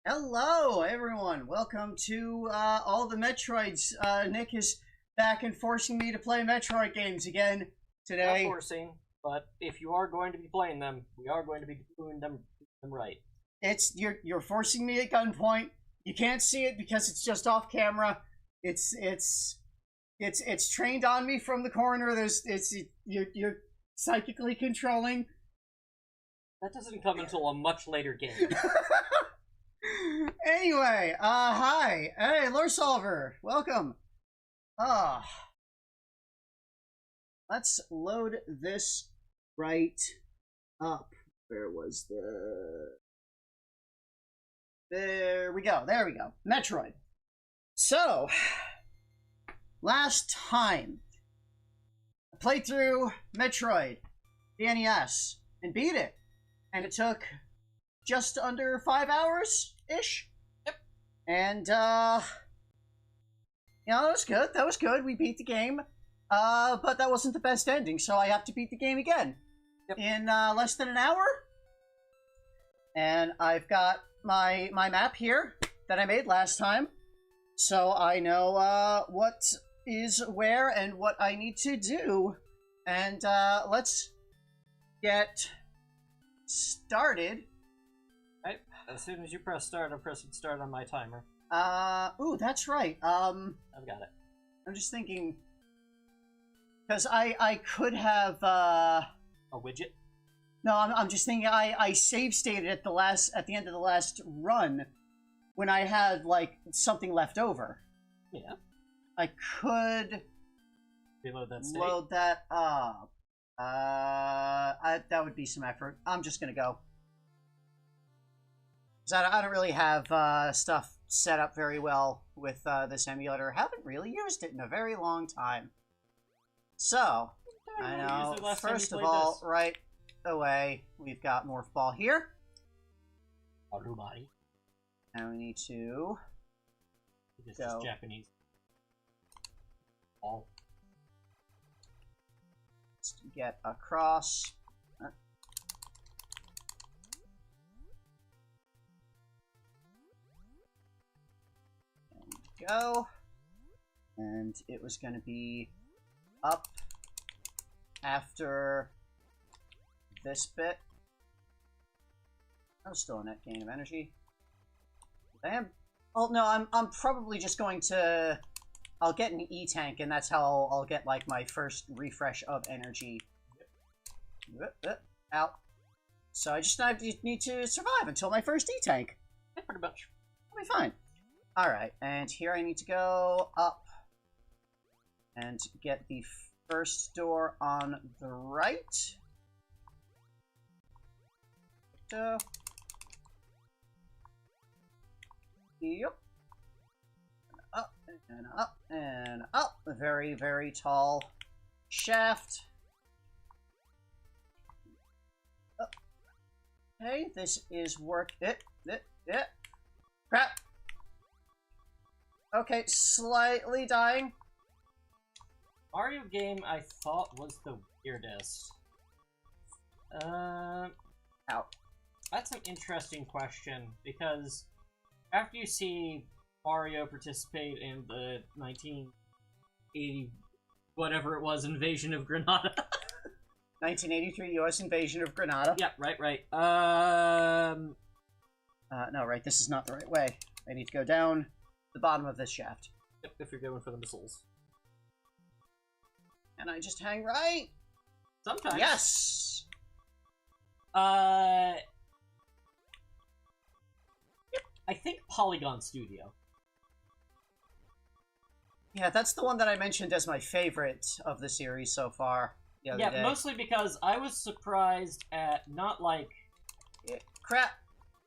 Hello, everyone. Welcome to all the Metroids. Nick is back and forcing me to play Metroid games again Not today. forcing, but if you are going to be playing them, we are going to be doing them right. It's you're forcing me at gunpoint. You can't see it because it's just off camera. It's trained on me from the corner. You're psychically controlling. That doesn't come until a much later game. Anyway, hi. Hey, Lore Solver. Welcome. Ah. Let's load this right up. Where was the... There we go. There we go. Metroid. So, last time, I played through Metroid, the NES, and beat it. And it took just under 5 hours-ish. Yep. And, that was good. That was good. We beat the game. But that wasn't the best ending, so I have to beat the game again. Yep. In, less than an hour. And I've got my map here that I made last time. So I know, what is where and what I need to do. And, let's get started. Right? As soon as you press start, I'm pressing start on my timer. Ooh, that's right. I've got it. I'm just thinking... Because I could have, A widget? No, I'm just thinking I save stated at the end of the last run when I had, like, something left over. Yeah. I could Reload that state. load that up. That would be some effort. I'm just gonna go. 'Cause I don't really have stuff set up very well with this emulator. Haven't really used it in a very long time. So, I know, first of all, right away, we've got Morph Ball here. Arubari. Now we need to This go. is Japanese. All. Get across. And go. And it was going to be up after this bit. Oh, still a net gain of energy. Damn. Oh no, I'm probably just going to... I'll get an E-tank, and that's how I'll get, like, my first refresh of energy. Out. So I just need to survive until my first E-tank. Yeah, pretty much. I'll be fine. Alright, and here I need to go up and get the first door on the right. Yep. Up and up and up. A very, very tall shaft. Okay, this is work. Crap. Okay, slightly dying. Mario game I thought was the weirdest. Out. That's an interesting question, because after you see Mario participate in the 1980 whatever it was invasion of Granada. 1983 U.S. invasion of Granada. Yeah, right. No, right, this is not the right way. I need to go down the bottom of this shaft. Yep, if you're going for the missiles. And I just hang right? Sometimes. Yes! I think Polygon Studio. Yeah, that's the one that I mentioned as my favorite of the series so far. The other day. Mostly because I was surprised at not Crap!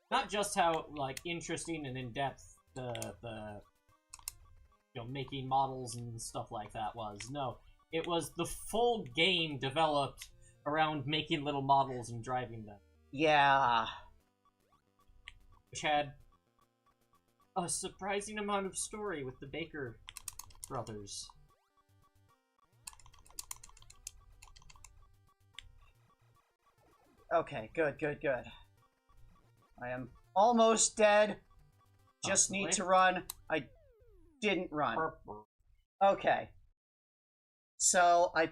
not just how like interesting and in depth the making models and stuff like that was. No, it was the full game developed around making little models and driving them. Yeah. Which had a surprising amount of story with the Baker brothers. Okay, good. I am almost dead. just need to run. I didn't run. Okay. So I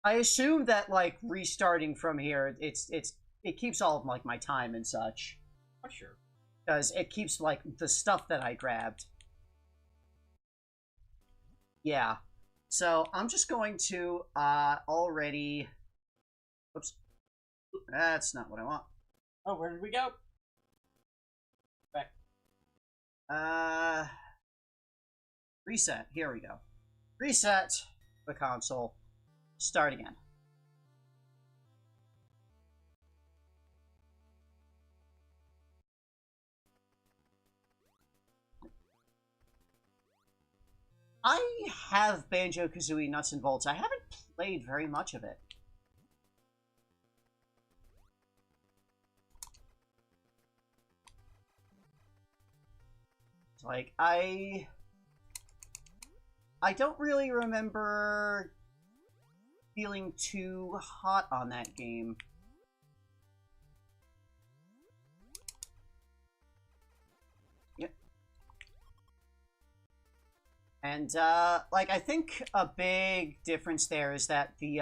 assume that like restarting from here, it keeps all of like my time and such. Oh, sure. Because it keeps like the stuff that I grabbed. Yeah. So I'm just going to already. Oops. That's not what I want. Oh, where did we go? Back. Reset. Here we go. Reset the console. Start again. I have Banjo-Kazooie Nuts and Bolts. I haven't played very much of it. Like, I don't really remember feeling too hot on that game. Yep. And, like, I think a big difference there is that the,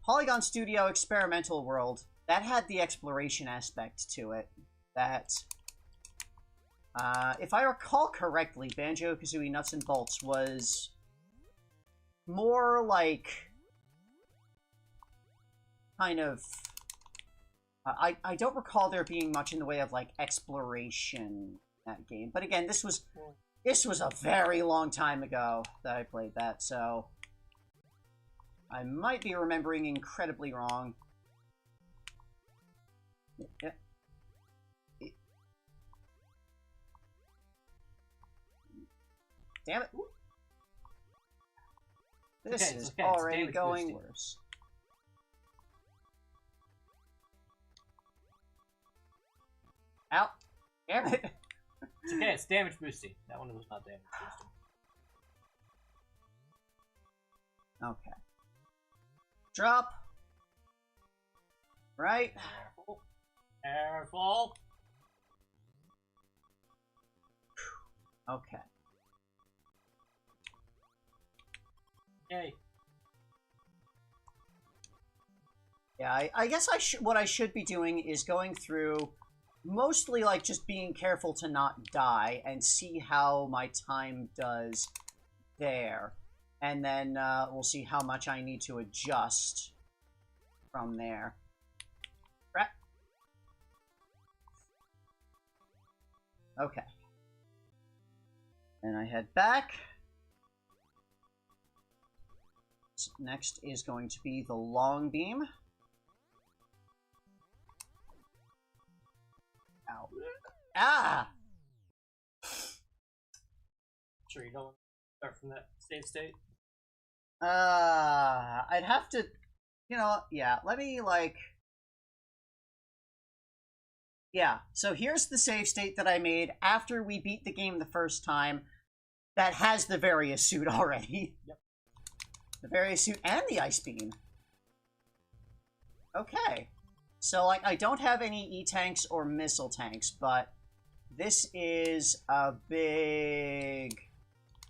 Polygon Studio Experimental World, that had the exploration aspect to it. That, if I recall correctly, Banjo-Kazooie Nuts and Bolts was more like kind of I don't recall there being much in the way of like exploration in that game. But again, this was a very long time ago that I played that, so I might be remembering incredibly wrong. Yeah. Damn it. This is already going worse. Ow. Damn it. It's okay, it's damage boosting. That one was not damage boosting. Okay. Drop. Right. Careful. Careful. Okay. Yay. Yeah, I guess what I should be doing is going through mostly like just being careful to not die and see how my time does there. And then we'll see how much I need to adjust from there. Right. Okay. And I head back. So next is going to be the long beam. Ow. Ah! Sure you don't want to start from that save state? I'd have to, you know, yeah, let me, like... Yeah, so here's the save state that I made after we beat the game the first time that has the Various suit already. Yep. The Various suit and the Ice Beam. Okay. So, like, I don't have any E-tanks or missile tanks, but this is a big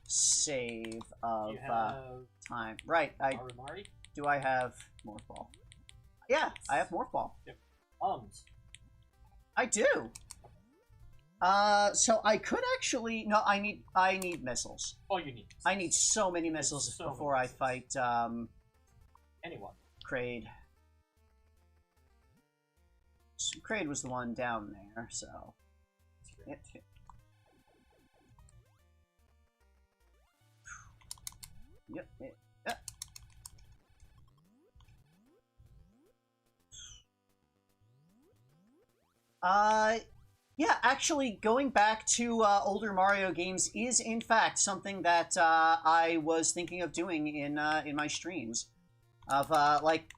save of time. Right, do I have Morph Ball? Yeah, I have Morph Ball. Yep. I do. So I could actually... No, I need missiles. Oh, you need missiles. I need so many missiles before I fight, anyone. Kraid. So Kraid was the one down there, so... Yep. Yep. Yeah, actually, going back to older Mario games is, in fact, something that I was thinking of doing in my streams. Of, like,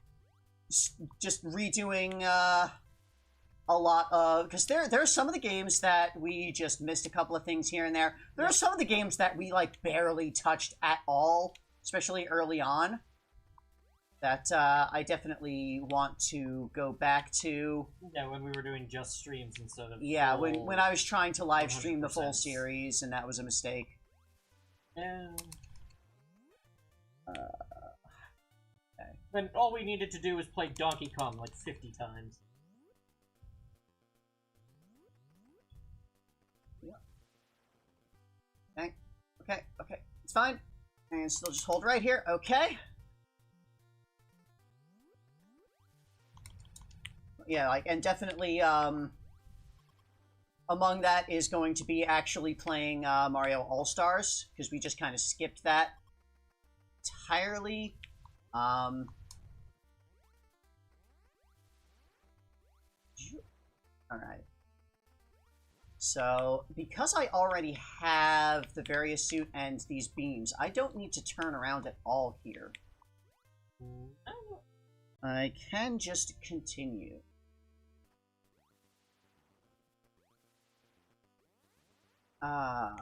just redoing a lot of... Because there are some of the games that we just missed a couple of things here and there. There are some of the games that we, like, barely touched at all, especially early on. that I definitely want to go back to. Yeah, when we were doing just streams instead of Yeah, full when I was trying to live stream the full 100%. series, and that was a mistake. And Okay. then all we needed to do was play Donkey Kong like 50 times. Okay, okay, okay. It's fine. And still just hold right here. Okay. Yeah, like, and definitely, among that is going to be actually playing Mario All-Stars, because we just kind of skipped that entirely. Alright. So, because I already have the various suit and these beams, I don't need to turn around at all here. I can just continue. Oh,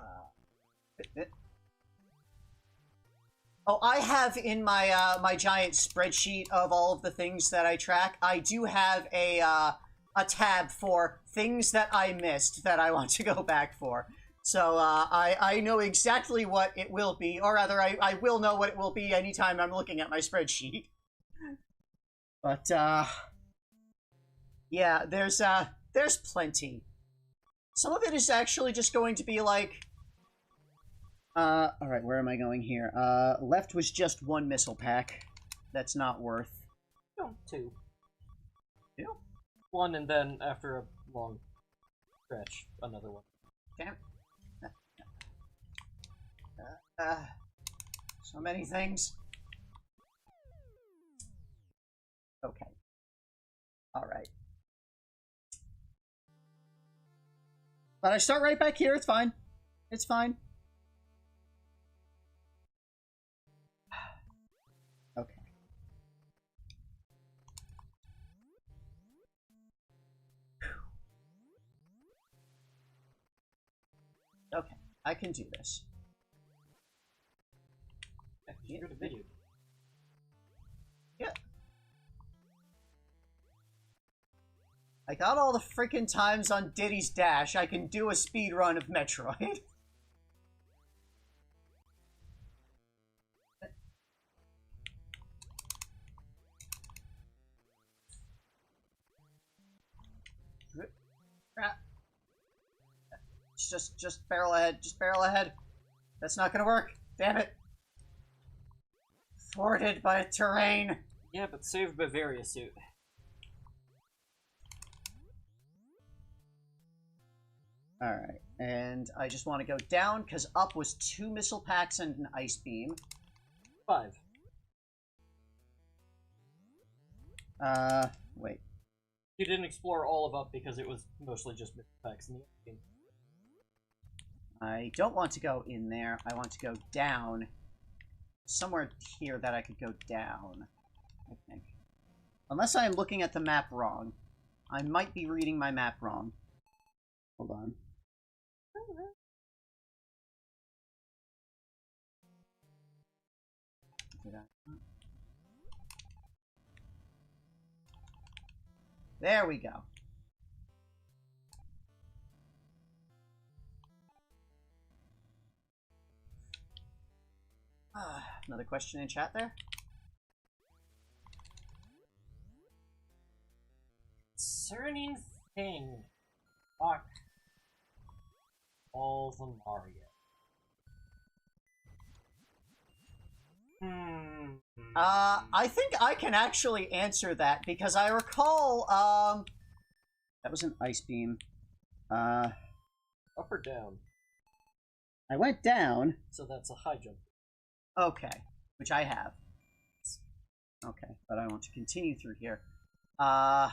I have in my my giant spreadsheet of all of the things that I track, I do have a tab for things that I missed that I want to go back for. So I know exactly what it will be, or rather, I will know what it will be anytime I'm looking at my spreadsheet. But yeah, there's plenty. Some of it is actually just going to be like, alright, where am I going here? Left was just one missile pack. That's not worth. No, two. Two? One, and then after a long stretch, another one. Damn. So many things. Okay. Alright. But I start right back here, it's fine. It's fine. Okay. Okay, I can do this. Yeah, the video. Yeah. I got all the freaking times on Diddy's Dash. I can do a speed run of Metroid. Just barrel ahead. Just barrel ahead. That's not gonna work. Damn it. Thwarted by terrain. Yeah, but save Bavaria suit. Alright, and I just want to go down, because up was 2 missile packs and an ice beam. 5. Wait. You didn't explore all of up because it was mostly just packs in the game. I don't want to go in there. I want to go down. Somewhere here that I could go down, I think. Unless I'm looking at the map wrong. I might be reading my map wrong. Hold on. There we go. Another question in chat there? Concerning thing. Fuck. All the Mario. I think I can actually answer that, because I recall, that was an ice beam. Up or down? I went down. So that's a high jump. Okay, which I have. Okay, but I want to continue through here. Yeah,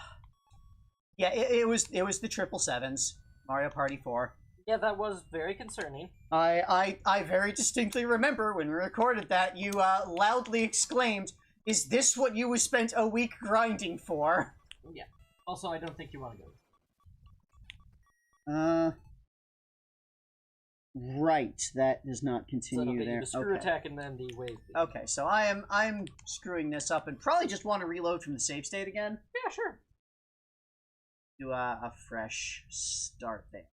it was the 777s, Mario Party 4. Yeah, that was very concerning. I very distinctly remember when we recorded that, you loudly exclaimed, "Is this what you spent a week grinding for?" Yeah. Also, I don't think you want to go. Right, that does not So it'll continue be there. the screw Okay. attack and then the wave. Okay, so I'm screwing this up and probably just want to reload from the save state again. Yeah, sure. Do a fresh start there.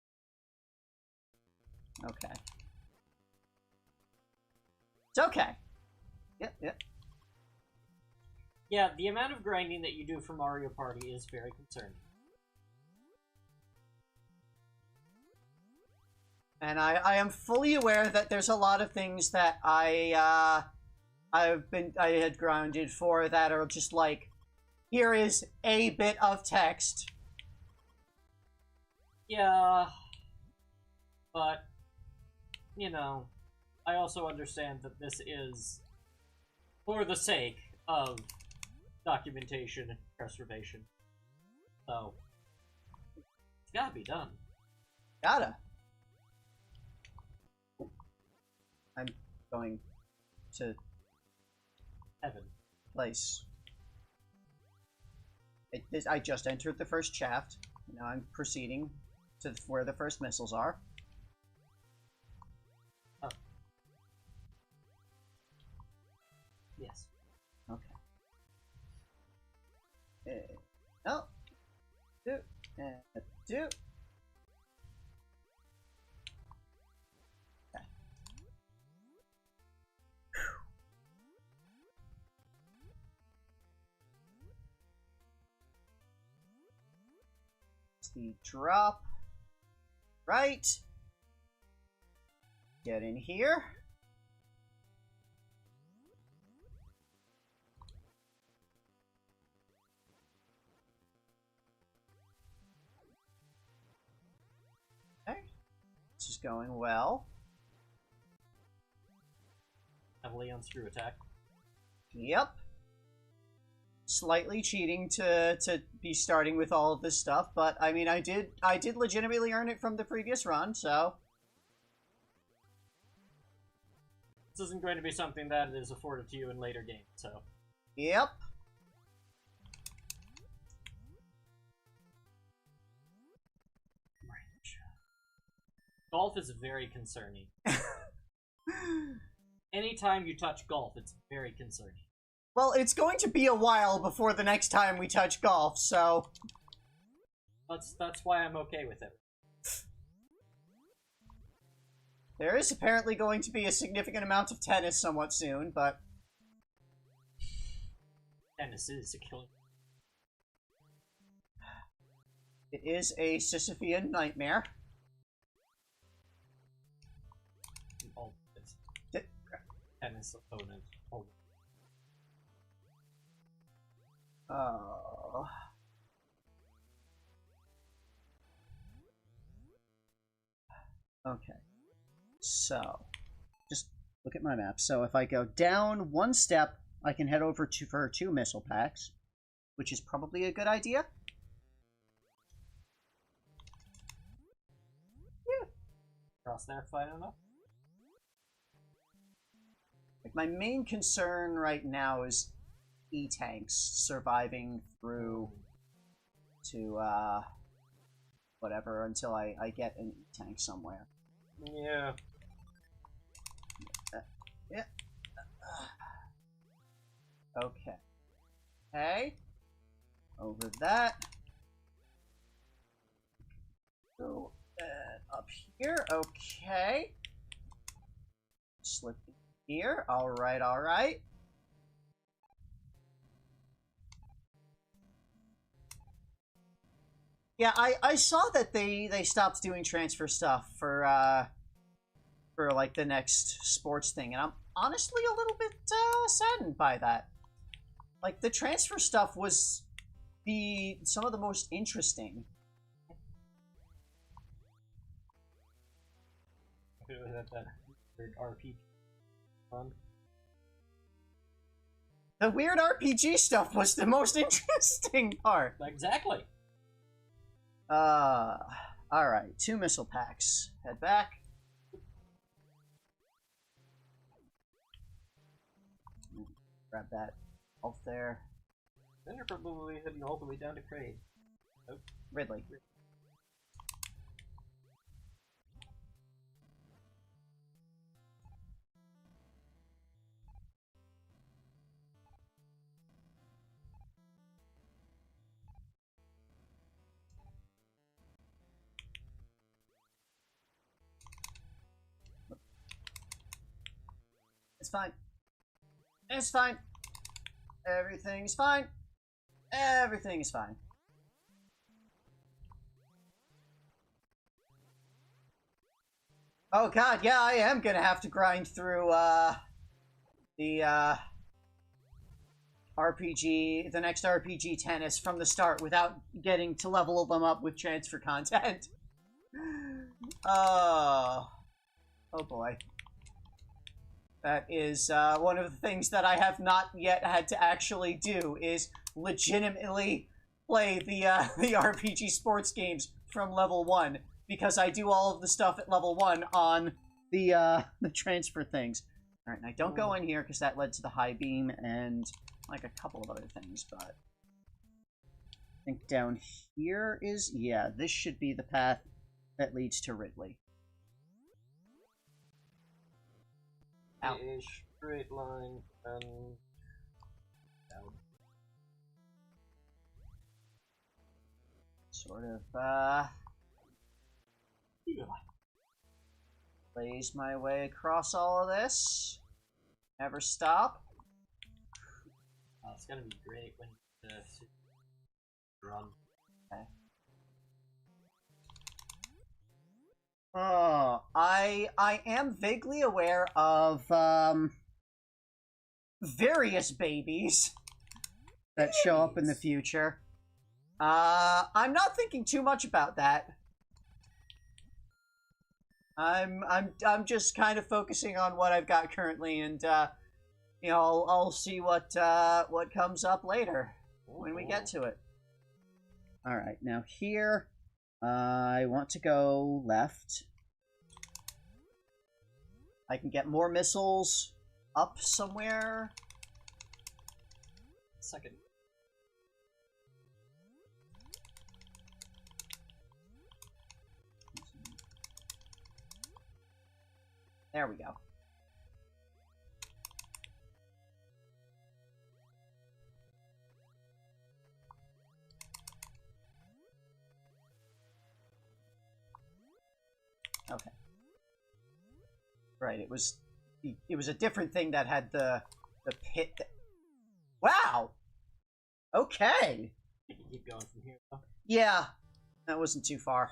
Okay. It's okay. Yep, yep. Yeah, the amount of grinding that you do for Mario Party is very concerning. And I am fully aware that there's a lot of things that I had grounded for that are just like, here is a bit of text. Yeah, but, you know, I also understand that this is for the sake of documentation and preservation. So, it's gotta be done. Gotta. I'm going to Heaven. place. I just entered the first shaft. Now I'm proceeding to where the first missiles are. Oh. Yes. Okay. No. Do. Do. Okay. It's the drop. Right. Get in here. Okay. This is going well. Heavily on screw attack. Yep. Slightly cheating to be starting with all of this stuff, but I mean I did legitimately earn it from the previous run, so This isn't going to be something that is afforded to you in later games, so. yep. Golf is very concerning. Anytime you touch golf, it's very concerning. Well, it's going to be a while before the next time we touch golf, so That's why I'm okay with it. there is apparently going to be a significant amount of tennis somewhat soon, but Tennis is a killer. it is a Sisyphean nightmare. All tennis opponent. Oh. Okay. So, just look at my map. So if I go down one step, I can head over for 2 missile packs, which is probably a good idea. Yeah. Cross there, fine enough. Like, my main concern right now is E-tanks surviving through to, whatever, until I get an E-tank somewhere. Yeah. Yeah. Okay. Okay. Over that. Go up here. Okay. Slip in here. Alright, alright. Yeah, I saw that they stopped doing transfer stuff for like the next sports thing, and I'm honestly a little bit saddened by that. Like, the transfer stuff was some of the most interesting. That weird RPG fun. The weird RPG stuff was the most interesting part. Exactly. Alright, 2 missile packs. Head back. Grab that off there. Then you're probably heading all the way down to Crane. Ridley. It's fine. It's fine. Everything's fine. Everything's fine. Oh god, yeah, I am gonna have to grind through, the, RPG, the next RPG tennis from the start without getting to level them up with transfer content. Oh boy. That is, one of the things that I have not yet had to actually do, is legitimately play the RPG sports games from level 1, because I do all of the stuff at level 1 on the transfer things. Alright, now don't go in here, because that led to the high beam, and, like, a couple of other things, but... I think down here is... yeah, this should be the path that leads to Ridley. Ow. A straight line and down. Sort of, blaze my way across all of this. Never stop. Oh, it's gonna be great when you run. Okay. Oh, I am vaguely aware of various babies that show up in the future. I'm not thinking too much about that. I'm just kind of focusing on what I've got currently, and you know, I'll see what comes up later when we get to it. All right, now here, I want to go left. I can get more missiles up somewhere. Second. There we go. Okay. Right, it was a different thing that had the pit that... Wow! Okay! You can keep going from here, though. Yeah, that wasn't too far.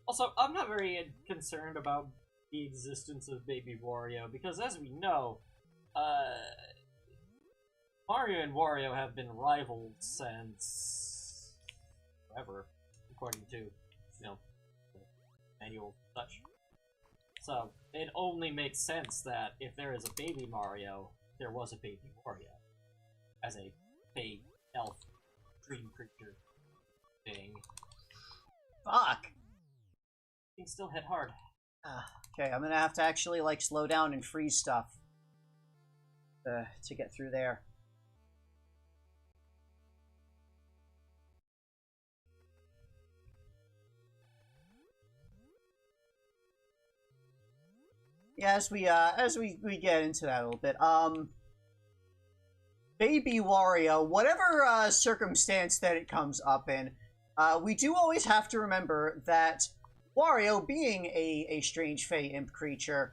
Also, I'm not very concerned about the existence of Baby Wario, because as we know, Mario and Wario have been rivals since forever, according to, you know, the manual and such. So, it only makes sense that if there is a Baby Mario, there was a Baby Wario. As a big elf dream creature thing. Fuck! Things still hit hard. Okay, I'm gonna have to actually, like, slow down and freeze stuff to get through there. Yeah, as we get into that a little bit, Baby Wario, whatever circumstance that it comes up in, we do always have to remember that Wario, being a strange fey imp creature,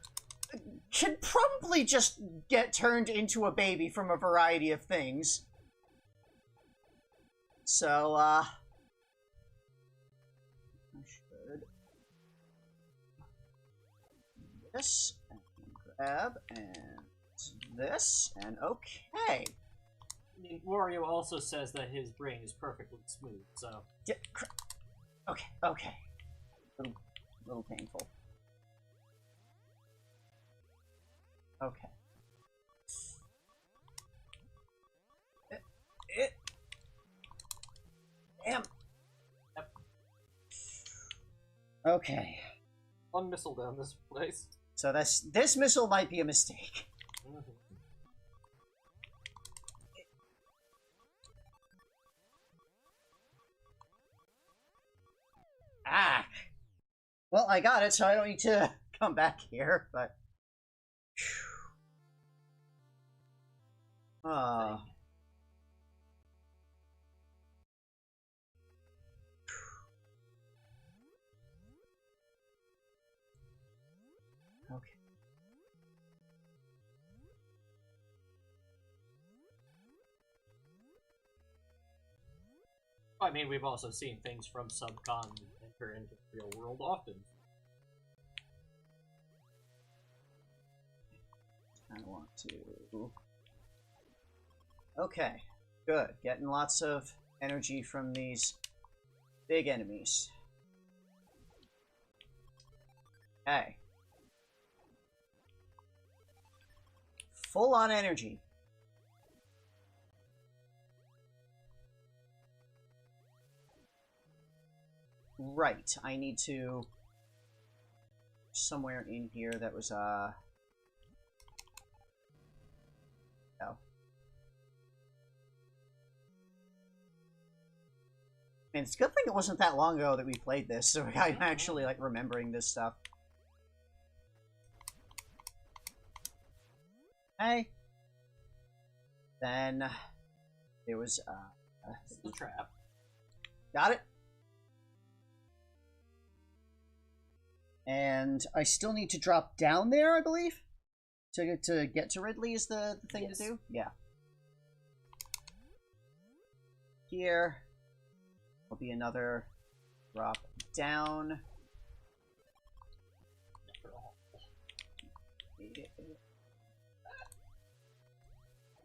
can probably just get turned into a baby from a variety of things. So, I should this, and grab, and this, and okay. I mean, Wario also says that his brain is perfectly smooth, so... Yeah, okay, okay. Little painful. Okay. Damn. Yep. Okay. One missile down this place. So this missile might be a mistake. Ah! Well, I got it, so I don't need to come back here, but... Okay. I mean, we've also seen things from Subcon enter into the real world often. I want to... Okay, good. Getting lots of energy from these big enemies. Okay. Full on energy. Right, I need to... Somewhere in here that was, Oh. And it's a good thing it wasn't that long ago that we played this, so I'm actually, like, remembering this stuff. Okay. Then... There was, This is the trap. Got it. And I still need to drop down there, I believe? To get to Ridley is the thing to do? Yeah. Here will be another drop down.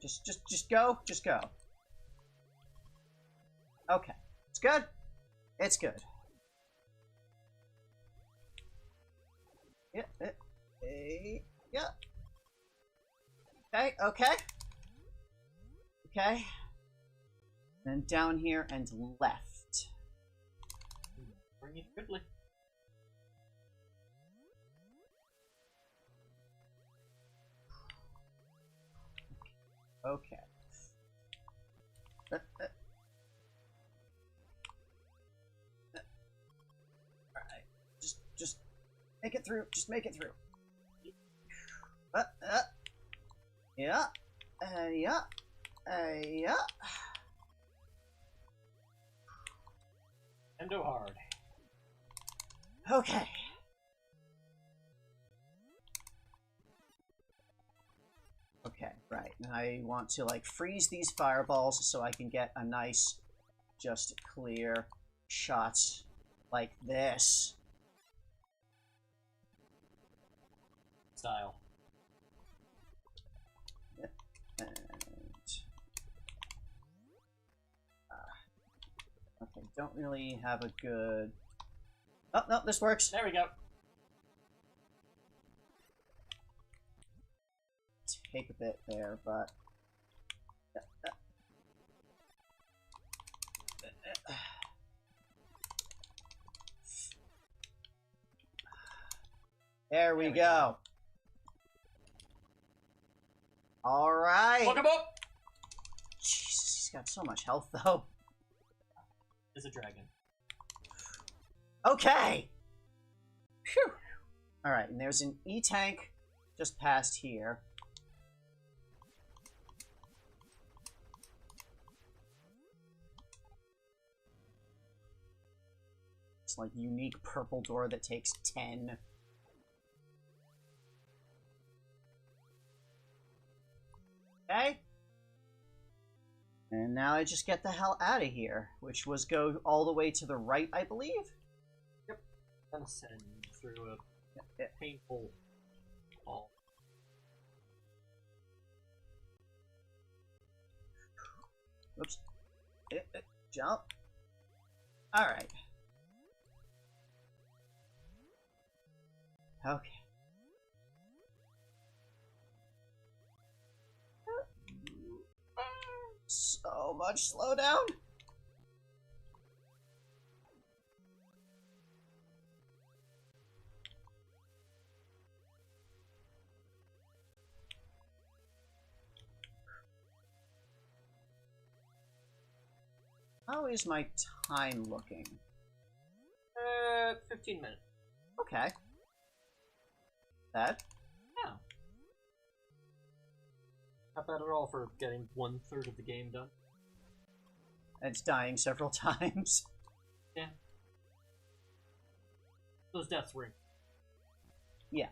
Just go. Just go. Okay. It's good. It's good. Yeah. Yeah. Okay. Okay. Okay. Then down here and left. Bring it quickly. Okay. Alright. Just make it through. Just make it through. Yeah. Yeah. Yeah. Endo hard. Okay. Okay, right. And I want to, like, freeze these fireballs so I can get a nice, just clear shot like this. Style. And... okay, don't really have a good... Oh, no, this works. There we go. Take a bit there, but... There we go. Alright. Look him up! Jesus, he's got so much health, though. Is a dragon. Okay! Phew! Alright, and there's an E-tank just past here. It's like unique purple door that takes 10. Okay. And now I just get the hell out of here, which was go all the way to the right, I believe? Yep. Ascend through a painful fall. Oops. Jump. Alright. Okay. So much slowdown. How is my time looking? 15 minutes. Okay. That? Yeah. Not bad at all for getting 1/3 of the game done. It's dying several times. Yeah. Those deaths were... Yeah.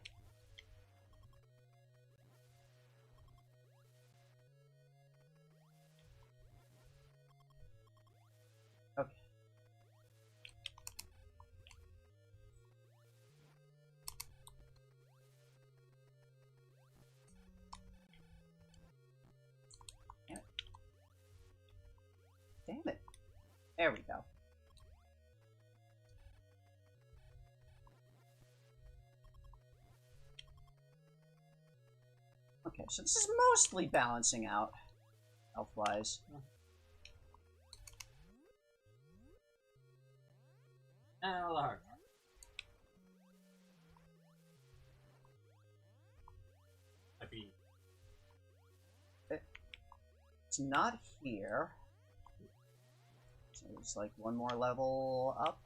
There we go. Okay, so this is mostly balancing out, health-wise. Oh, the hard part. It's not here. So it's like one more level up.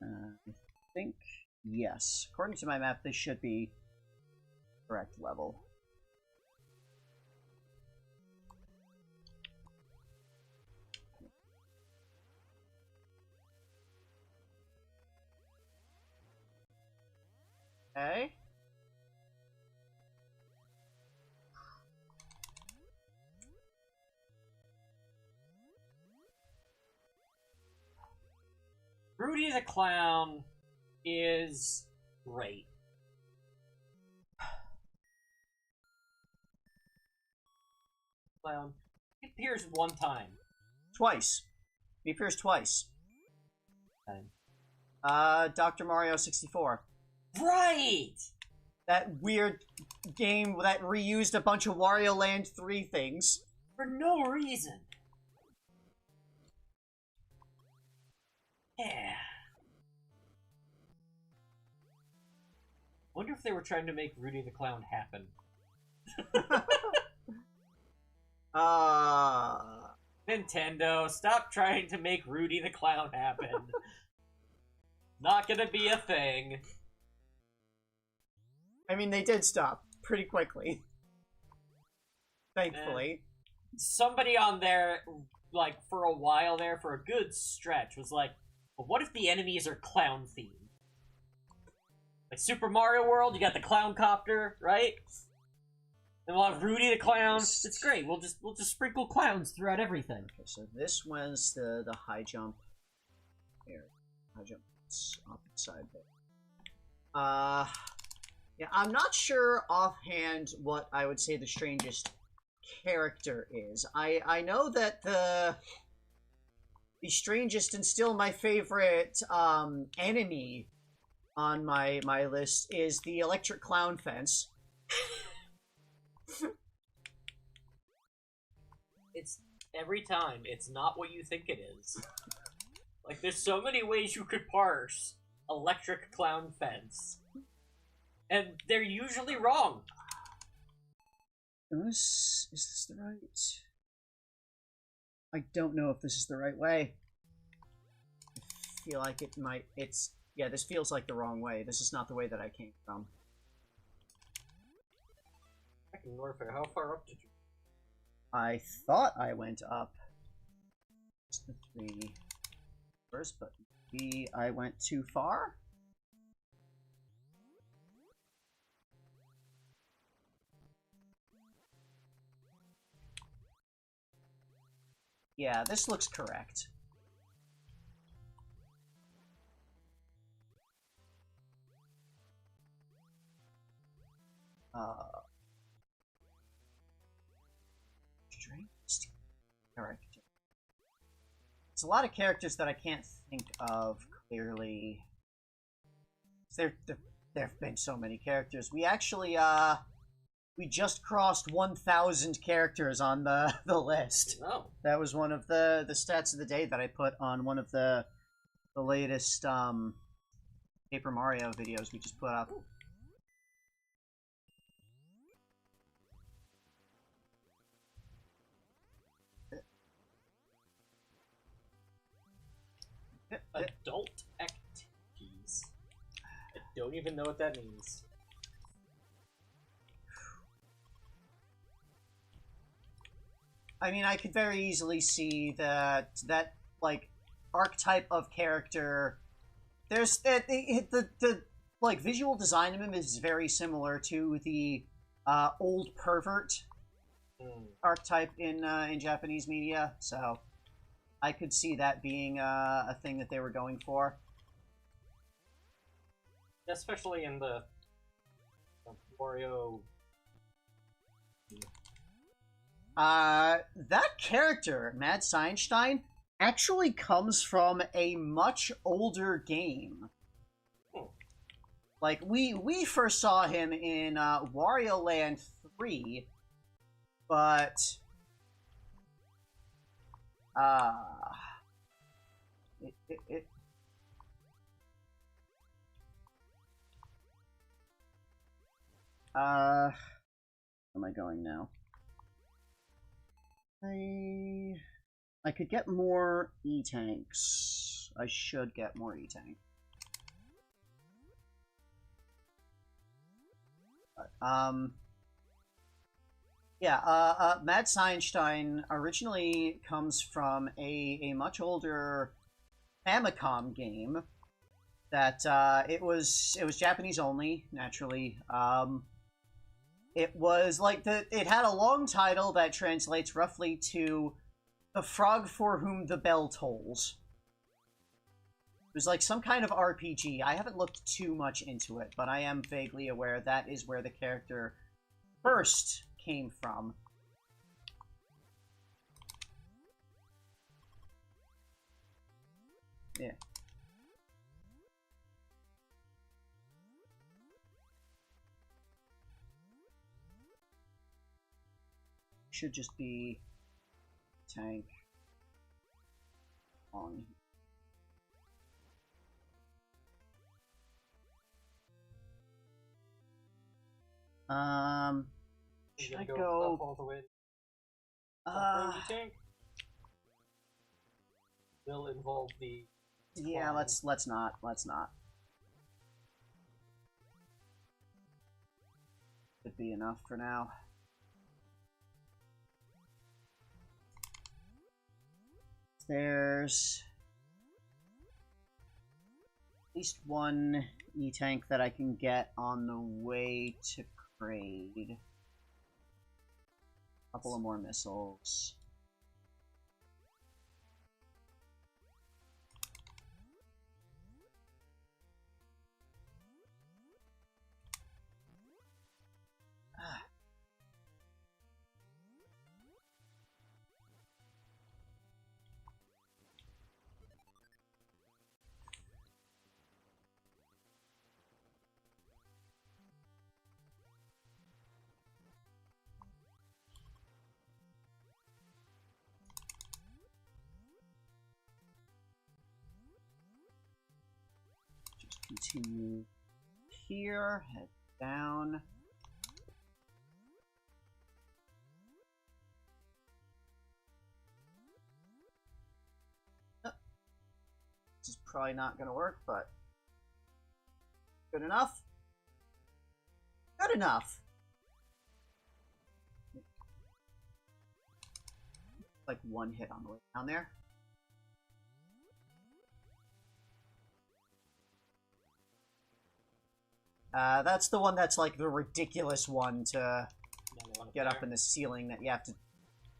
I think, yes. According to my map, this should be correct level. Okay. Rudy the Clown is great. Clown. He appears one time. Twice. He appears twice. Dr. Mario 64. Right! That weird game that reused a bunch of Wario Land 3 things. For no reason. Yeah. Wonder if they were trying to make Rudy the Clown happen. Nintendo, stop trying to make Rudy the Clown happen. Not gonna be a thing. I mean, they did stop pretty quickly. Thankfully. Somebody on there, like, for a while there, for a good stretch, was like, but what if the enemies are clown themed? Like Super Mario World, you got the clown copter, right? And we'll have Rudy the Clown. It's great. We'll just sprinkle clowns throughout everything. Okay, so this was the high jump. Here, high jump side there. Yeah, I'm not sure offhand what I would say the strangest character is. I know that the strangest and still my favorite enemy on my list is the electric clown fence. It's every time. It's not what you think it is. Like, there's so many ways you could parse electric clown fence. And they're usually wrong. Is this the right? I don't know if this is the right way. I feel like it might. Yeah, this feels like the wrong way. This is not the way that I came from. How far up did you? I thought I went up. Just the 3 first, but maybe I went too far. Yeah, this looks correct. Strangest character. It's a lot of characters that I can't think of clearly. There have been so many characters. We actually, we just crossed 1,000 characters on the list. Oh. That was one of the stats of the day that I put on one of the latest Paper Mario videos we just put up. Ooh. Adult activities. I don't even know what that means. I mean, I could very easily see that like archetype of character. There's the like visual design of him is very similar to the old pervert archetype in Japanese media, so I could see that being a thing that they were going for. Especially in the Wario That character, Mad Scienstein, actually comes from a much older game. Hmm. Like, we first saw him in, Wario Land 3, but, uh, it where am I going now? I could get more E-tanks. I should get more E-tank. Yeah, Mad Scienstein originally comes from a much older Famicom game that, it was Japanese only, naturally. It was like it had a long title that translates roughly to "The Frog for Whom the Bell Tolls." It was like some kind of RPG. I haven't looked too much into it, but I am vaguely aware that is where the character first came from. Yeah. Should just be tank on. Should I go all the way? tank? Will involve the. Yeah, let's not. Could be enough for now. There's at least one E-tank that I can get on the way to Kraid. A couple of more missiles. Continue here, head down. This is probably not going to work, but good enough. Good enough. Like one hit on the way down there. That's the one that's like the ridiculous one to get up in the ceiling that you have to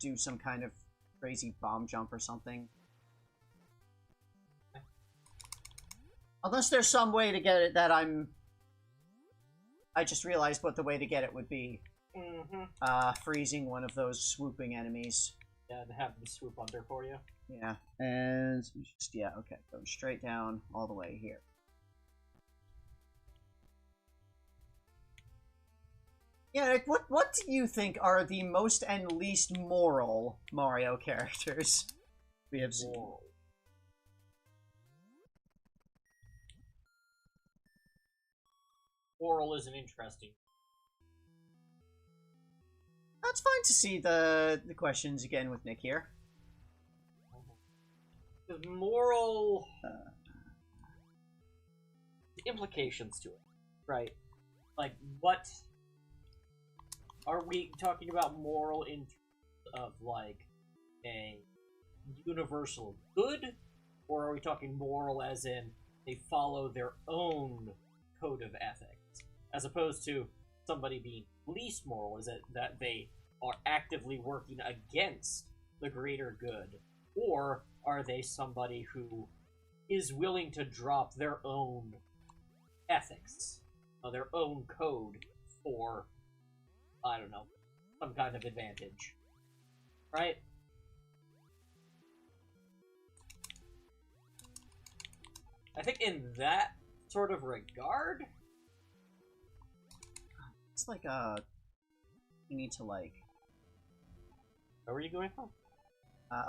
do some kind of crazy bomb jump or something. Unless there's some way to get it that I just realized what the way to get it would be. Freezing one of those swooping enemies. Yeah, to have them swoop under for you. Yeah, and just, yeah, okay, going straight down all the way here. Yeah, Nick, what do you think are the most and least moral Mario characters we have seen? Moral is an interesting. That's fine to see the questions again with Nick here. The moral implications to it, right? Like, what are we talking about moral in terms of, like, a universal good? Or are we talking moral as in they follow their own code of ethics? As opposed to somebody being least moral, is it that they are actively working against the greater good? Or are they somebody who is willing to drop their own ethics, their own code for, I don't know, some kind of advantage? Right? I think in that sort of regard... It's like, you need to, like... Where were you going from?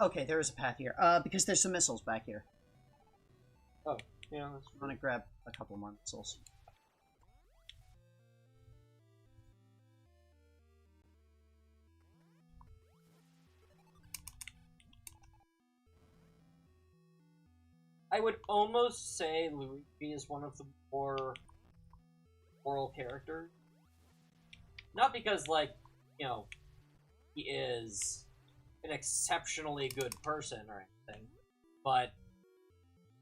Okay, there is a path here. Because there's some missiles back here. Oh, yeah, that's I'm gonna grab a couple more missiles. I would almost say Luigi is one of the more moral characters. Not because, like, you know, he is an exceptionally good person or anything, but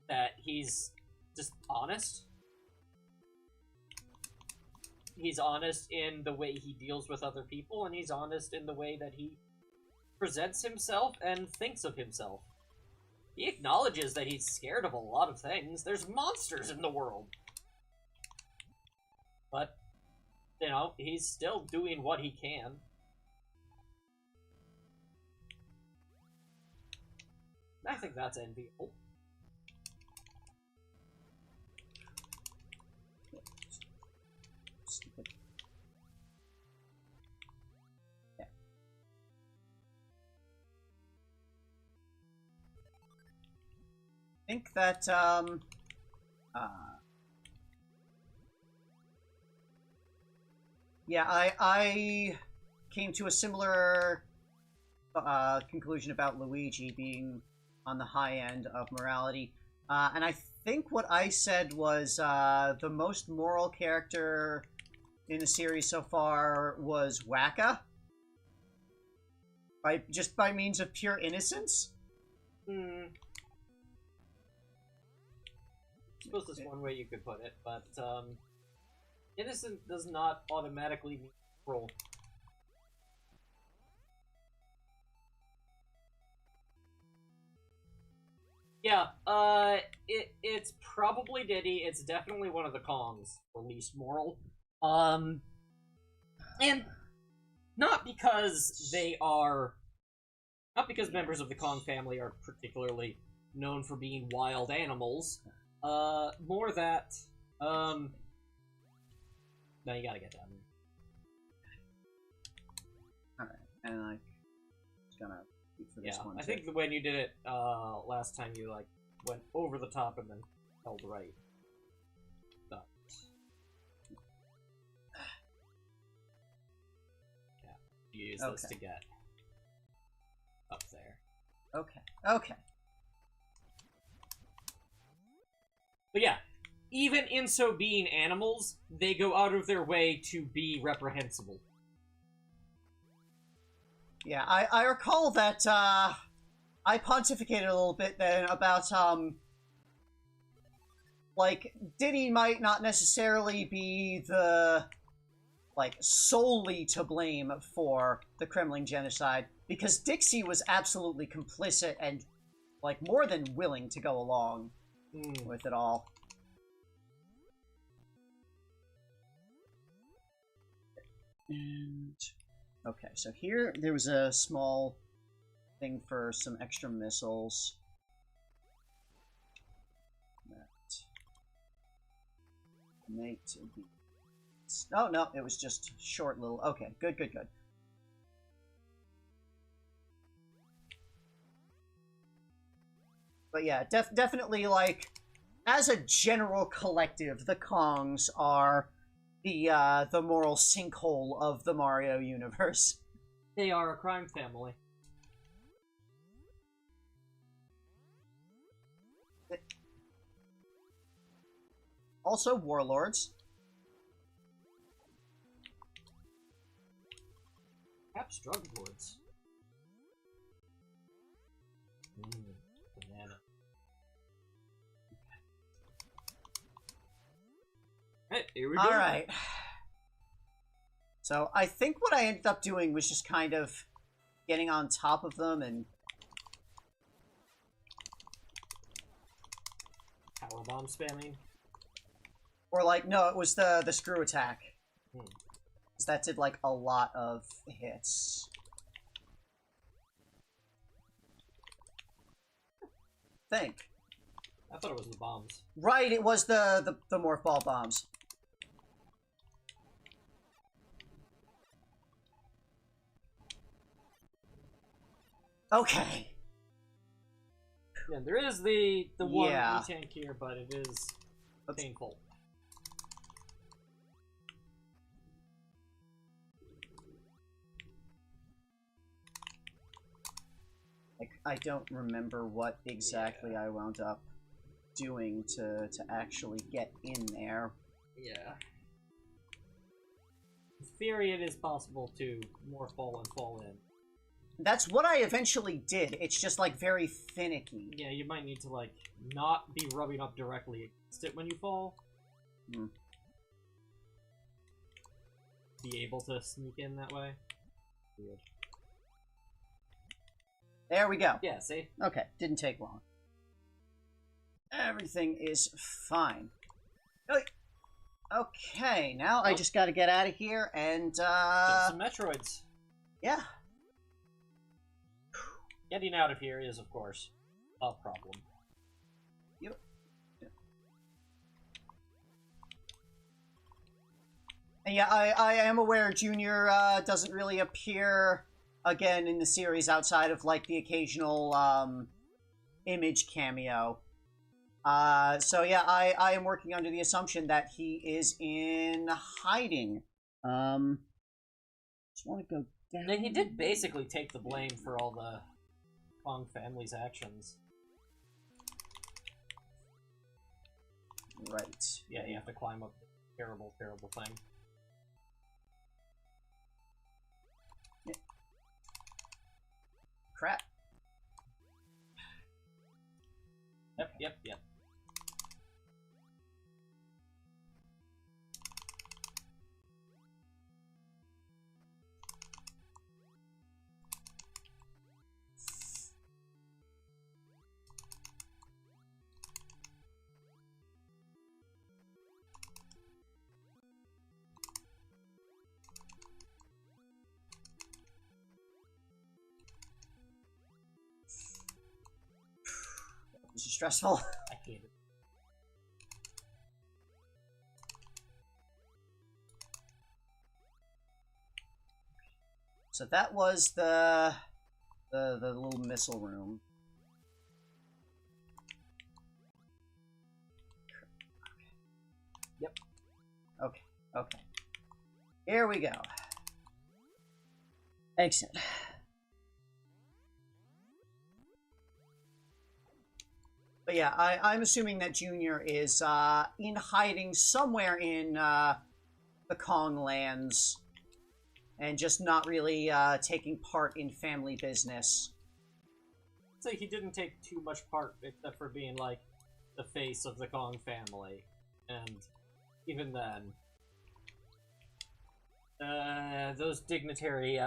that he's just honest. He's honest in the way he deals with other people, and he's honest in the way that he presents himself and thinks of himself. He acknowledges that he's scared of a lot of things. There's monsters in the world. But, you know, he's still doing what he can. I think that's enviable. Stupid. Yeah. I think that, yeah, I came to a similar, conclusion about Luigi being on the high end of morality. And I think what I said was, the most moral character in the series so far was Waka. Just by means of pure innocence? I suppose that's one way you could put it, but, innocent does not automatically mean cruel. Yeah, it's probably Diddy. It's definitely one of the Kongs, or least moral. And not because members of the Kong family are particularly known for being wild animals. More that, no, you gotta get down there. Alright, and like, just gonna for this one. I think when you did it last time, you like went over the top and then held right. But yeah, you use this to get up there. Okay. Okay. But yeah, even in so being animals, they go out of their way to be reprehensible. Yeah, I recall that, I pontificated a little bit then about, like, Diddy might not necessarily be the, like, solely to blame for the Kremlin genocide, because Dixie was absolutely complicit and, like, more than willing to go along with it all. And... okay, so here there was a small thing for some extra missiles. That mate be... oh no, it was just short little... okay, good, good, good. But yeah, definitely, like, as a general collective, the Kongs are the moral sinkhole of the Mario universe. They are a crime family. Also warlords. Perhaps drug lords. Banana. Hey, here we go. Alright. So, I think what I ended up doing was just kind of getting on top of them and... powerbomb spamming? or like, no, it was the screw attack. That did like a lot of hits. think. I thought it was the bombs. Right, it was the morph ball bombs. Okay. Yeah, there is the one Yeah. E-tank here, but it is painful. Like, I don't remember what exactly I wound up doing to actually get in there. Yeah. In theory, it is possible to morph ball and fall in. That's what I eventually did. It's just, like, very finicky. Yeah, you might need to, like, not be rubbing up directly against it when you fall. Hmm. Be able to sneak in that way. Weird. There we go. Yeah, see? Okay, didn't take long. Everything is fine. Okay, now I just gotta get out of here and, Just some Metroids. yeah. Getting out of here is, of course, a problem. Yep. And yeah, I am aware Junior doesn't really appear again in the series outside of, like, the occasional image cameo. So yeah, I am working under the assumption that he is in hiding. Just want to go down. He did basically take the blame for all the Kong family's actions. Right. Yeah, you have to climb up the terrible, terrible thing. Yeah. Crap. Yep. This is stressful. I hate it. So that was the little missile room. Yep. Okay. Here we go. Exit. But yeah, I'm assuming that Junior is in hiding somewhere in the Kong lands and just not really taking part in family business. So he didn't take too much part except for being like the face of the Kong family. And even then, those dignitary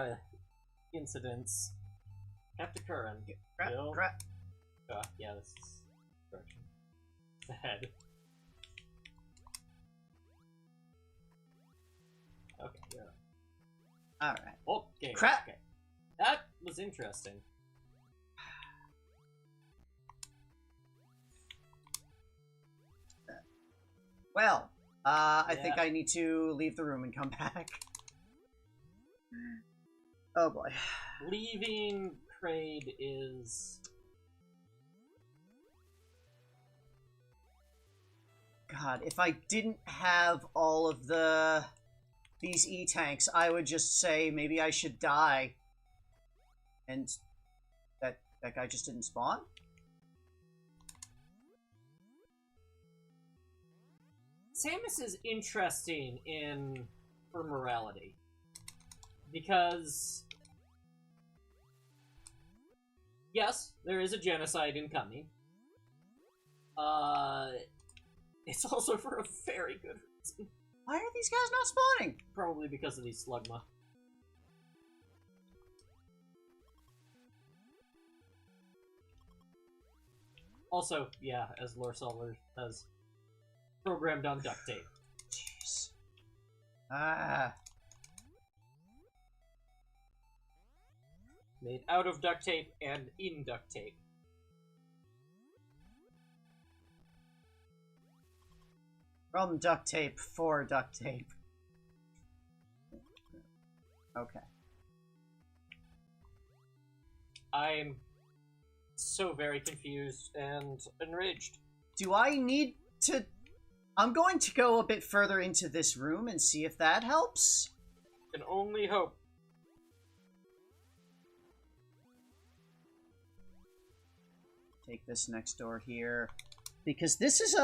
incidents kept occurring. Crap. Yeah, this is direction. It's ahead. Okay, yeah. Alright. Okay. Crap! Okay. That was interesting. Well, I think I need to leave the room and come back. Oh boy. Leaving Kraid is... God, if I didn't have all of these E-tanks, I would just say maybe I should die. And that guy just didn't spawn? Samus is interesting in her morality. Because... yes, there is a genocide incoming. It's also for a very good reason. Why are these guys not spawning? Probably because of these slugma. Also, yeah, as Lore Solver has programmed on duct tape. Jeez. Made out of duct tape and in duct tape. From duct tape for duct tape. Okay. I'm so very confused and enraged. Do I need to... I'm going to go a bit further into this room and see if that helps. Can only hope. Take this next door here. Because this is,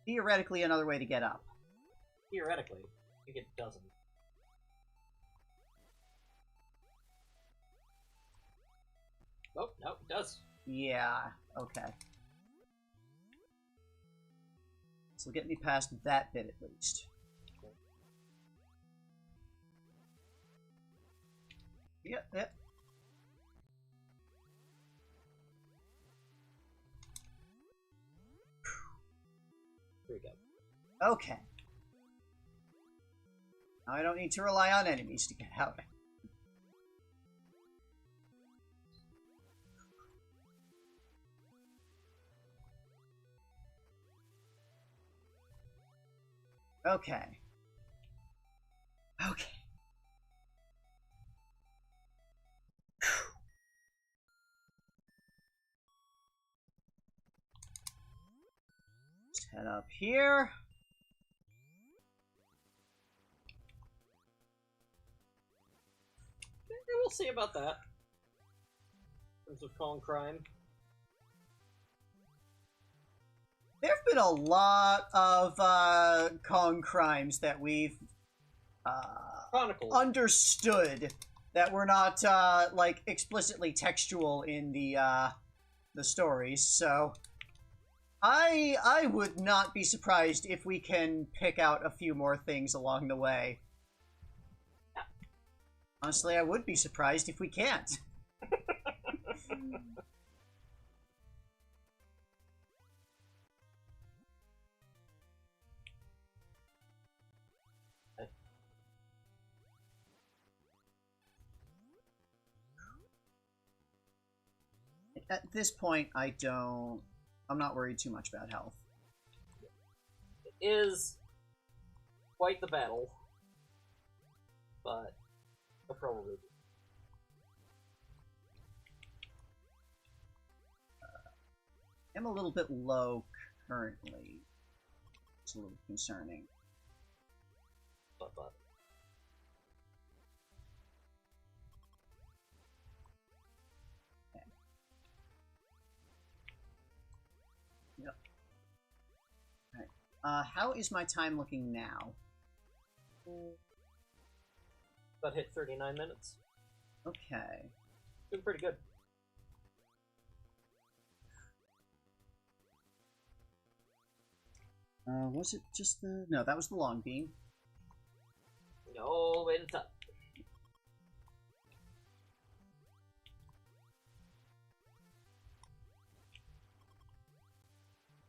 theoretically another way to get up. Theoretically. I think it doesn't. Oh, no, it does. Yeah, okay. So get me past that bit at least. Yep, yep. Here we go. Okay. Now I don't need to rely on enemies to get out. Okay. Okay. Let's head up here. We'll see about that. In terms of calling crime. There have been a lot of Kong crimes that we've understood that were not like explicitly textual in the stories. So I would not be surprised if we can pick out a few more things along the way. Honestly, I would be surprised if we can't. At this point, I'm not worried too much about health. It is quite the battle, but I'll probably do. I'm a little bit low currently. It's a little concerning. But. Okay. Yep. Alright. How is my time looking now? About hit 39 minutes. Okay. Doing pretty good. Was it just the... No, that was the long beam. All the way to the top.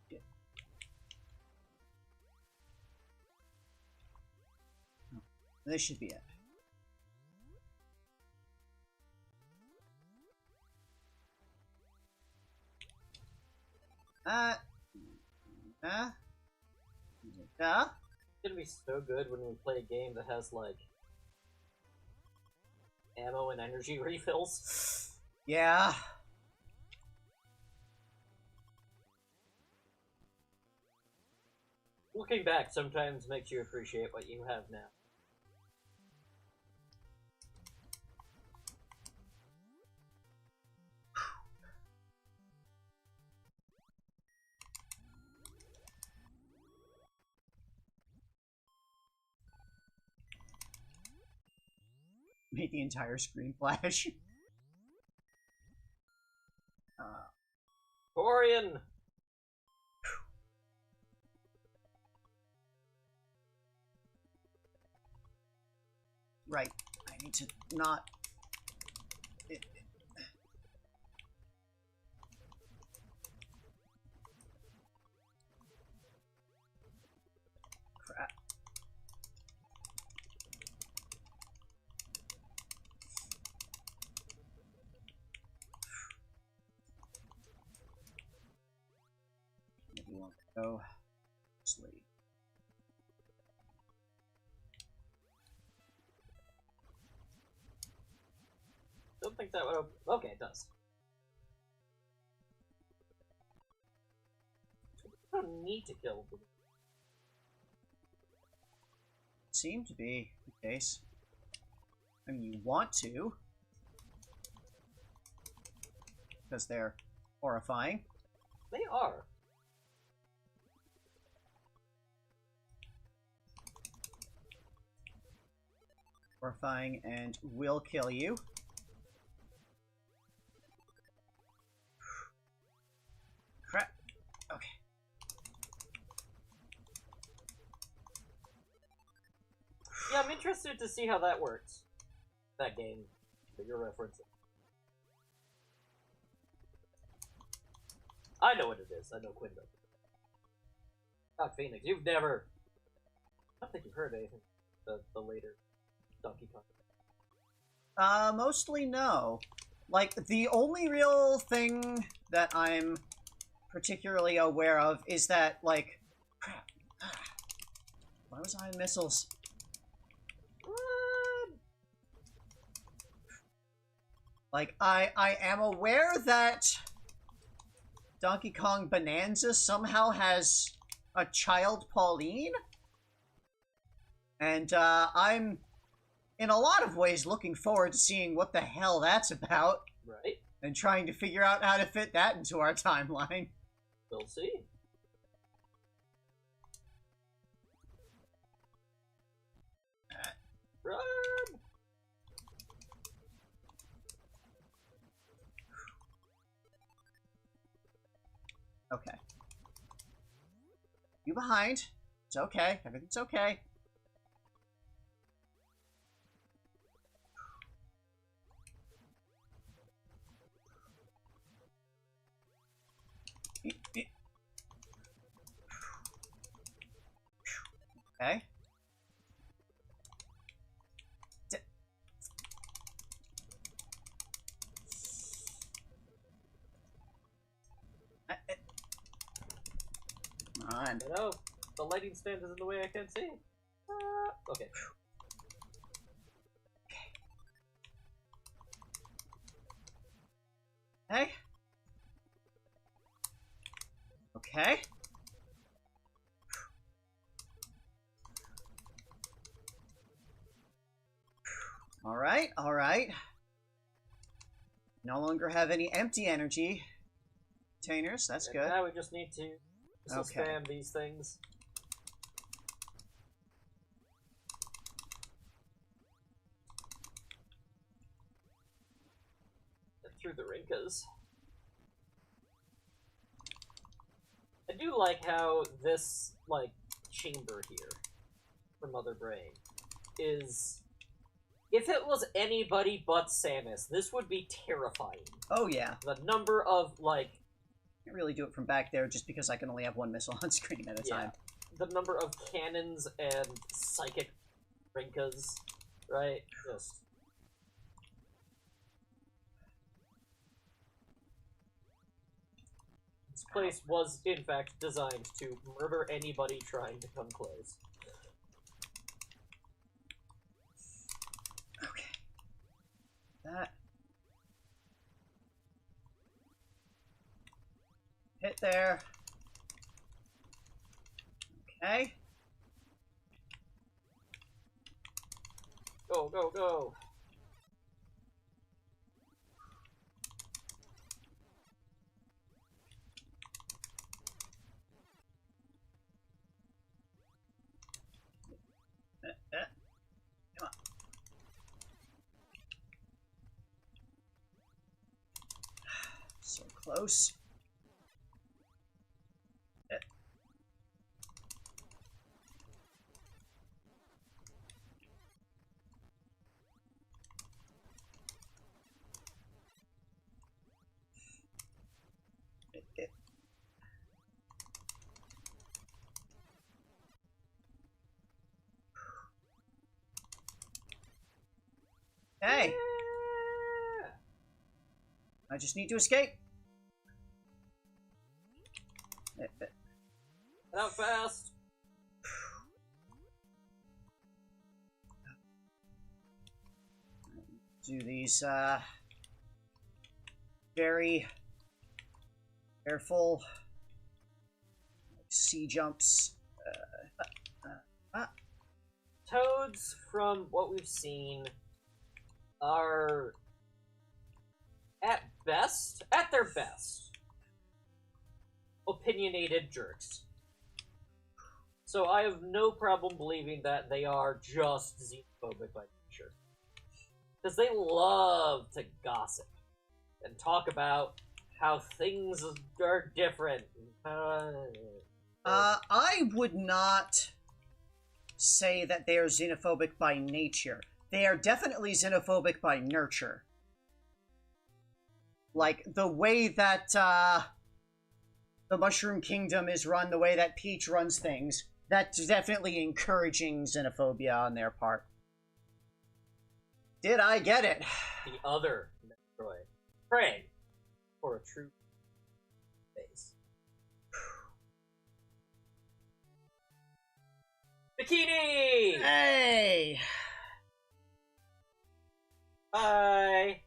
Yeah. Oh, this should be it. It's gonna be so good when we play a game that has, like, ammo and energy refills. Yeah. Looking back sometimes makes you appreciate what you have now. Made the entire screen flash. Corian! Right. I need to not... Crap. Maybe want to go sleep. think that would open... Okay, it does. I don't need to kill them. Seem to be the case. I mean, you want to. Because they're horrifying. They are. Horrifying and will kill you. Crap. Okay. Yeah, I'm interested to see how that works. That game that you're referencing. I know what it is. I know Quinn does. God, Phoenix, you've never... I don't think you've heard anything. The later Donkey Kong. Mostly no. Like, the only real thing that I'm particularly aware of is that, like... Crap. Why was I in missiles? Like, I am aware that Donkey Kong Bonanza somehow has a child Pauline. And, I'm, in a lot of ways, looking forward to seeing what the hell that's about. Right. And trying to figure out how to fit that into our timeline. We'll see. Run! Okay. You behind. It's okay. Everything's okay. Okay. Come on. I know. The lighting stand is in the way I can't see. Okay. Okay. Okay. Alright, alright. No longer have any empty energy containers, that's And good. now we just need to Okay. spam these things. Through the Rinkas. I do like how this, like, chamber here for Mother Brain is... If it was anybody but Samus, this would be terrifying. Oh yeah. The number of, like... I can't really do it from back there just because I can only have one missile on screen at a time. The number of cannons and psychic Rinkas, right? Just... This place was, in fact, designed to murder anybody trying to come close. Okay. That. Hit there. Okay. Go, go, go! Come on. So close. Hey! Yeah! I just need to escape. Get out fast! Do these, very careful. C jumps. Toads, from what we've seen, are at their best, opinionated jerks. So I have no problem believing that they are just xenophobic by nature. Because they love to gossip and talk about how things are different. I would not say that they are xenophobic by nature. They are definitely xenophobic by nurture. Like, the way that, the Mushroom Kingdom is run, the way that Peach runs things, that's definitely encouraging xenophobia on their part. Did I get it? The other Metroid. Pray for a true face. Bikini! Hey! Bye!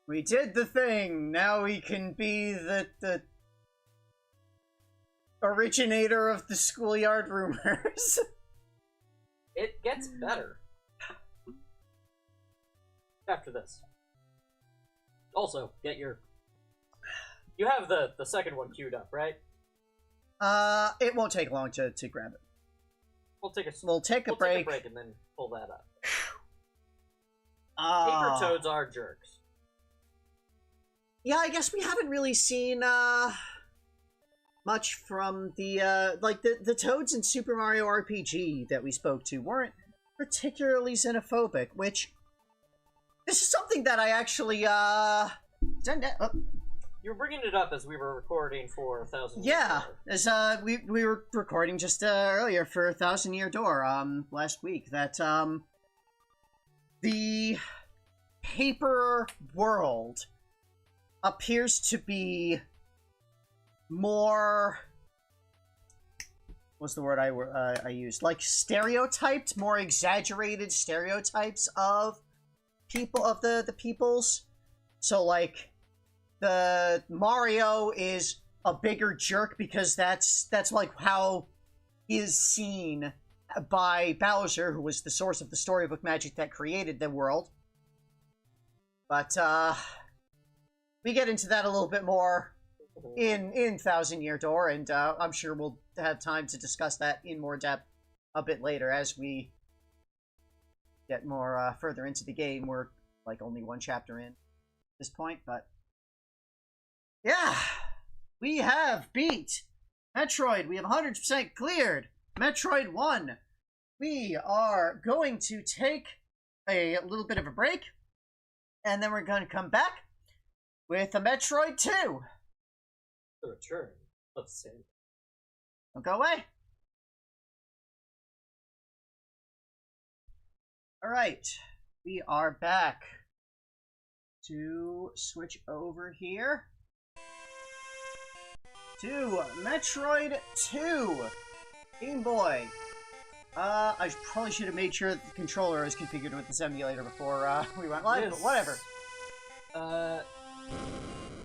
We did the thing! Now we can be the originator of the schoolyard rumors. It gets better. After this. Also, get your... You have the second one queued up, right? It won't take long to grab it. We'll take a break. and then pull that up. Paper Paper toads are jerks. Yeah, I guess we haven't really seen, much from the, like, the toads in Super Mario RPG that we spoke to weren't particularly xenophobic, which... This is something that I actually, You were bringing it up as we were recording for 1,000 Yeah, Year as, we were recording just, earlier for 1,000 Year Door, last week, that, the paper world appears to be more... What's the word I used? Like, stereotyped, more exaggerated stereotypes of people, of the peoples. So, like, the Mario is a bigger jerk because that's like how he is seen by Bowser, who was the source of the storybook magic that created the world. But we get into that a little bit more in 1,000 Year Door, and I'm sure we'll have time to discuss that in more depth a bit later as we get more further into the game. We're like only one chapter in at this point, but yeah, we have beat Metroid. We have 100% cleared Metroid 1. We are going to take a little bit of a break, and then we're going to come back with a Metroid 2. The return of Samus. Don't go away. Alright, we are back to switch over here to Metroid 2 Game Boy. I probably should have made sure that the controller is configured with this emulator before we went live, but whatever.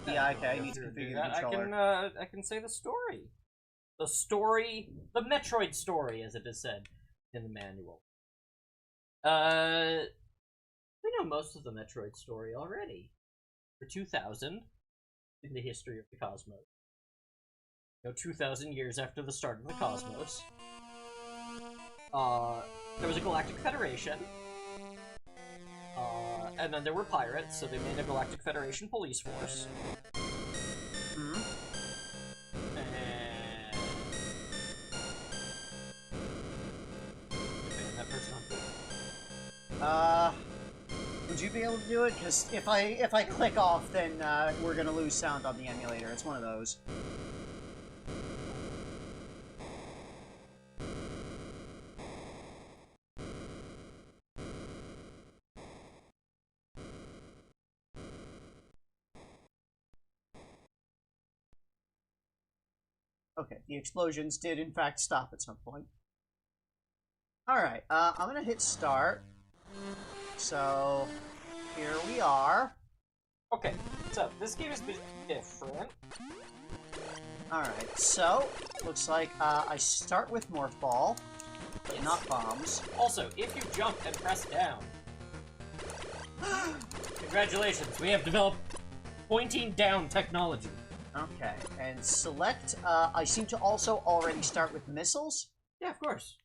Yeah, okay, I need to configure the controller. I can say the story. The story, the Metroid story, as it is said in the manual. We know most of the Metroid story already. For 2000, in the history of the cosmos. 2,000 years after the start of the cosmos. There was a Galactic Federation. And then there were pirates, so they made a Galactic Federation police force. Mm-hmm. And... that person on foot. Would you be able to do it? Because if I click off, then we're gonna lose sound on the emulator. It's one of those. Okay, the explosions did in fact stop at some point. Alright, I'm gonna hit start. So, here we are. Okay, so this game is a bit different. Alright, so, looks like I start with Morph Ball, but Yes. not bombs. Also, if you jump and press down... Congratulations, we have developed pointing down technology. Okay, and select, I seem to also already start with missiles. Yeah, of course.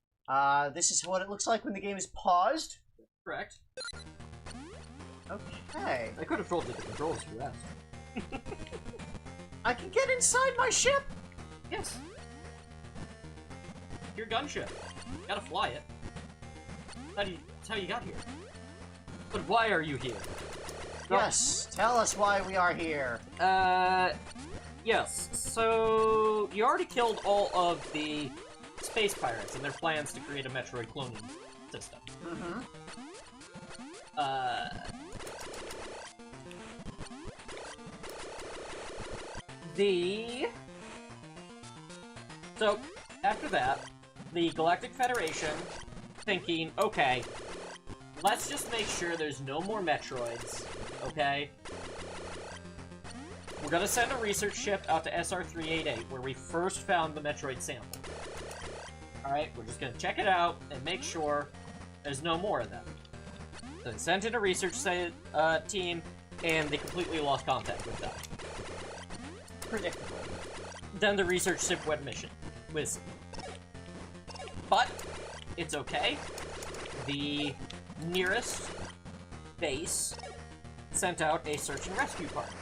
This is what it looks like when the game is paused. Correct. Okay. I could have told you the controls for that. I can get inside my ship! Yes. Your gunship. You gotta fly it. That's how you got here. But why are you here? Yes, tell us why we are here. Yes. So, you already killed all of the space pirates and their plans to create a Metroid cloning system. Mm-hmm. So, after that, the Galactic Federation, thinking, okay, let's just make sure there's no more Metroids, okay? We're gonna send a research ship out to SR-388, where we first found the Metroid sample. Alright, we're just gonna check it out and make sure there's no more of them. So they sent in a research team, and they completely lost contact with them. Predictably. Then the research ship went missing. But, it's okay. The nearest base sent out a search and rescue party.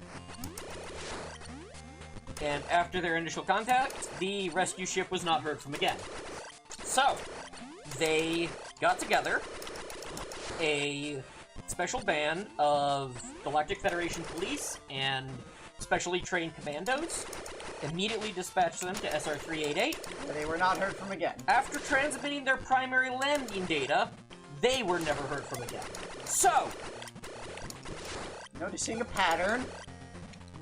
And after their initial contact, the rescue ship was not heard from again. So, they got together a special band of Galactic Federation police and specially trained commandos, immediately dispatched them to SR-388. They were not heard from again. After transmitting their primary landing data, they were never heard from again. So, Noticing a pattern.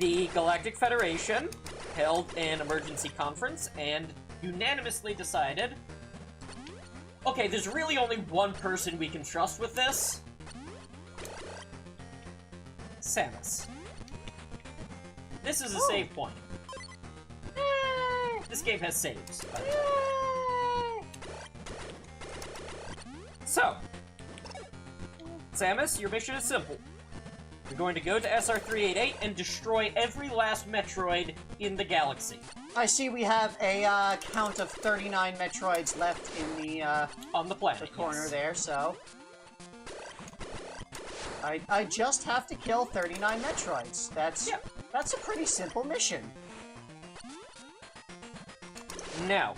the Galactic Federation held an emergency conference and unanimously decided, okay, there's really only one person we can trust with this. Samus. This is a save point. This game has saves, by the way. So, Samus, your mission is simple. You're going to go to SR-388 and destroy every last Metroid in the galaxy. I see we have a count of 39 Metroids left in the On the planet, the corner yes. there, so... I just have to kill 39 Metroids. That's a pretty simple mission. Now,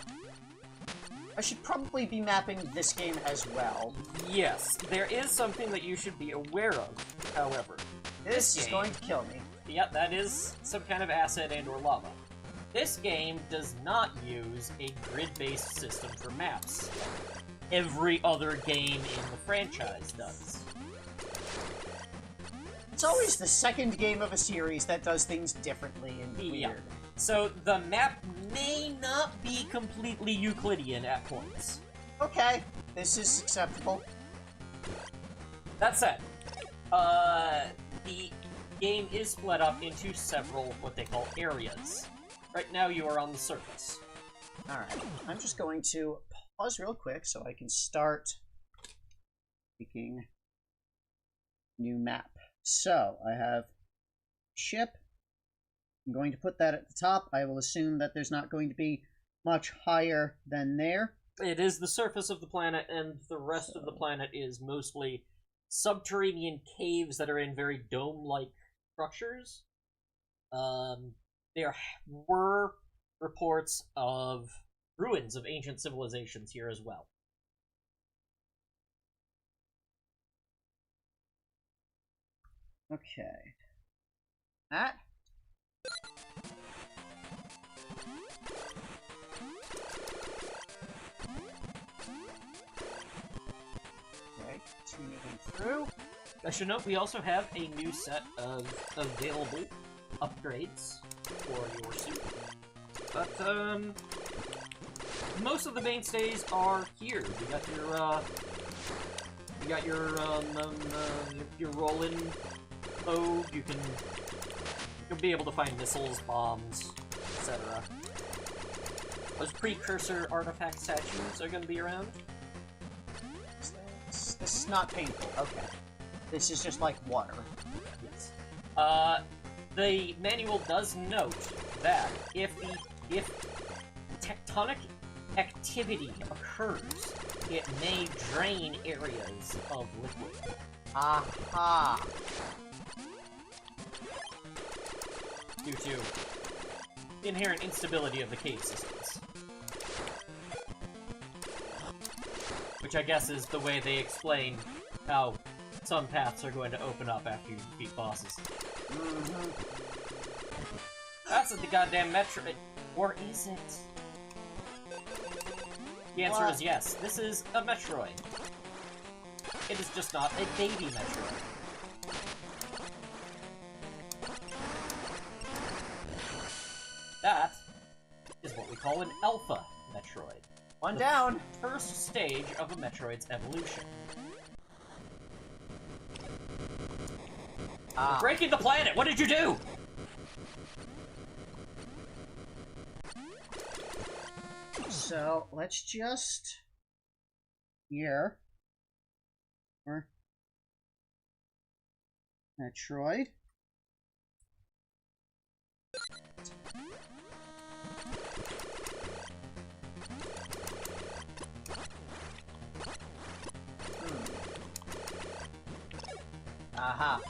I should probably be mapping this game as well. yes, there is something that you should be aware of, however. This is game- going to kill me. Yep, that is some kind of acid and or lava. This game does not use a grid-based system for maps, like every other game in the franchise does. It's always the second game of a series that does things differently and weird. Yeah. So the map may not be completely Euclidean at points. Okay, this is acceptable. That said, the game is split up into several what they call areas. Right now you are on the surface. Alright, I'm just going to pause real quick so I can start making new map. So, I have ship. I'm going to put that at the top. I will assume that there's not going to be much higher than there. It is the surface of the planet, and the rest of the planet is mostly subterranean caves that are in very dome-like structures. There were reports of ruins of ancient civilizations here as well. Okay. That. Okay, continuing through. I should note we also have a new set of available upgrades for your suit. But, most of the mainstays are here. You got your, You got your rolling mode. You'll be able to find missiles, bombs, etc. Those precursor artifact statues are going to be around. This is not painful. Okay. This is just like water. Yes. The manual does note that if tectonic activity occurs, it may drain areas of liquid. Aha! Due to the inherent instability of the cave systems. Which I guess is the way they explain how some paths are going to open up after you defeat bosses. Mm-hmm. That's the goddamn Metroid. Or is it? The answer is yes. This is a Metroid. It is just not a baby Metroid. That is what we call an Alpha Metroid. One down! First stage of a Metroid's evolution. You're breaking the planet! What did you do? So, let's just... Here. Metroid. Aha.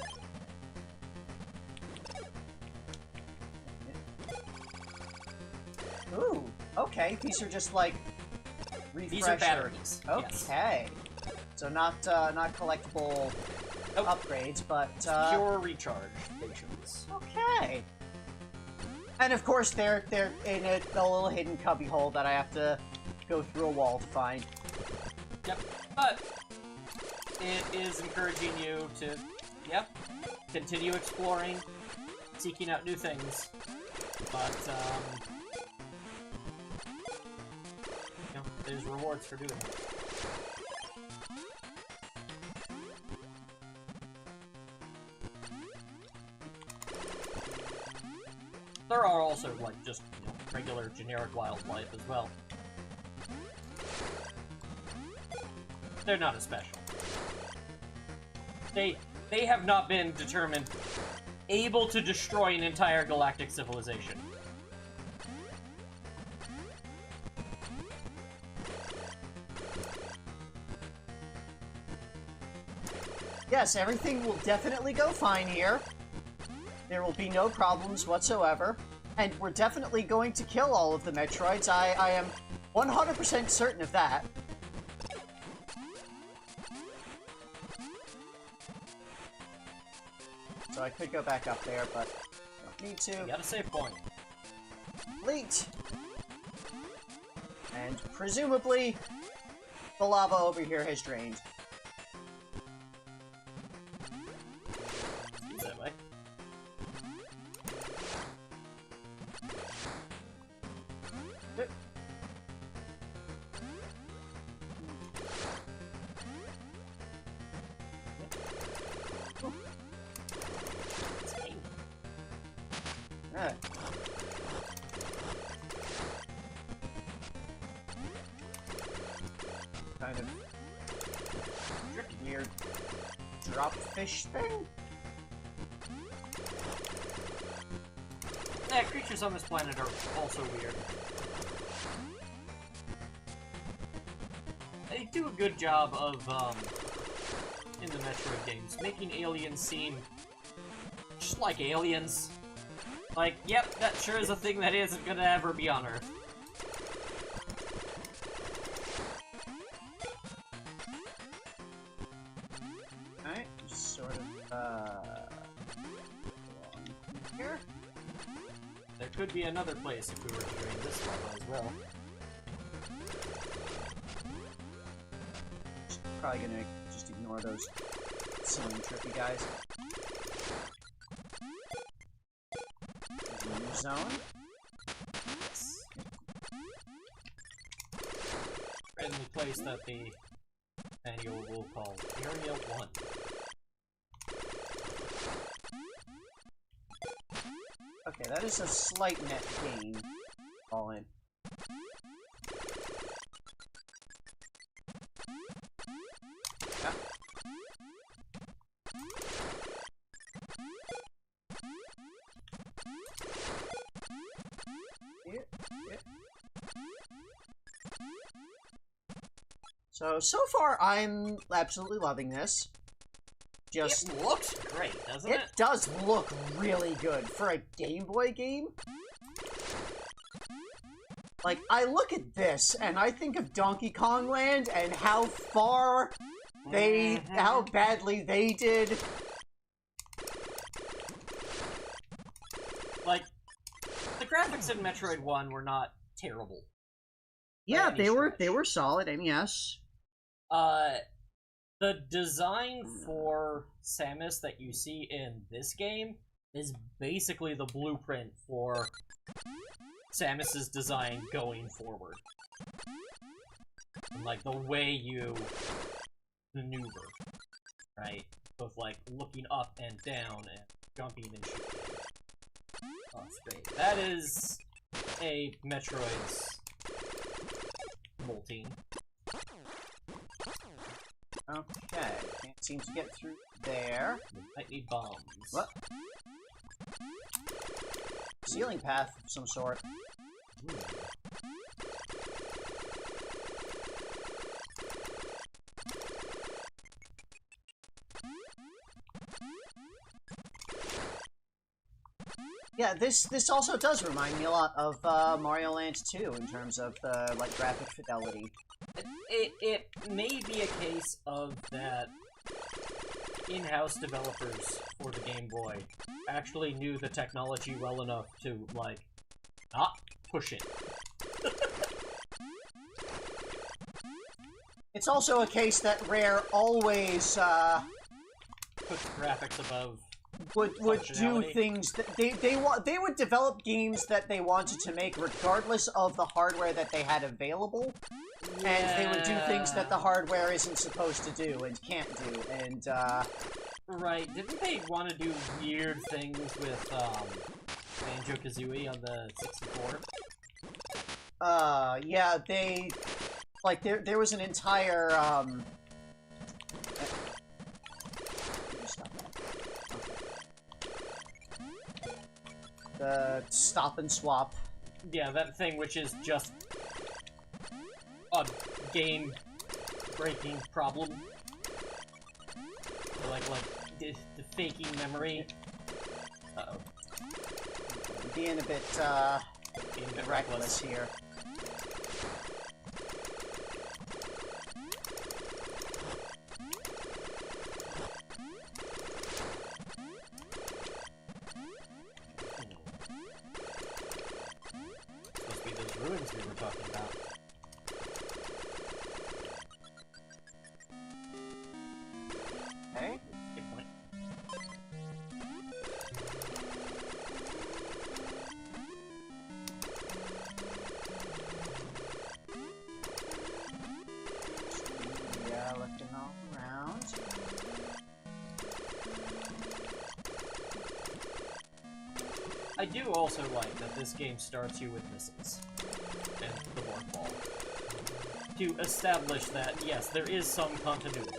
Ooh, okay. These are just like refresher. These are batteries. Okay. Yes. So not collectible upgrades, but pure recharge stations. Okay. And of course they're in a little hidden cubby hole that I have to go through a wall to find. Yep. But it is encouraging you to continue exploring, seeking out new things. But there's rewards for doing it. There are also, like, just, regular generic wildlife as well. They're not as special. They have not been determined able to destroy an entire galactic civilization. Yes, everything will definitely go fine here. There will be no problems whatsoever. And we're definitely going to kill all of the Metroids. I am 100% certain of that. So I could go back up there, but don't need to. You got a save point. Complete. And presumably, the lava over here has drained. Seems that way. Kind of weird drop fish thing? Yeah, creatures on this planet are also weird. They do a good job of, in the Metroid games, making aliens seem just like aliens. Like, yep, that sure is a thing that isn't gonna ever be on Earth. Alright, just sort of, along here. There could be another place if we were to drain this level as well. Probably gonna just ignore those silly trippy guys. New zone. Randomly place that the manual area we'll call Area 1. Okay, that is a slight net gain. All in. Yeah. So far, I'm absolutely loving this. Just It looks great, doesn't it? It does look really good for a Game Boy game. Like, I look at this, and I think of Donkey Kong Land, and how far how badly they did. Like, the graphics in Metroid 1 were not terrible. Yeah, any they were solid, NES. The design for Samus that you see in this game is basically the blueprint for Samus's design going forward. And, like, the way you maneuver, right? Both, like, looking up and down and jumping and shooting. Oh, it's great. That is a Metroid's molting. Okay, can't seem to get through there. We might need bombs. What? Ceiling path of some sort. Ooh. Yeah, this also does remind me a lot of Mario Land 2 in terms of the like graphic fidelity. It may be a case of that in-house developers for the Game Boy actually knew the technology well enough to, like, not push it. It's also a case that Rare always Puts graphics above would do things that they would develop games that they wanted to make regardless of the hardware that they had available. Yeah. And they would do things that the hardware isn't supposed to do and can't do, and Right, didn't they want to do weird things with Banjo-Kazooie on the 64? yeah, they like there was an entire stop that. Okay. The stop and swap. Yeah, that thing which is just a game-breaking problem. Or like the faking memory. Uh-oh. Being a bit reckless here. Supposed to be those ruins we were talking about. Okay. Good point. Yeah, looking all around. I do also like that this game starts you with missiles and the warp ball to establish that, yes, there is some continuity.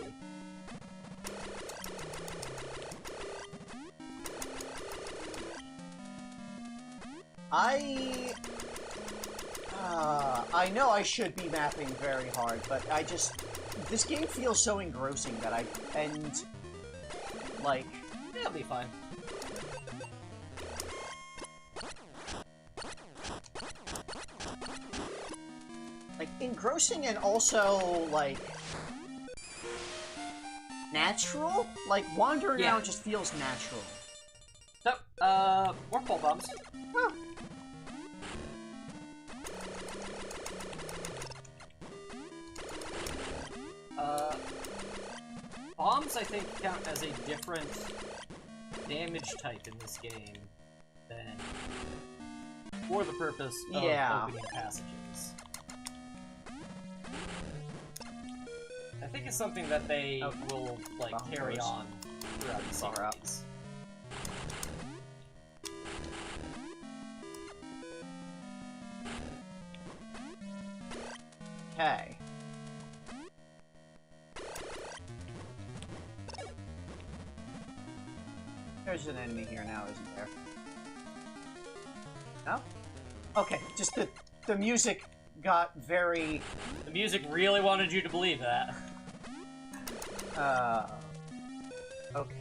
I know I should be mapping very hard, but this game feels so engrossing that like, Yeah, it'll be fine. engrossing and also, like, natural? Like, wandering Yeah. around just feels natural. So, warp ball bombs. Oh. Bombs, I think, count as a different damage type in this game than for the purpose of opening passages. I think it's something that they will, like, carry on throughout the series. Okay. There's an enemy here now, isn't there? No? Okay, just the music got very... The music really wanted you to believe that. Okay.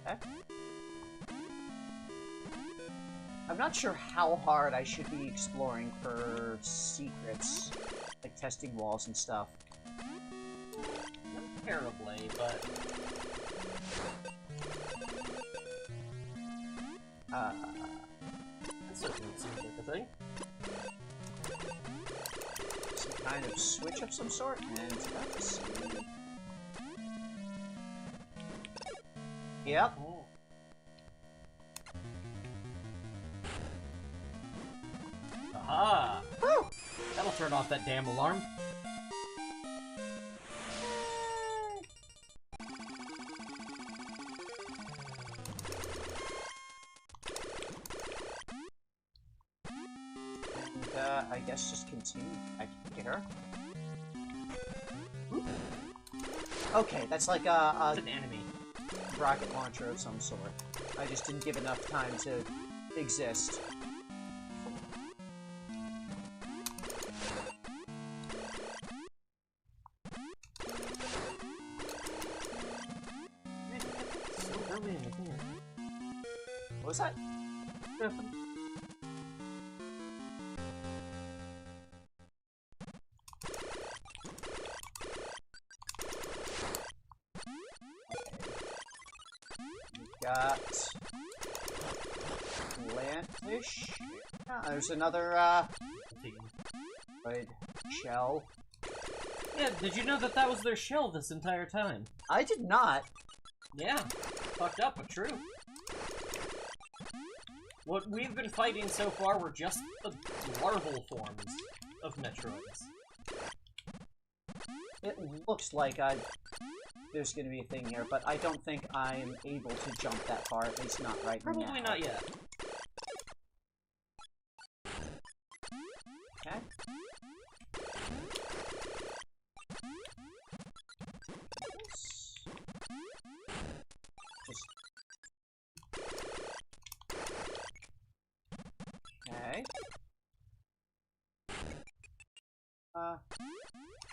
Okay. I'm not sure how hard I should be exploring for secrets, like testing walls and stuff. Not terribly, but... That certainly seems like a thing. Some kind of switch of some sort, and let's see. Yep. Oh. Aha! Woo! That'll turn off that damn alarm. And, I guess just continue back here. Okay, that's like It's an enemy. rocket launcher of some sort. I just didn't give enough time to exist. So early in the game. What was that? Nothing. Got plantfish. Yeah, there's another red shell. Yeah, did you know that that was their shell this entire time? I did not. Yeah. Fucked up, but true. What we've been fighting so far were just the larval forms of Metroids. It looks like there's going to be a thing here, but I don't think I'm able to jump that far, at least not right now. Probably not yet. Okay. Okay.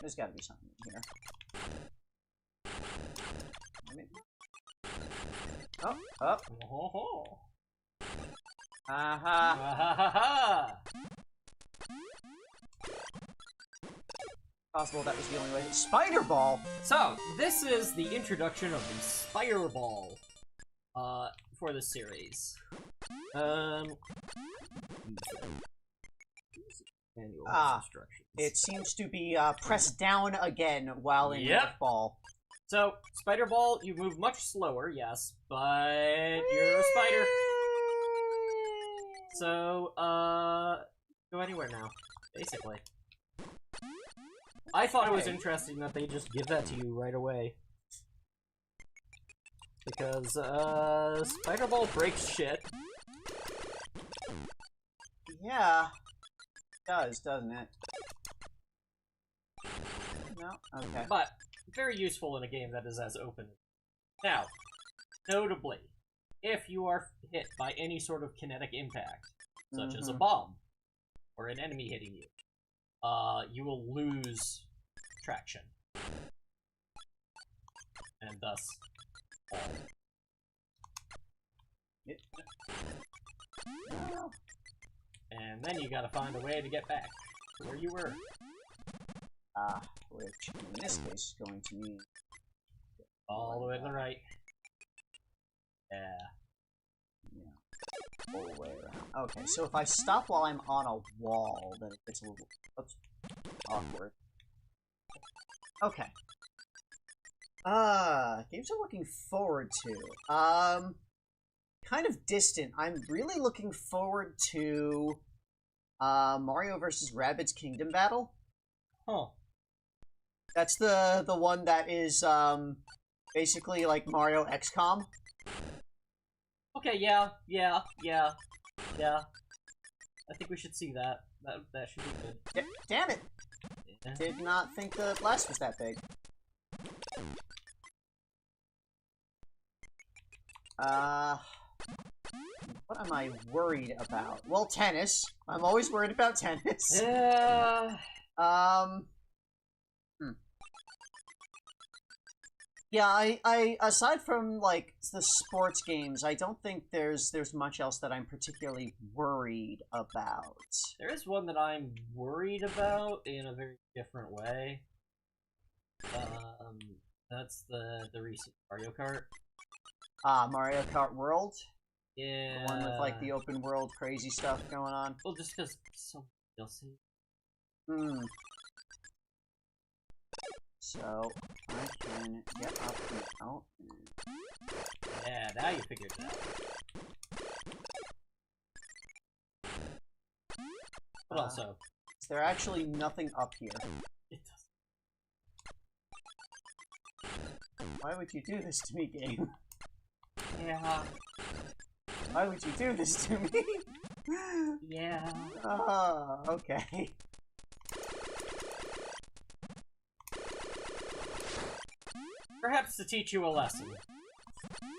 There's gotta be something in here. Oh, oh. Oh-ho-ho. Aha. Ah-ha-ha-ha. Possible that was the only way. Spider Ball! So, this is the introduction of the Spider Ball, for the series. Manual instructions. It seems to be pressed down again while in Yep. ball. So, Spider Ball, you move much slower, yes, but you're a spider. So, go anywhere now, basically. I thought it was interesting that they just give that to you right away. Because, Spider Ball breaks shit. Yeah. It does, doesn't it? No? Okay. But, very useful in a game that is as open. Now, notably, if you are hit by any sort of kinetic impact, such as a bomb, or an enemy hitting you, you will lose traction. And thus, fall. And then you gotta find a way to get back to where you were. Which in this case is going to mean All the way to the right. Yeah. yeah, all the way around. Okay, so if I stop while I'm on a wall, then it gets a little awkward. Okay. Games I'm looking forward to. Kind of distant. I'm really looking forward to Mario vs. Rabbids Kingdom Battle. Huh. That's the one that is basically like Mario XCOM. Okay, yeah. I think we should see that. That should be good. Damn it! Yeah. Did not think the blast was that big. What am I worried about? Well, tennis. I'm always worried about tennis. Yeah. Yeah, I aside from like the sports games, I don't think there's much else that I'm particularly worried about. There is one that I'm worried about in a very different way. That's the recent Mario Kart. Mario Kart World? Yeah. The one with like the open world crazy stuff going on? Well, just because so DLC. Hmm. So, I can get up and out. Yeah, now you figured it out. But also, is there actually nothing up here? it doesn't. Why would you do this to me, game? Yeah. Why would you do this to me? Yeah. Okay. Perhaps to teach you a lesson.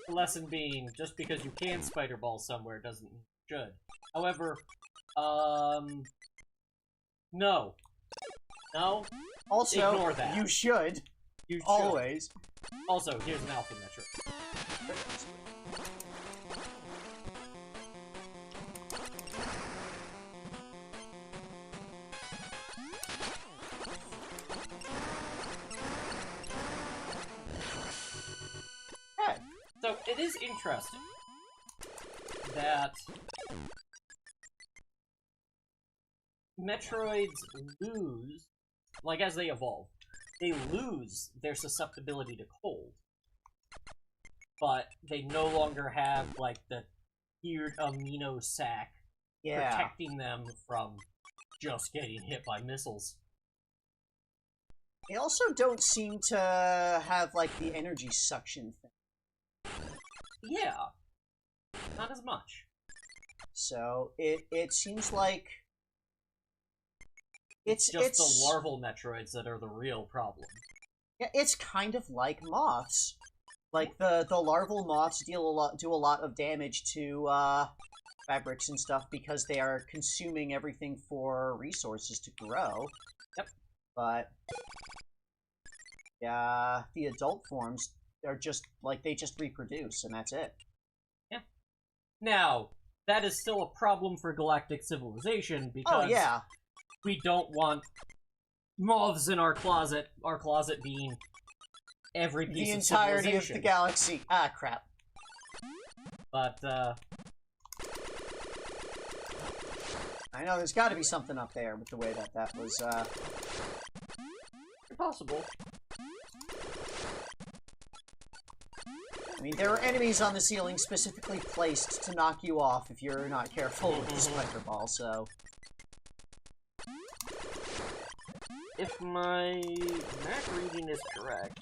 The lesson being, just because you can spider ball somewhere doesn't mean you should. However, no. No? Also, ignore that. You should. You should. Always. Also, here's an alpha metric. Hey. So, it is interesting that Metroids lose, like as they evolve, they lose their susceptibility to cold. But they no longer have, like, the weird amino sac protecting them from just getting hit by missiles. They also don't seem to have, like, the energy suction thing. Yeah. Not as much. So, it seems like... It's just the larval Metroids that are the real problem. Yeah, it's kind of like moths. Like, the larval moths do a lot of damage to, fabrics and stuff because they are consuming everything for resources to grow. Yep. But... yeah, the adult forms are just, like, they just reproduce, and that's it. Yeah. Now, that is still a problem for galactic civilization, because we don't want moths in our closet being every piece of civilization. The entirety of the galaxy. Ah, crap. But, I know, there's gotta be something up there with the way that was, possible. I mean, there are enemies on the ceiling specifically placed to knock you off if you're not careful with the spider ball, so... If my map reading is correct,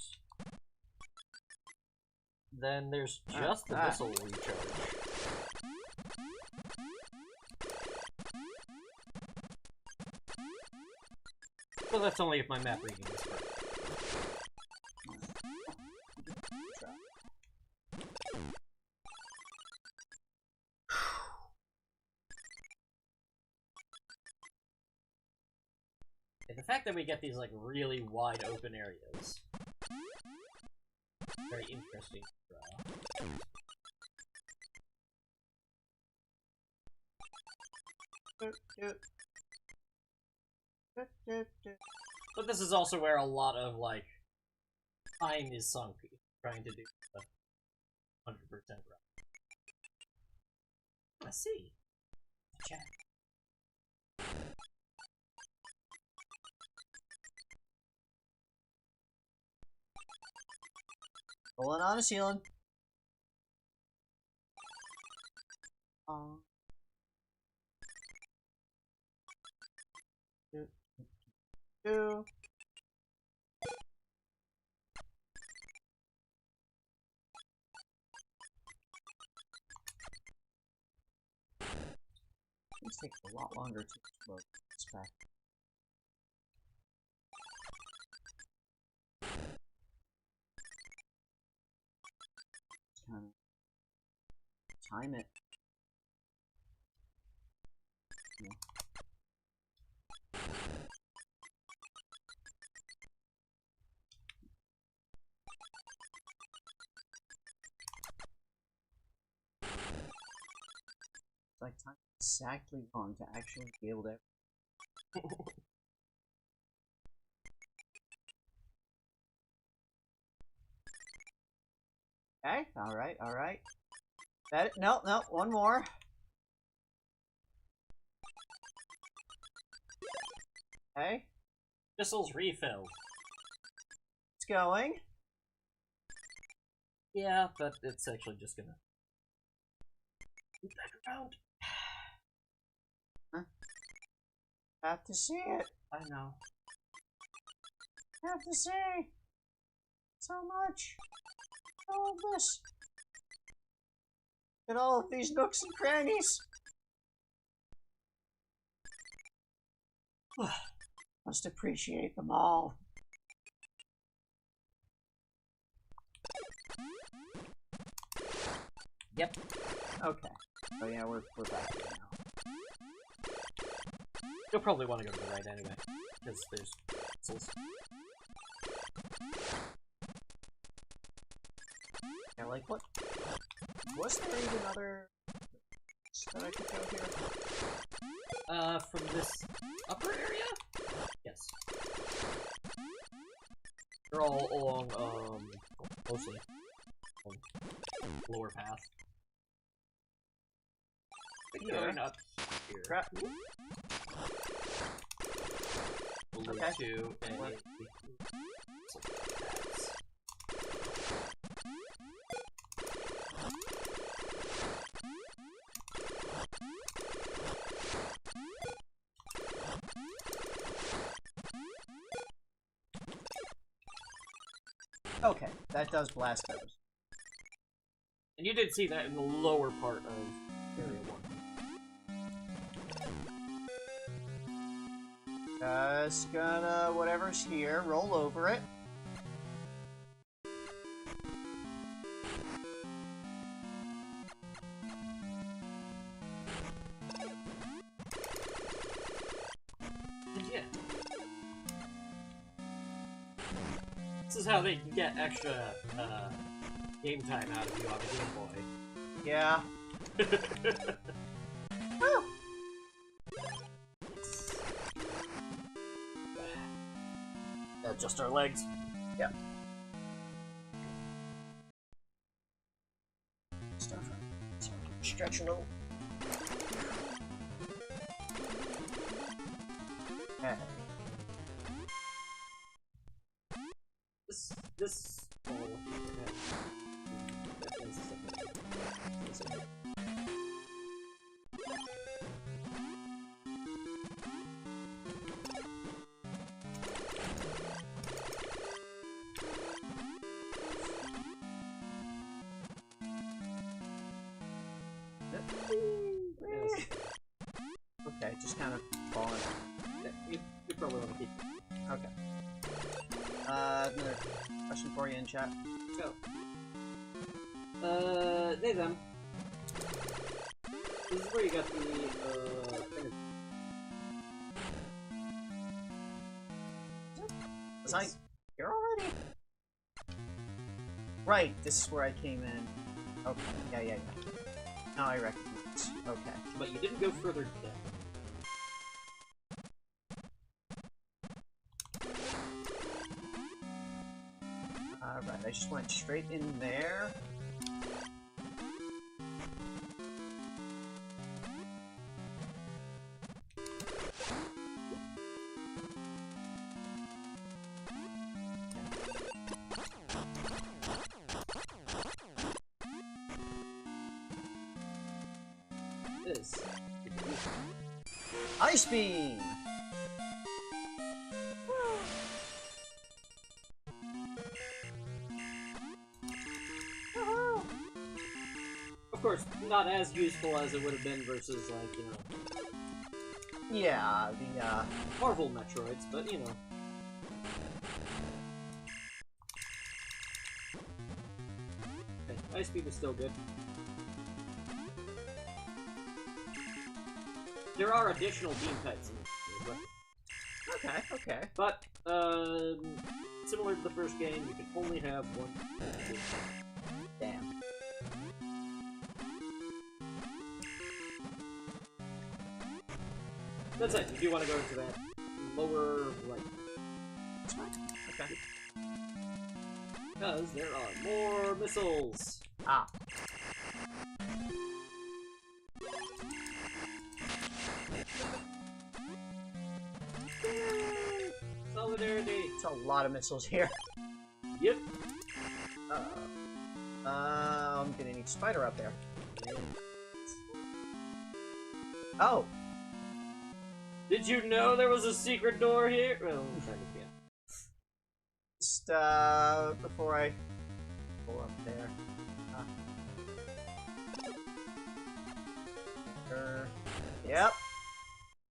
then there's just the missile recharge. So that's only if my map reading is correct. And the fact that we get these, like, really wide open areas. Very interesting. But this is also where a lot of, like, time is sunk trying to do the 100% run. Let's see. Check. Pulling on a ceiling. 2. These take a lot longer to explode than I expect. Just kind of time it. Yeah. Like time exactly wrong to actually be able to. Okay, alright, alright. That no, no, one more. Okay, Missiles refilled. it's going. Yeah, but it's actually just gonna back around. Huh? Have to see it. I know. Have to see. So much. All of this. And all of these nooks and crannies. Must appreciate them all. Yep. Okay. So yeah, we're back here now. You'll probably want to go to the right anyway, because there's missiles. Yeah, like what? Was there even other that I could go here? From this upper area? Yes. They're all along, mostly lower path. Going up here. Crap. We'll Okay. to a Okay, that does blast those. And you did see that in the lower part of Area 1. Just gonna, whatever's here, roll over it. And yeah. This is how they can get extra, game time out of you on the Game Boy. Yeah. Woo! Just our legs. Yeah. Stuff. So stretch a little. Okay. This. Oh, Okay, just kind of falling. you probably want to keep. Okay. Another question for you in chat. Go. They them. This is where you got the thing. Was I here already? Right, this is where I came in. Okay, yeah. Now I recognize. Okay. But you didn't go further down. Alright, I just went straight in there. This. Ice beam! Of course, not as useful as it would have been versus, like, you know... Yeah, the, Marvel Metroids, but, you know... Okay, Ice Beam is still good. There are additional beam types in this game, okay. but, similar to the first game, you can only have one. Damn. That's it. If you want to go into that lower right. That's fine. Okay. Because there are more missiles. Ah. Solidarity. It's a lot of missiles here. Yep. I'm gonna need Spider up there. Oh! Did you know there was a secret door here? Well, yeah. Just, before I pull up there. Yep.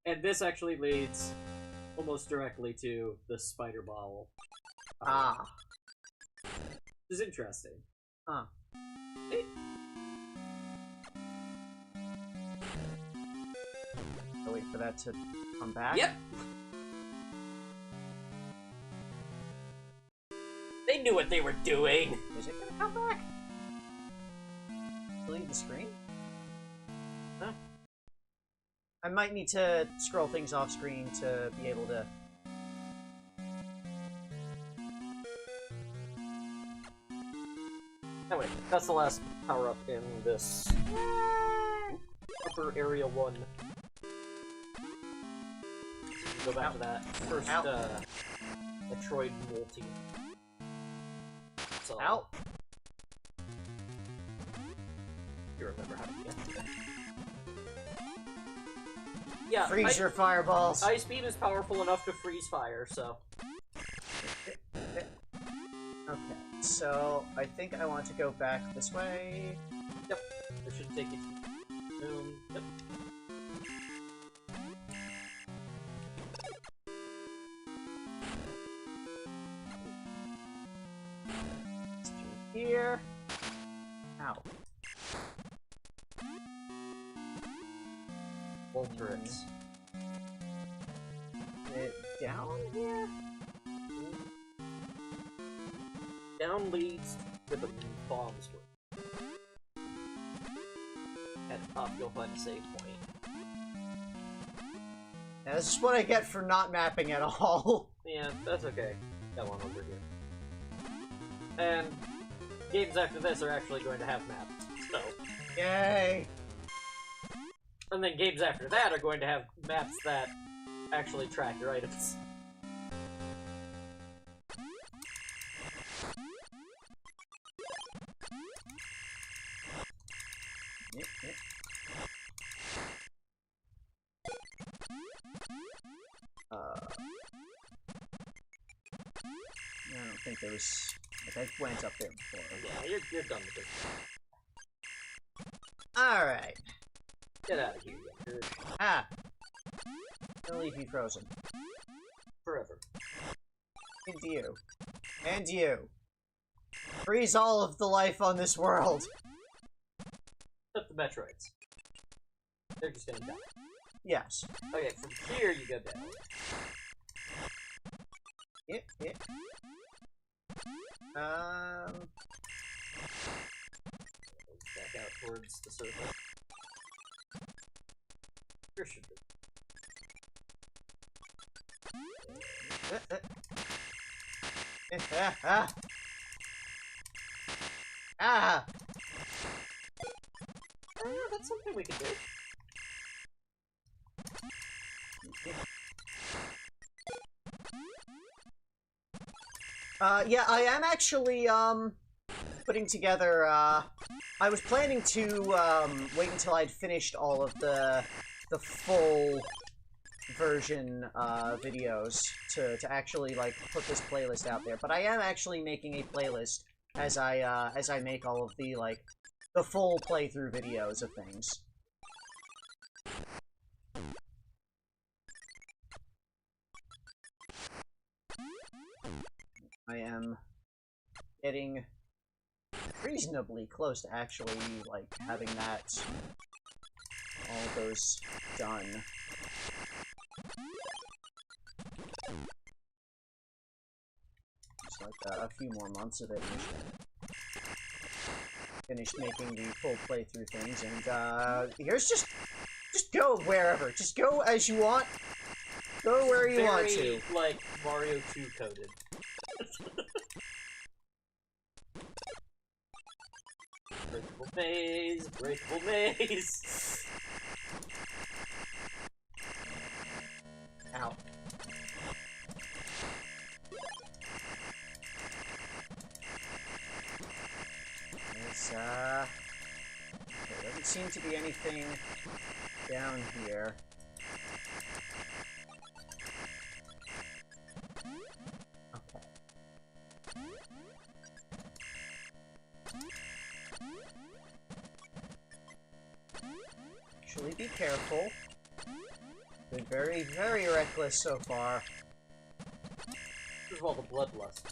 And this actually leads almost directly to the spider ball. Ah. This is interesting. Huh. I'll wait for that to come back. Yep. They knew what they were doing. Is it gonna come back? Leave the screen? Huh? I might need to scroll things off screen to be able to... Anyway, that's the last power-up in this upper area 1. Go back to that first Metroid multi. So, Ow! you remember how to get there. Yeah, Freeze your fireballs! Ice Beam is powerful enough to freeze fire, so... Okay, so I think I want to go back this way. Yep, it should take you to... Yep. Here. Ow. Wall turrets. It down here? Down leads to the bomb store. At the top, you'll find a save point. Yeah, this is what I get for not mapping at all. Yeah, that's okay. Got one over here. And games after this are actually going to have maps. So, Yay! and then games after that are going to have maps that actually track your items. Yep, yep. I don't think there was... Like, I went up there before. Yeah, you're done with this. Alright. Get out of here, you nerd. Ah! I'll leave you frozen. Forever. And you. And you. Freeze all of the life on this world! Except the Metroids. They're just gonna die. Yes. Okay, from here you go down. Yep, yep. Back out towards the surface. Here should be. Ah! That's something we could do. Yeah, I am actually, putting together, I was planning to, wait until I'd finished all of the full version, videos to actually, like, put this playlist out there. But I am actually making a playlist as I make all of the, like, the full playthrough videos of things. I am getting reasonably close to actually, like, having that, all those done. Just like a few more months of it, and finished making the full playthrough things, and here's just go wherever. Just go as you want. Go where you want to. Like, Mario 2 coded. Breakable maze, breakable maze. Ow. There's, there doesn't seem to be anything down here. Okay. Actually, be careful. Been very, very reckless so far. This is all the bloodlust.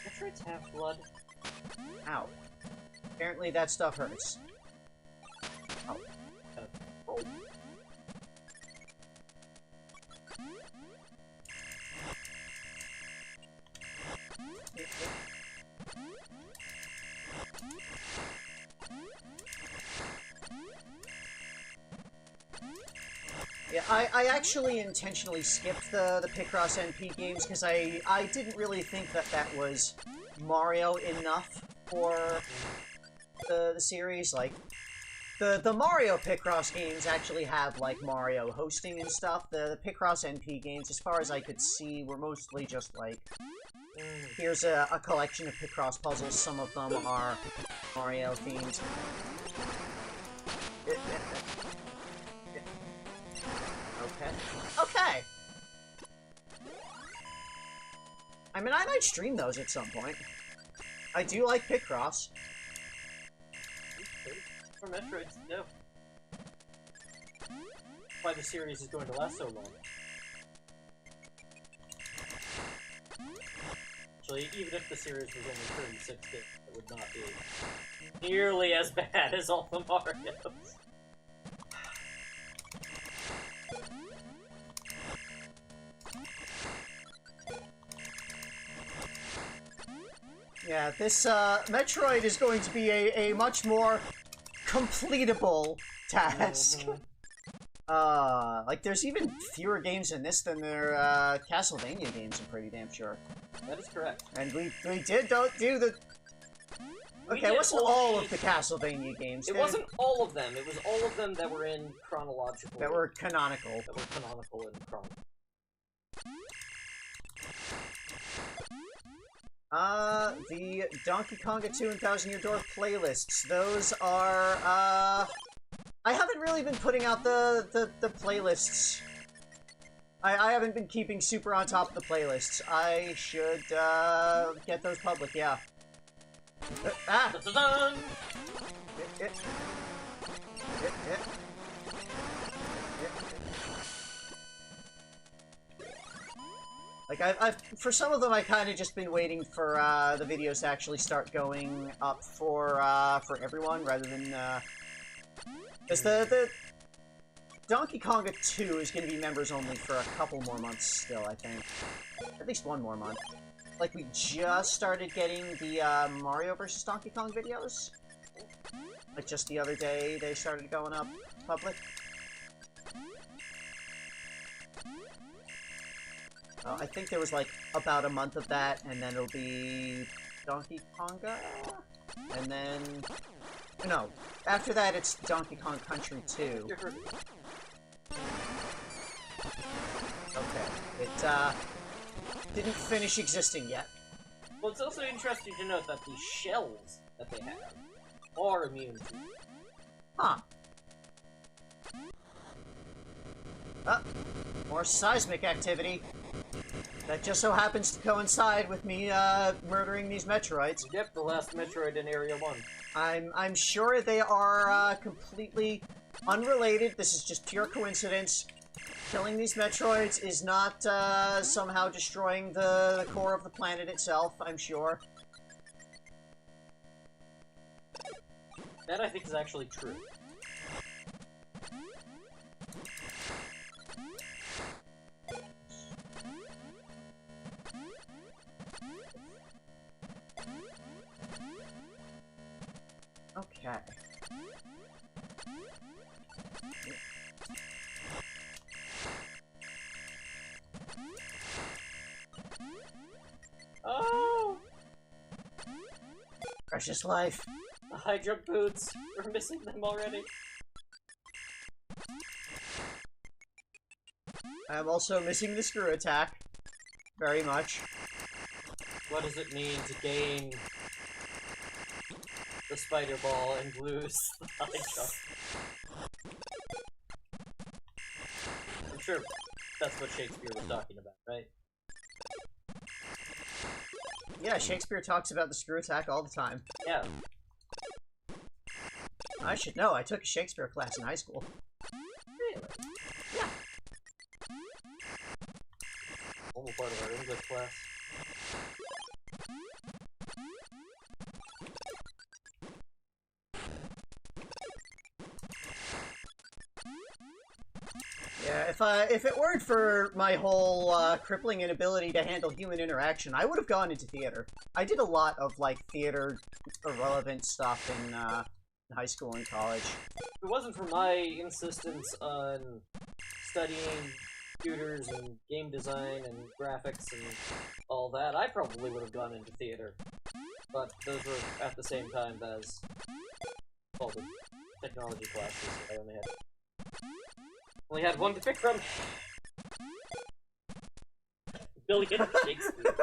Metroids have blood. Ow. Apparently that stuff hurts. Oh. Oh. Yeah, I actually intentionally skipped the Picross NP games because I didn't really think that was Mario enough for the series. Like, the Mario Picross games actually have, like, Mario hosting and stuff. The Picross NP games, as far as I could see, were mostly just, like, here's a collection of Picross puzzles. Some of them are Mario themed. Okay. Okay! I mean, I might stream those at some point. I do like Picross. For Metroids, no. Why the series is going to last so long. Actually, even if the series was only 36 bits, it would not be nearly as bad as all the Marios. Yeah, this, Metroid is going to be a much more completable task. Like, there's even fewer games in this than there are Castlevania games, I'm pretty damn sure. That is correct. And we did do the... Okay, it wasn't all of the Castlevania games. It wasn't all of them. It was all of them that were in chronological. That were canonical. That were canonical and chronological. The Donkey Konga 2 and Thousand Year Door playlists. Those are, I haven't really been putting out the playlists. I haven't been keeping super on top of the playlists. I should, get those public, yeah. Ah! Like, I've for some of them, I kind of just been waiting for, the videos to actually start going up for everyone, rather than, because the Donkey Konga 2 is going to be members only for a couple more months still, I think. At least one more month. Like, we just started getting the, Mario vs. Donkey Kong videos. Like, just the other day, they started going up public. I think there was, like, about a month of that, and then it'll be Donkey Konga, and then... No, after that it's Donkey Kong Country 2. Okay, it, didn't finish existing yet. Well, it's also interesting to note that the shells that they have are immune to. Huh. More seismic activity. That just so happens to coincide with me murdering these Metroids. Yep, the last Metroid in Area 1. I'm sure they are completely unrelated. This is just pure coincidence. Killing these Metroids is not somehow destroying the core of the planet itself, I'm sure. That I think is actually true. Okay. Oh! Precious life. The high jump boots. We're missing them already. I'm also missing the screw attack. Very much. What does it mean to gain the spider ball and lose the high jump? I'm sure that's what Shakespeare was talking about, right? Yeah, Shakespeare talks about the screw attack all the time. Yeah. I should know, I took a Shakespeare class in high school. Really? Yeah. Normal part of our English class. Yeah, if it weren't for my whole crippling inability to handle human interaction, I would have gone into theater. I did a lot of like theater irrelevant stuff in high school and college. If it wasn't for my insistence on studying computers and game design and graphics and all that, I probably would have gone into theater. But those were at the same time as all the technology classes I only had one to pick from. Billion Shakespeare.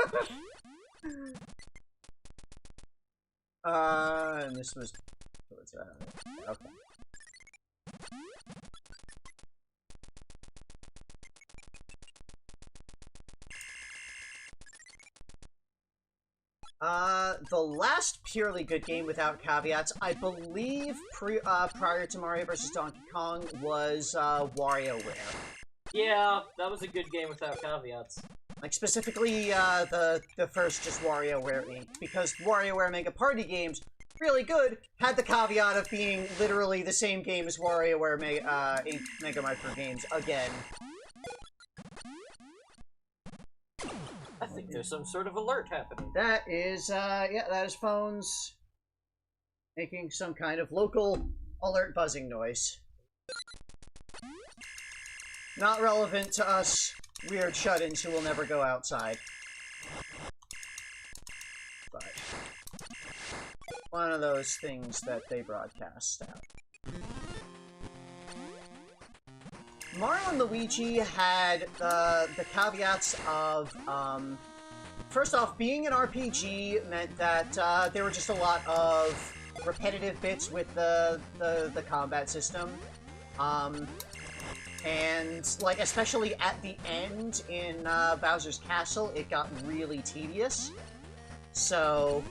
And this was towards okay. The last purely good game without caveats, I believe, prior to Mario vs. Donkey Kong, was WarioWare. Yeah, that was a good game without caveats. Like, specifically, the first just WarioWare Inc., because WarioWare Mega Party games, really good, had the caveat of being literally the same game as WarioWare Inc. Mega Micro games again. I think there's some sort of alert happening. That is, yeah, that is phones making some kind of local alert buzzing noise. Not relevant to us weird shut-ins who will never go outside. But one of those things that they broadcast out. Mario and Luigi had the caveats of, first off, being an RPG meant that there were just a lot of repetitive bits with the combat system. And, like, especially at the end in Bowser's Castle, it got really tedious. So,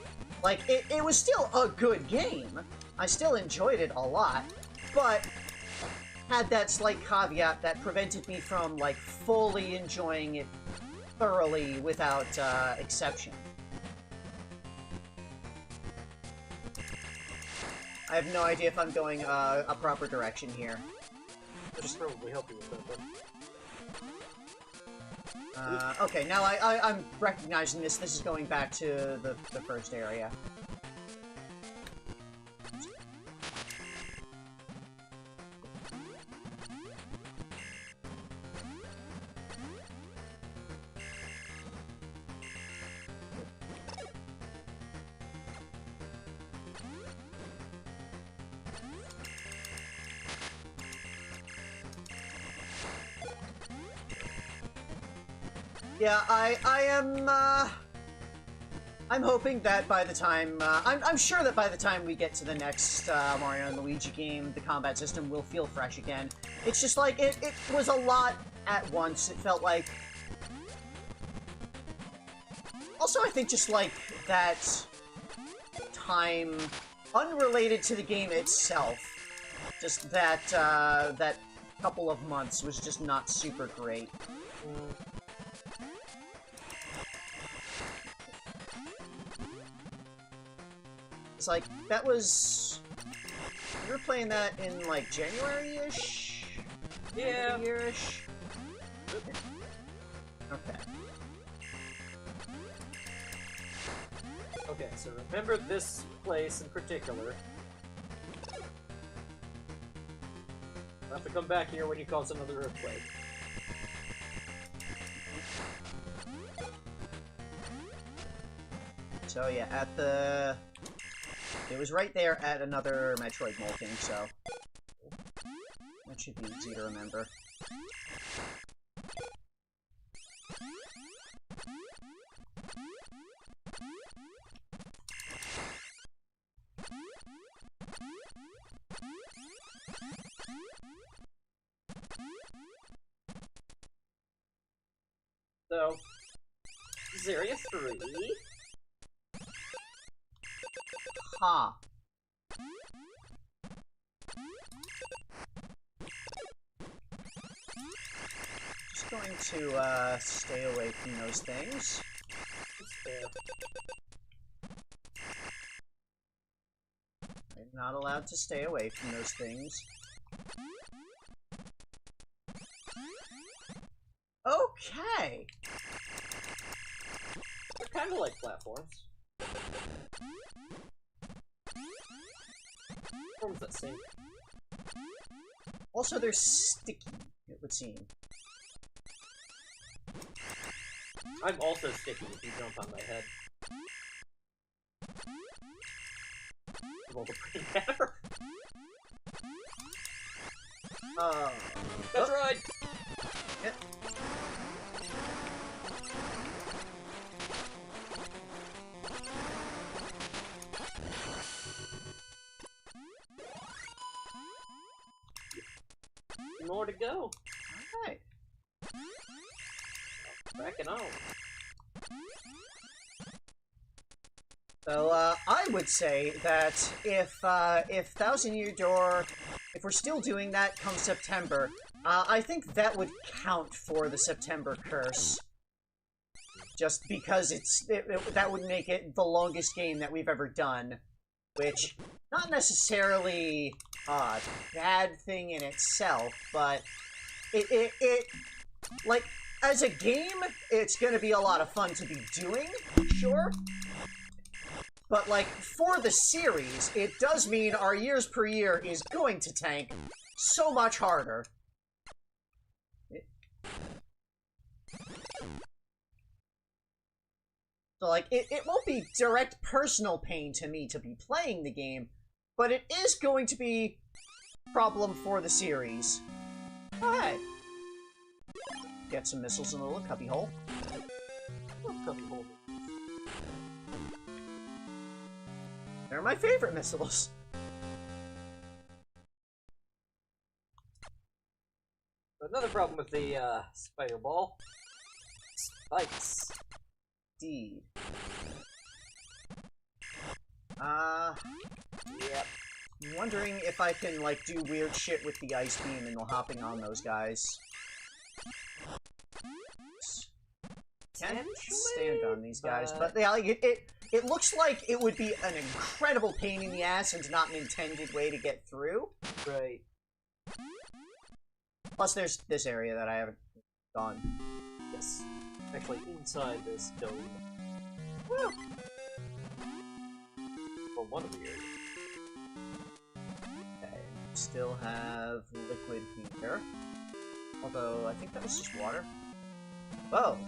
like, it was still a good game. I still enjoyed it a lot, but had that slight caveat that prevented me from, like, fully enjoying it thoroughly without exception. I have no idea if I'm going a proper direction here. It'll probably help you with that, okay, now I'm recognizing this. This is going back to the first area. Yeah, I'm hoping that by the time, I'm sure that by the time we get to the next Mario and Luigi game, the combat system will feel fresh again. It's just like, it was a lot at once. It felt like Also, I think just, like, that time, unrelated to the game itself, just that, that couple of months was just not super great. It's like, that was... We were playing that in, like, January-ish? Yeah. Year-ish? Okay. Okay, so remember this place in particular. I'll have to come back here when you cause another earthquake. So yeah, at the... It was right there at another Metroid molting, so... That should be easy to remember. So, this is Area 3. Huh. Just going to, stay away from those things. I'm not allowed to stay away from those things. Okay! They're kind of like platforms. Platforms that sink. Also, they're sticky, it would seem. I'm also sticky if you jump on my head. Roll the pretty matter. Metroid! Yeah. More to go. Alright. Backing on. So, I would say that if Thousand Year Door, if we're still doing that come September, I think that would count for the September curse. Just because that would make it the longest game that we've ever done. Which, not necessarily a bad thing in itself, but it like, as a game, it's gonna be a lot of fun to be doing, sure. But, like, for the series, it does mean our years per year is going to tank so much harder. So, like, it won't be direct personal pain to me to be playing the game, but it is going to be a problem for the series. Alright. Get some missiles in a little cubbyhole. Cubbyhole. They're my favorite missiles. Another problem with the spider ball. Spikes. Indeed. Yep. I'm wondering if I can, like, do weird shit with the ice beam and hopping on those guys. Can't stand on these guys, but yeah, like, it looks like it would be an incredible pain in the ass and not an intended way to get through. Right. Plus, there's this area that I haven't gone. Yes. Actually, inside this dome. Woo! Well, one of the areas. Okay, still have liquid here. Although, I think that was just water. Whoa!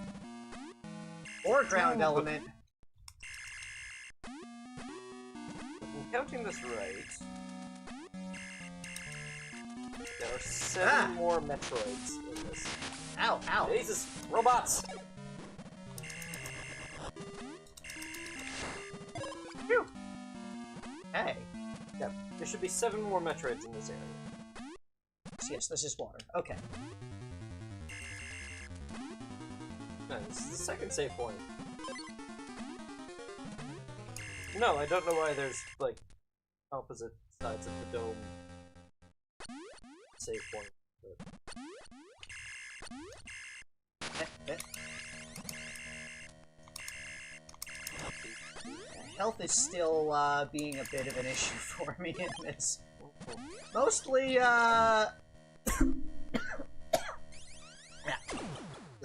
Or ground element. If I'm counting this right, there are 7 more Metroids in this. Ow, ow. Jesus! Robots! Phew. Hey. Yep, there should be 7 more Metroids in this area. Yes, this is water. Okay. No, this is the second save point. No, I don't know why there's, like, opposite sides of the dome save point. But... Health is still being a bit of an issue for me in this. Mostly, Your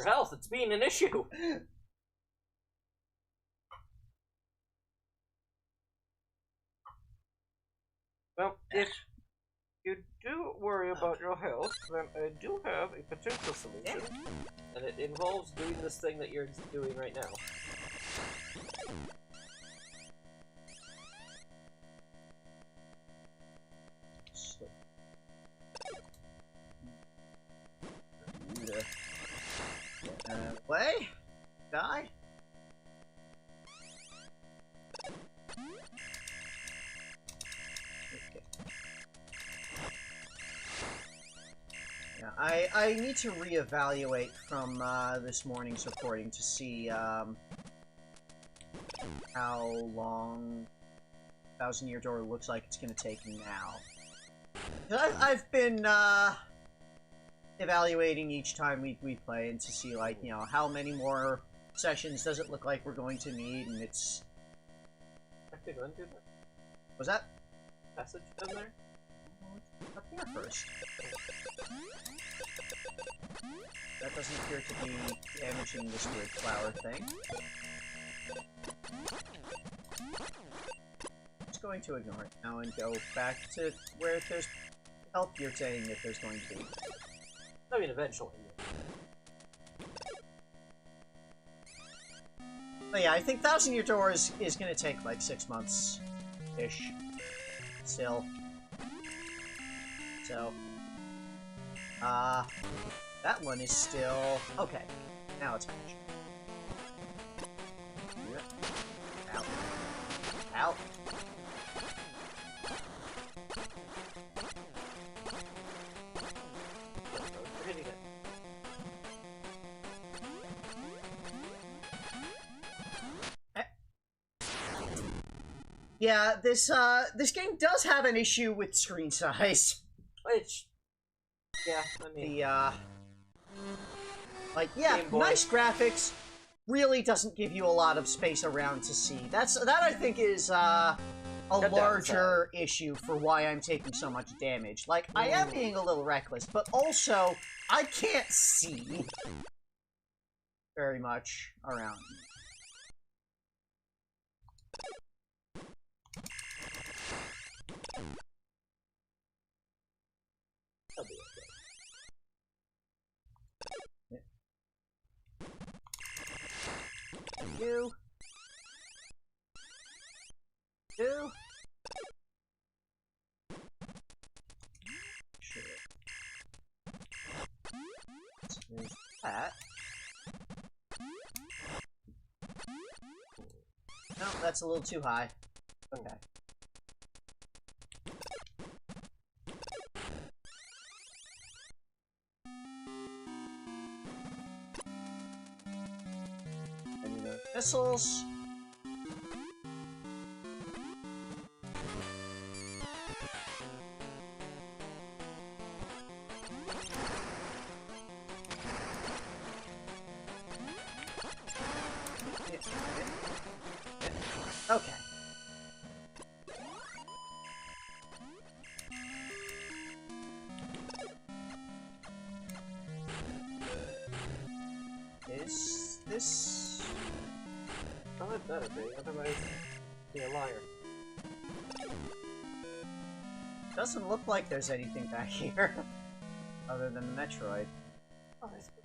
health, it's being an issue! Well, if you do worry about your health, then I do have a potential solution. And it involves doing this thing that you're doing right now. Play? Die? Okay. Yeah, I need to reevaluate from this morning's recording to see how long Thousand Year Door looks like it's going to take now. I've been evaluating each time we play and to see, like, you know, how many more sessions does it look like we're going to need, and it's... I could undo that. Was that? Passage down there? Up here first. That doesn't appear to be damaging this weird flower thing. Just going to ignore it now and go back to where there's help you're saying that there's going to be. I mean, eventually. But yeah, I think Thousand Year Door is going to take like 6 months-ish. Still. So. That one is still... Okay. Now it's finished. Out. Out. Yeah, this game does have an issue with screen size. Which, yeah, I mean... The, like, yeah, nice graphics, really doesn't give you a lot of space around to see. That, I think, is, a larger issue for why I'm taking so much damage. Like, I am being a little reckless, but also, I can't see very much around me. I'll be okay. You. Sure. There's that. No, that's a little too high. Okay. Missiles. Okay. Is this... Well, it better be, otherwise be a liar. Doesn't look like there's anything back here, other than Metroid. Oh, that's good.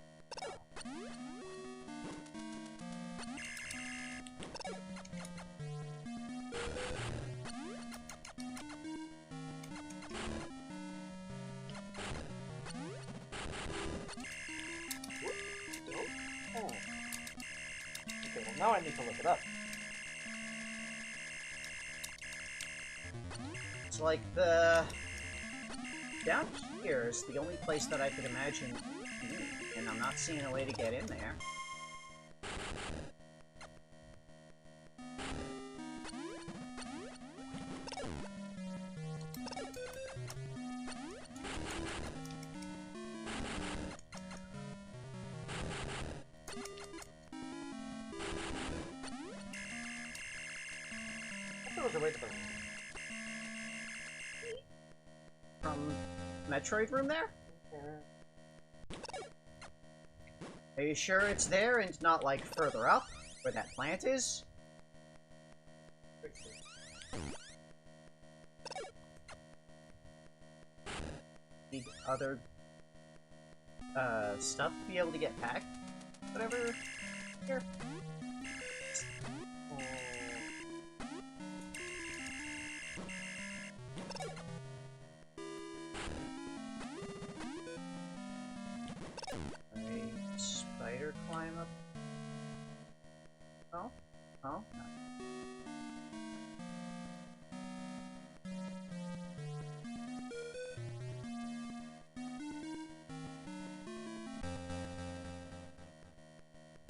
Oh. Okay, well now I need to look it up. It's like the... Down here is the only place that I could imagine being, and I'm not seeing a way to get in there. There was a way to the... From Metroid room there? Are you sure it's there and not, like, further up, where that plant is? Need other, stuff to be able to get back? Whatever. Here. Spider climb up. Oh? Oh?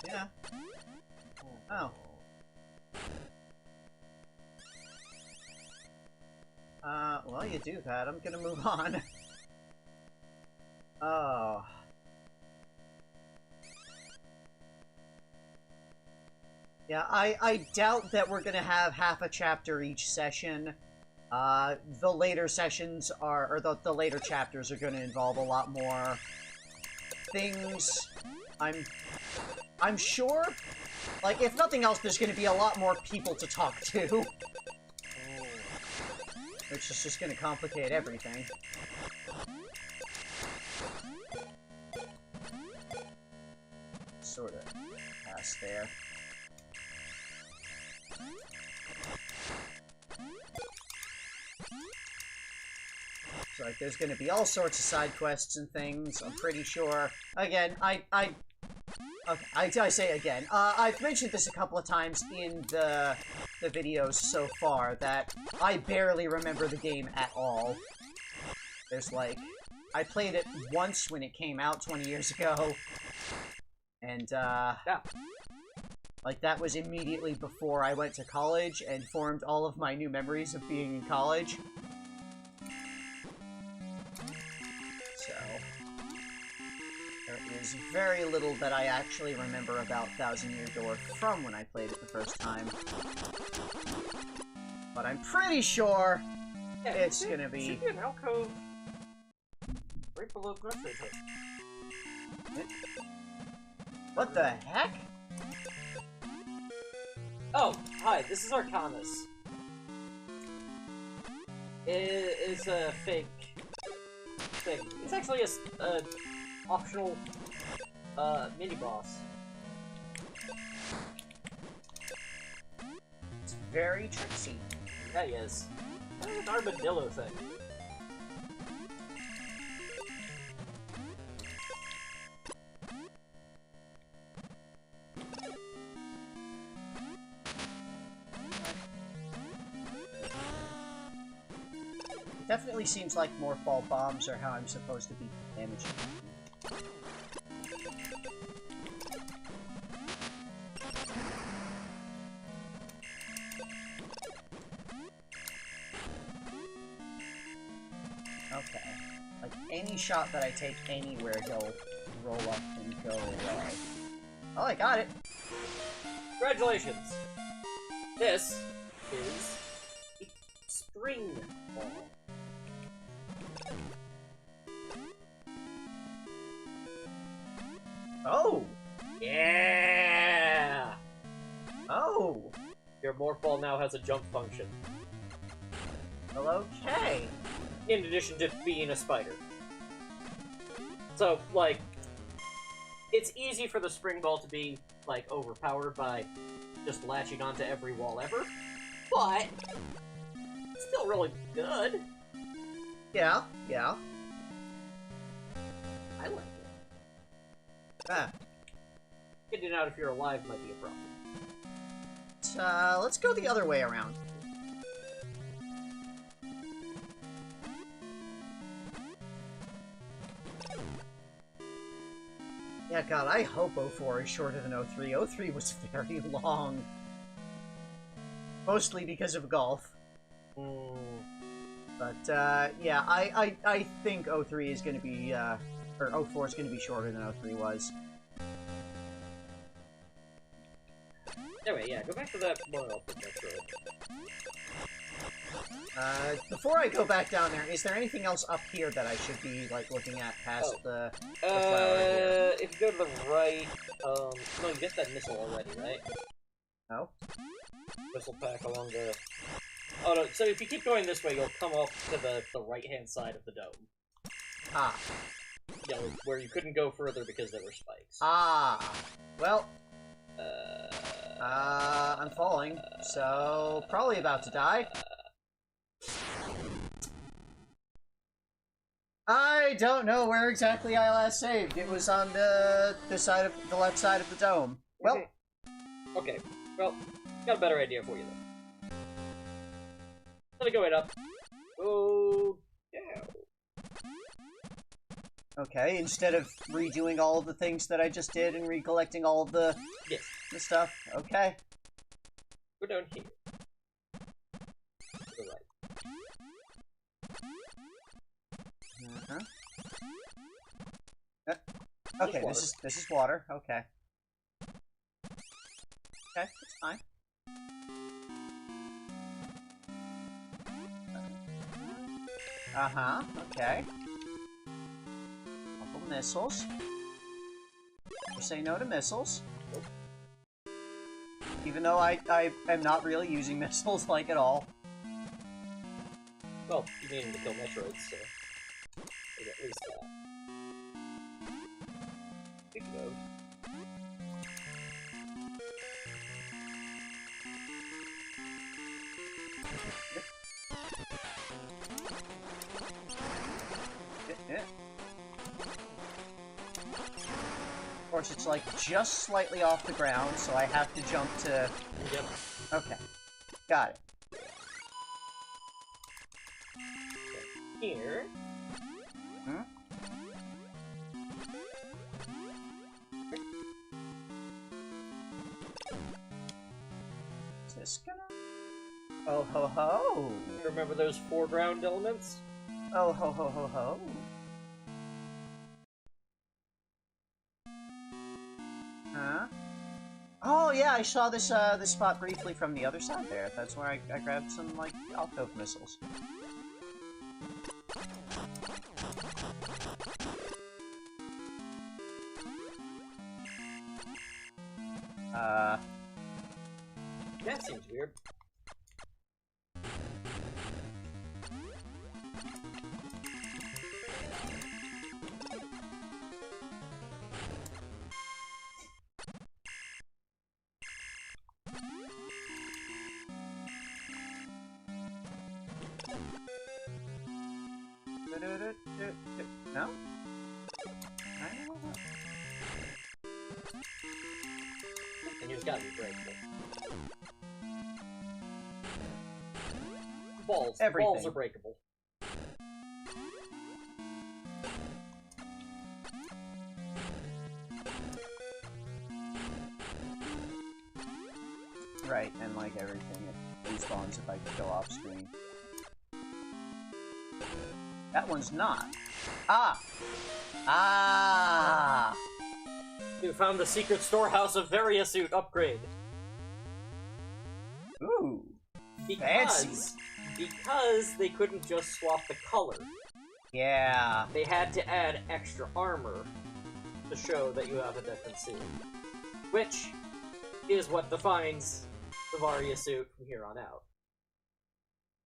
Yeah. Oh. Well, you do that. I'm gonna move on. Oh. Yeah, I doubt that we're gonna have half a chapter each session. The later sessions are, or the later chapters are gonna involve a lot more things. I'm sure. Like, if nothing else, there's gonna be a lot more people to talk to. Which is just gonna complicate everything. Sort of past there. So, like, there's gonna be all sorts of side quests and things, I'm pretty sure. Again, okay, I say again. I've mentioned this a couple of times in the videos so far, that I barely remember the game at all. There's, like... I played it once when it came out 20 years ago. And, Yeah. like, that was immediately before I went to college and formed all of my new memories of being in college. So... there is very little that I actually remember about Thousand Year Door from when I played it the first time. But I'm pretty sure it's gonna be... should be an alcove right below Metroid. What the heck? Oh, hi, this is Arcanus. It's a fake thing. It's actually a optional mini-boss. It's very tricksy. Yeah, he is. It's an armadillo thing. Definitely seems like more fall bombs are how I'm supposed to be damaging. Okay. Like, any shot that I take anywhere, he'll roll up and go away. Oh, I got it! Congratulations! This is a spring ball. Oh! Yeah! Oh! Your morph ball now has a jump function, Well, okay. in addition to being a spider. So, like, it's easy for the spring ball to be, like, overpowered by just latching onto every wall ever, but it's still really good. Yeah, yeah. I like it. Ah. Getting out if you're alive might be a problem. Let's go the other way around. Yeah, God, I hope 04 is shorter than 03. 03 was very long. Mostly because of golf. But, yeah, I think 03 is gonna be, or 04 is gonna be shorter than 03 was. Anyway, yeah, go back to that one up with Metroid. Before I go back down there, is there anything else up here that I should be, like, looking at past the flower here? If you go to the right, no, you get that missile already, right? No? Missile pack along the... Oh, no, so if you keep going this way, you'll come up to the right-hand side of the dome. Ah. You know, where you couldn't go further because there were spikes. Ah. Well... I'm falling, so probably about to die. I don't know where exactly I last saved. It was on the side of the left side of the dome. Well, okay. Well, got a better idea for you then. Instead of going up, go down. Okay, instead of redoing all of the things that I just did and recollecting all of the stuff. Okay. Go down here. To the right. Okay, this is water. Okay. Okay, it's fine. Okay. Couple missiles. You say no to missiles. Nope. Even though I am not really using missiles, like, at all. Well, you need him to kill Metroids, so... There's at least that. Speaking of... Of course, it's like just slightly off the ground, so I have to jump to... Yep. Okay. Got it. Here... Hmm? Is this gonna... Oh ho ho! Remember those foreground elements? Oh ho ho ho ho! Huh? Oh yeah, I saw this this spot briefly from the other side there. That's where I grabbed some, like, alcove missiles. That seems weird. No? And you've got to be breakable. Balls. Everything. Balls are breakable. Right, and like everything, it respawns if I go off screen. That one's not. Ah! Ah! You found the secret storehouse of Variasuit upgrade. Ooh! Because they couldn't just swap the color. Yeah. They had to add extra armor to show that you have a different suit. Which is what defines the Variasuit from here on out.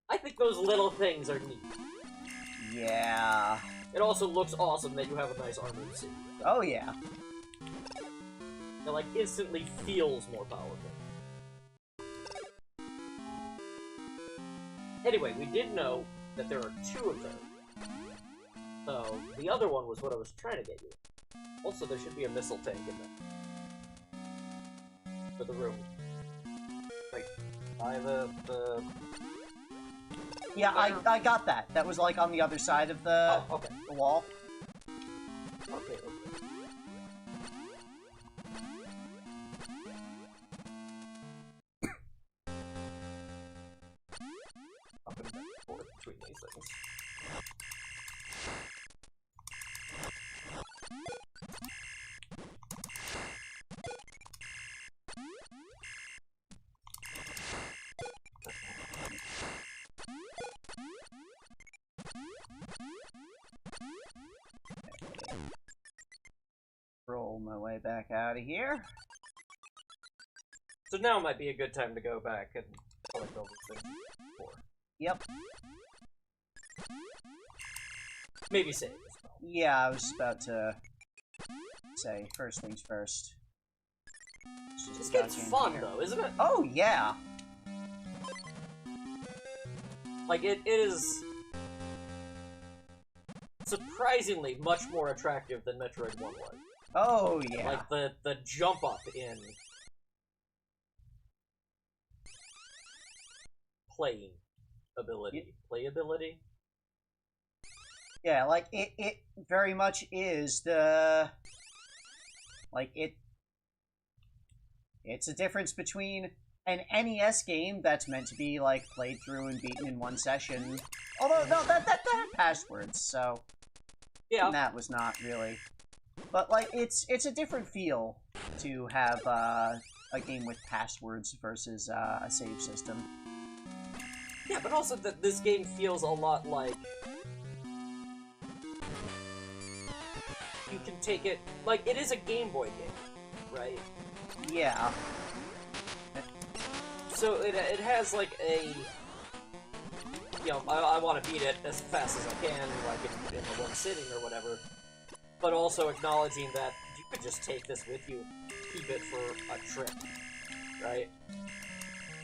I think those little things are neat. Yeah. It also looks awesome that you have a nice armored suit. Oh yeah. It, like, instantly feels more powerful. Anyway, we did know that there are two of them. So, the other one was what I was trying to get you. Also, there should be a missile tank in there. For the room. Right. By the... Yeah, I got that. That was like on the other side of the, Oh, okay. the wall. Okay, okay. Up and back and forth between these things. get back out of here. So now might be a good time to go back and collect all these things. Yep. Maybe save as well. Yeah, I was about to say, first things first. This game's fun, though, isn't it? Oh, yeah! Like, it is surprisingly much more attractive than Metroid 1 was. Oh, yeah. Like, the jump up in playing ability. Playability? Yeah, like, it very much is the... Like, it's a difference between an NES game that's meant to be, like, played through and beaten in one session. Although, no, that had passwords, so... Yeah. That was not really... But, like, it's a different feel to have, a game with passwords versus, a save system. Yeah, but also that this game feels a lot like... You can take it... Like, it is a Game Boy game, right? Yeah. So it has, like, a... You know, I want to beat it as fast as I can, like, in the one sitting or whatever. But also acknowledging that you could just take this with you, keep it for a trip, right?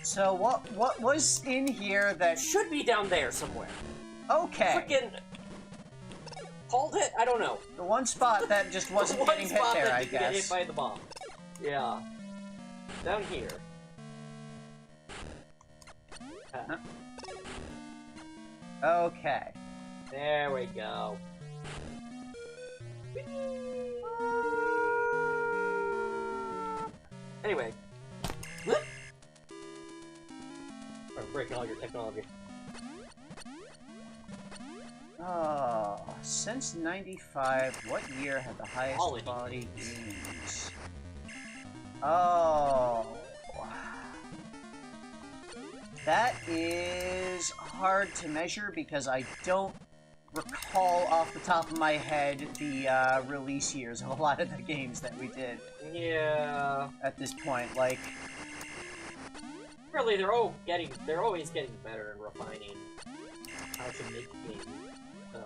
So what was in here that... Should be down there somewhere. Okay. Frickin' called it? I don't know. The one spot that just wasn't getting hit there, I guess. Get hit by the bomb. Yeah. Down here. Okay. There we go. Anyway. I'm breaking all your technology. Oh, since 95, what year had the highest quality games? Oh. That is hard to measure because I don't recall off the top of my head the release years of a lot of the games that we did. Yeah. At this point, like... Really, they're always getting better and refining how to make games. So.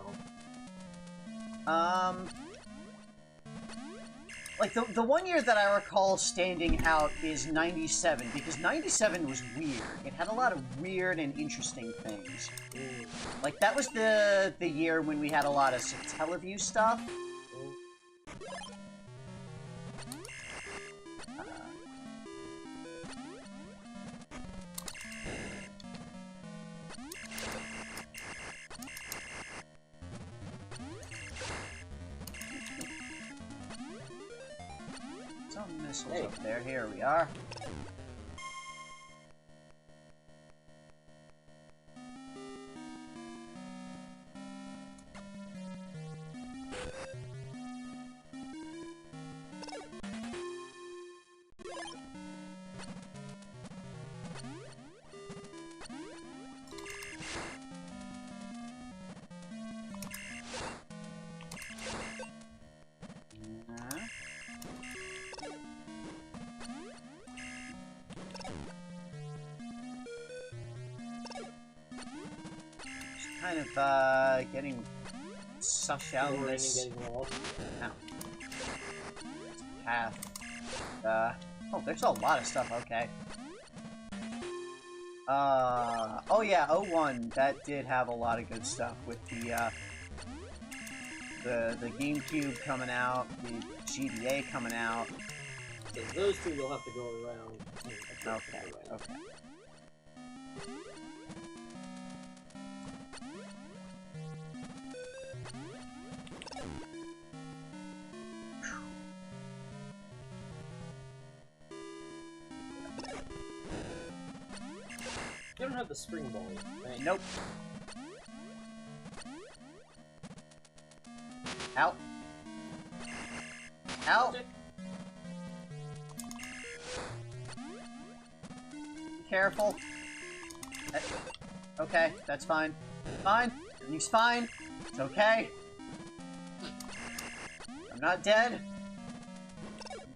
Like, the one year that I recall standing out is 97, because 97 was weird. It had a lot of weird and interesting things. Like, that was the year when we had a lot of Satellaview stuff. Some missiles up there. Here we are. Kind of, getting sucked out of this path. Oh, there's a lot of stuff, okay. Oh yeah, 01, that did have a lot of good stuff with the GameCube coming out, the GBA coming out. So those two you'll have to go around. Okay, okay. You don't have the spring ball, right? Nope. Out. Out. Careful. Okay, that's fine. Fine. Everything's fine. It's okay. I'm not dead.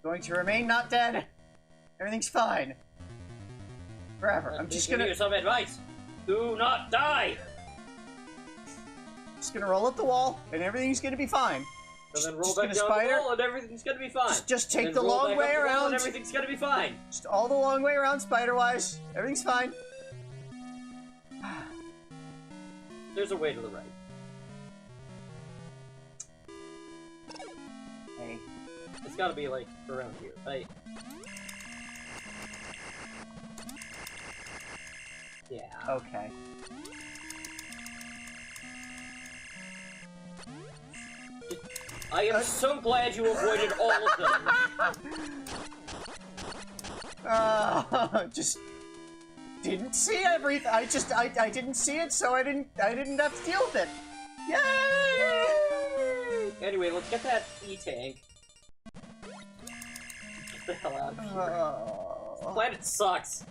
Going to remain not dead. Everything's fine. Forever. I'm just give gonna... you some advice. Do not die! Just gonna roll up the wall, and everything's gonna be fine. And then roll just back gonna down spider. the wall, and everything's gonna be fine. Just take And the then roll long back way up the wall, around. and everything's gonna be fine. Just all the long way around, spider-wise. Everything's fine. There's a way to the right. Hey. It's gotta be, like, around here. Right? Yeah. Okay. I am so glad you avoided all of them. Just didn't see everything. I didn't see it, so I didn't have to deal with it. Yay! Anyway, let's get that E-tank. Get the hell out of here. This planet sucks.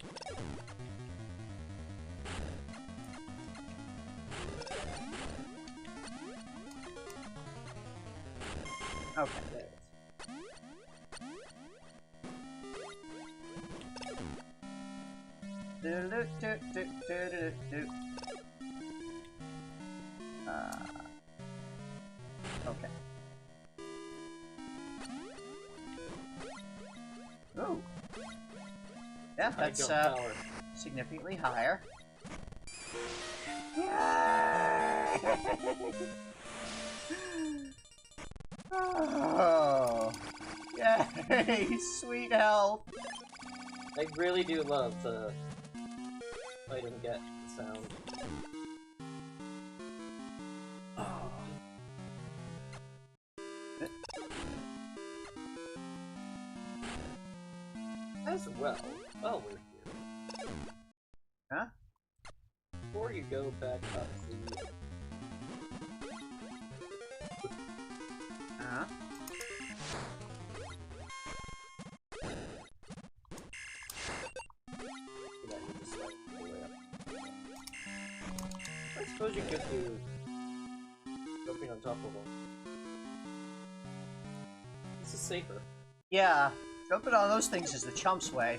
Okay. There it Do-do-do-do-do-do-do. Okay. Ooh. Yeah, that's power. significantly higher. Oh, yay! Sweet health. I really do love the fight and get sound. As well, while we're here. Huh? Before you go back up the... Uh-huh. I suppose you could do jumping on top of them. This is safer. Yeah, jumping on those things is the chump's way.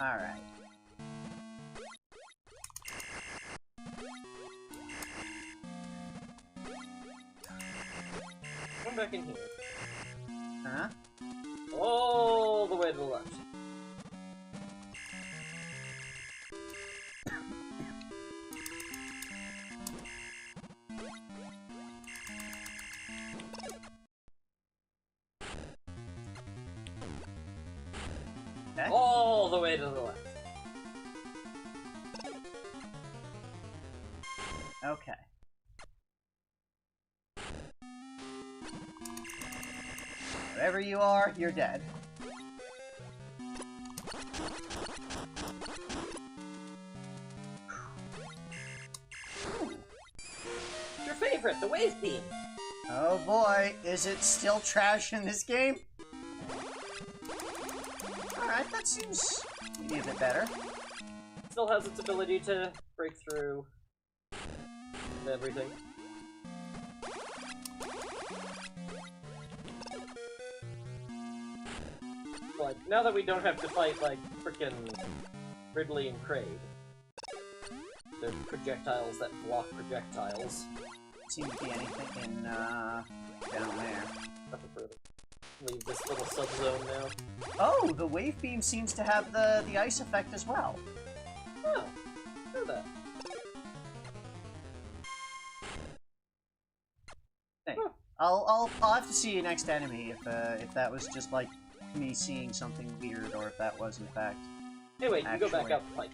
Alright. Come back in here. Huh? All the way to the left. Okay. All the way to the left. Okay. Wherever you are, you're dead. Your favorite, the wave beam. Oh boy, is it still trash in this game? Alright, that seems maybe a bit better. Still has its ability to break through everything. Like, now that we don't have to fight, like, frickin' Ridley and Kraid. They're projectiles that block projectiles. Seems to be anything in, down there. Nothing further. Leave this little sub-zone now. Oh, the wave beam seems to have the ice effect as well. Oh, know that. Hey, I'll have to see you next enemy if that was just like me seeing something weird or if that was in fact. Anyway, you go back Actually. out the pipe.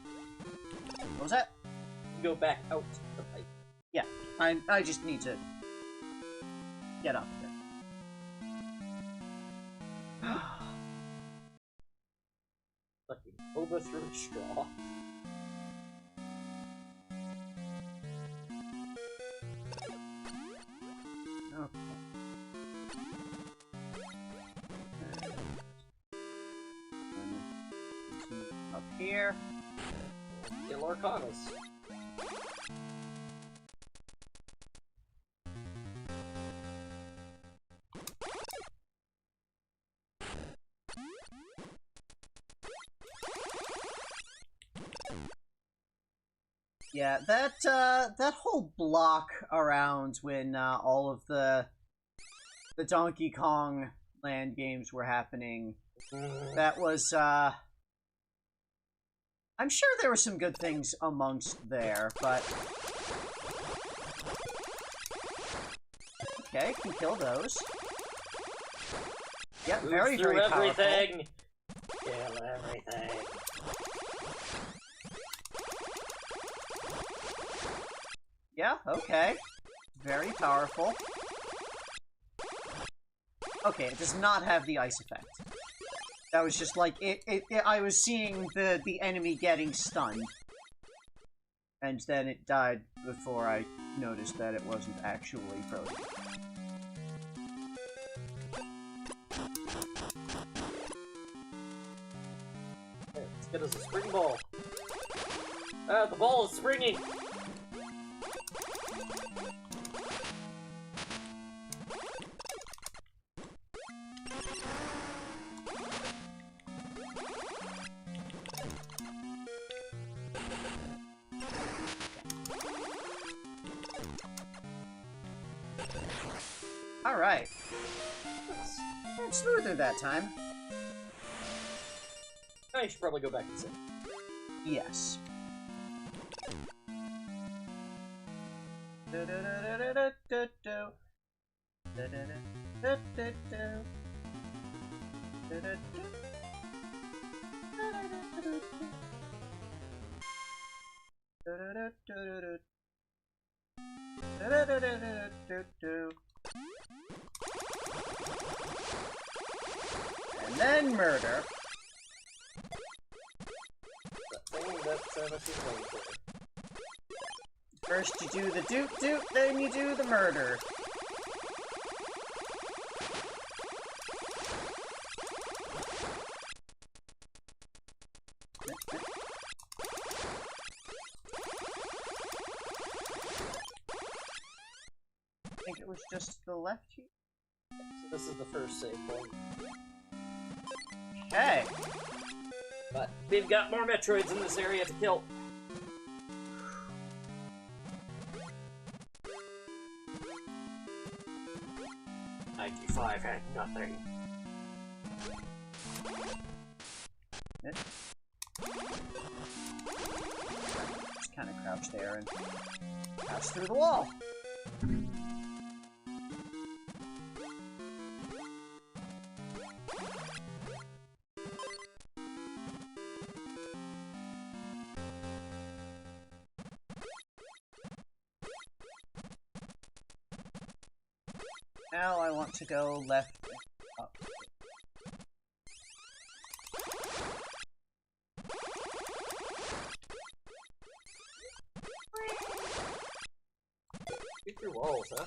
What was that? You go back out the pipe. Yeah, I just need to get up there. Fucking boba through a straw. Okay. Up here. Kill Arcanas. Yeah, that whole block around when all of the Donkey Kong Land games were happening, that was I'm sure there were some good things amongst there, but okay, can kill those. Yep, very, Move through very powerful. everything. Kill everything. Yeah, okay. Very powerful. Okay, it does not have the ice effect. That was just like, I was seeing the enemy getting stunned. And then it died before I noticed that it wasn't actually frozen. Let's get us a spring ball. Ah, the ball is springing! Alright. Smoother that time. Oh, you should probably go back and sit. Yes. And then murder. That thing that Messi is waiting for. First you do the doot-doot, then you do the murder. I think it was just the left here. So this is the first save point. Okay. But we've got more Metroids in this area to kill. '95 had nothing. Just kind of crouch there and pass through the wall. Now I want to go left and up. Shoot through walls, huh?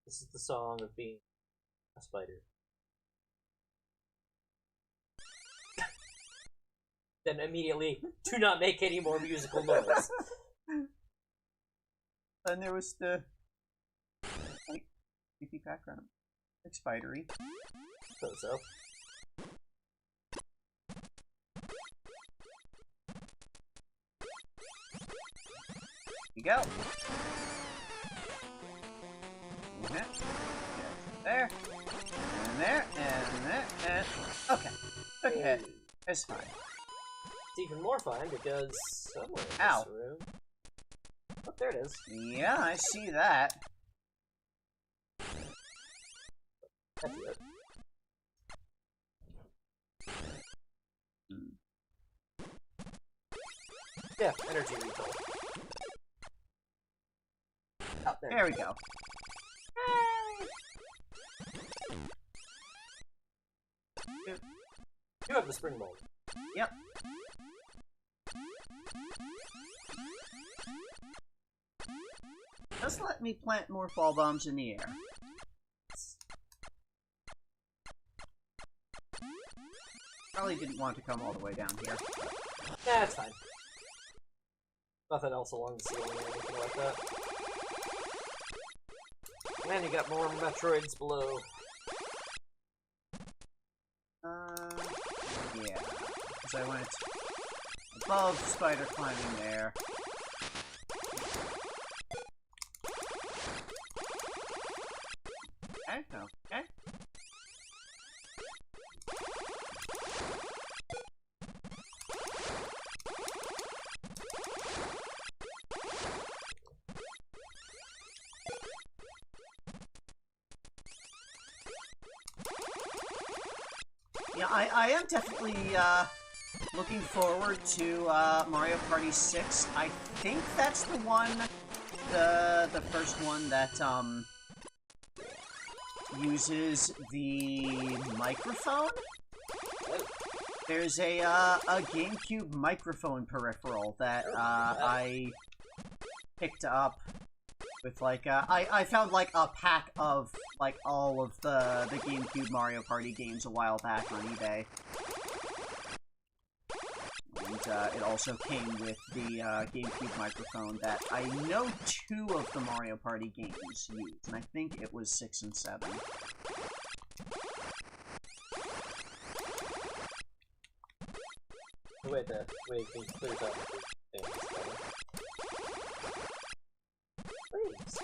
This is the song of being a spider. Then immediately, do not make any more musical noise. And there was the like creepy background, like spidery. So. Here you go. Okay. There. And there. And there. And okay. Okay. It's fine. It's even more fine because somewhere in Ow. this room. Oh, there it is. Yeah, I see that. That's it. Yeah, energy recall. Oh, there we go. You have the spring mold. Yep. Just let me plant more fall bombs in the air. probably didn't want to come all the way down here. Nah, it's fine. Nothing else along the ceiling or anything like that. And you got more Metroids below. Yeah. Because I went above spider climbing there. Okay, okay. Yeah, I am definitely, looking forward to, Mario Party 6. I think that's the one, the first one that, uses the microphone? There's a GameCube microphone peripheral that, I picked up with, like, I found, like, a pack of, like, all of the GameCube Mario Party games a while back on eBay. And, it also came with the, GameCube microphone that I know 2 of the Mario Party games used, and I think it was 6 and 7. Wait, he clears up the things. Please.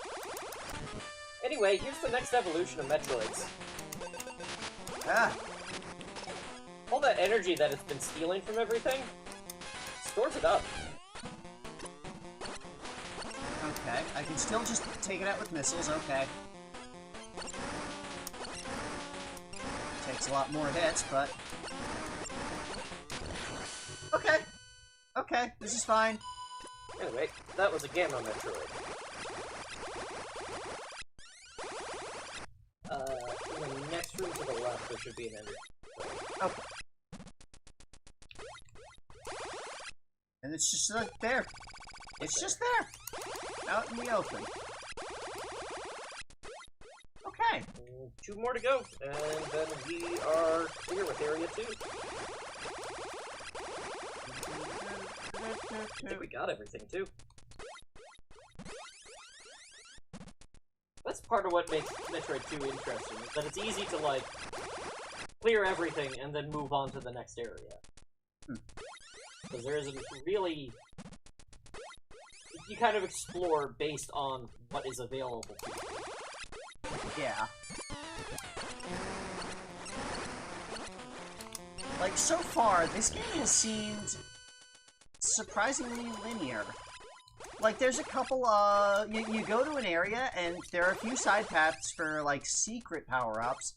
Anyway, here's the next evolution of Metroids. Ah! All that energy that it's been stealing from everything, stores it up. Okay, I can still just take it out with missiles, okay. Takes a lot more hits, but... Okay! Okay, this is fine. Anyway, that was a Gamma Metroid. In the next room to the left, there should be an energy. Okay. And it's just like there. It's just there. Out in the open. Okay. 2 more to go, and then we are clear with Area 2. I think we got everything, too. That's part of what makes Metroid 2 interesting, is that it's easy to, like, clear everything and then move on to the next area. Because there isn't really... You kind of explore based on what is available to you. Yeah. Like, so far, this game has seemed surprisingly linear. Like, there's a couple, you go to an area, and there are a few side paths for, like, secret power-ups,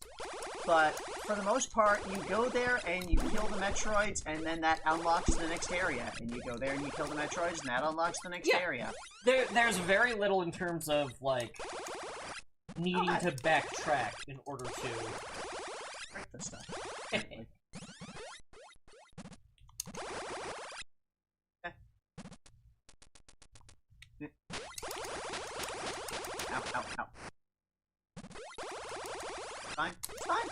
but for the most part, you go there and you kill the Metroids, and then that unlocks the next area. And you go there and you kill the Metroids, and that unlocks the next area. There's very little in terms of, like, needing to backtrack in order to... Break this stuff. Ow, ow, ow. Fine. It's fine.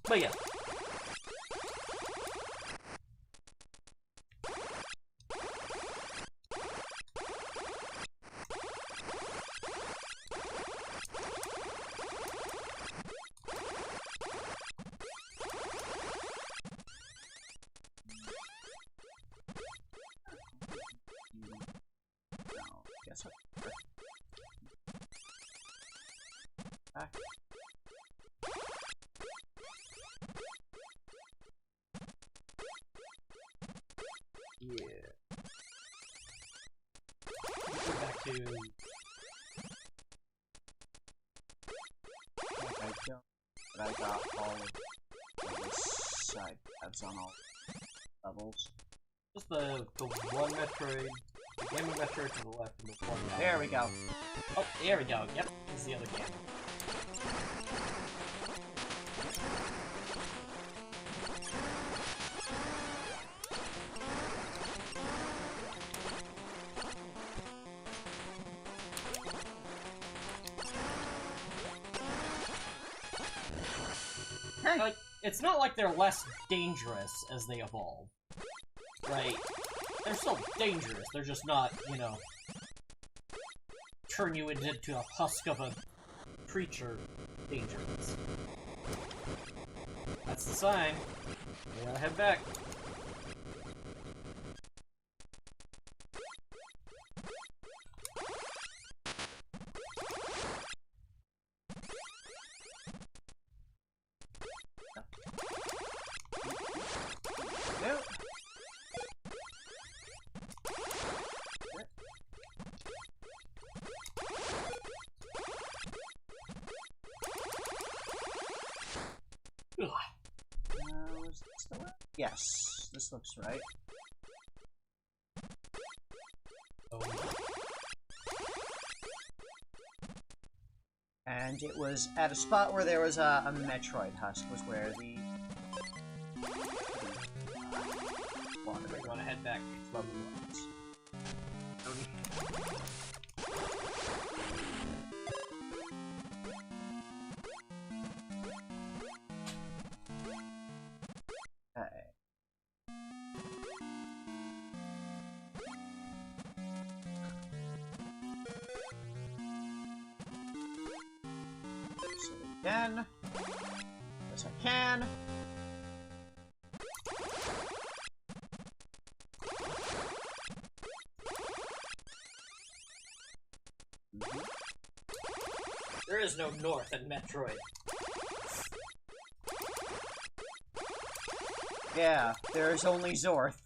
But yeah. Back. Yeah. Go back to... I don't, but I got all of this side tabs on all levels. Just the one Metroid, the Gamma Metroid to the left, and the one down. There we go. Oh, there we go. Yep, this is the other Gamma. Like, it's not like they're less dangerous as they evolve. Right? They're still dangerous, they're just not, you know, turn you into a husk of a creature dangerous. That's the sign. We gotta head back. Nope. Is this the way? Yes, this looks right. Oh. And it was at a spot where there was a Metroid husk, was where the... We're gonna head back. Level was. Okay. So again, as I can. There is no north in Metroid. Yeah, there's only Zorth.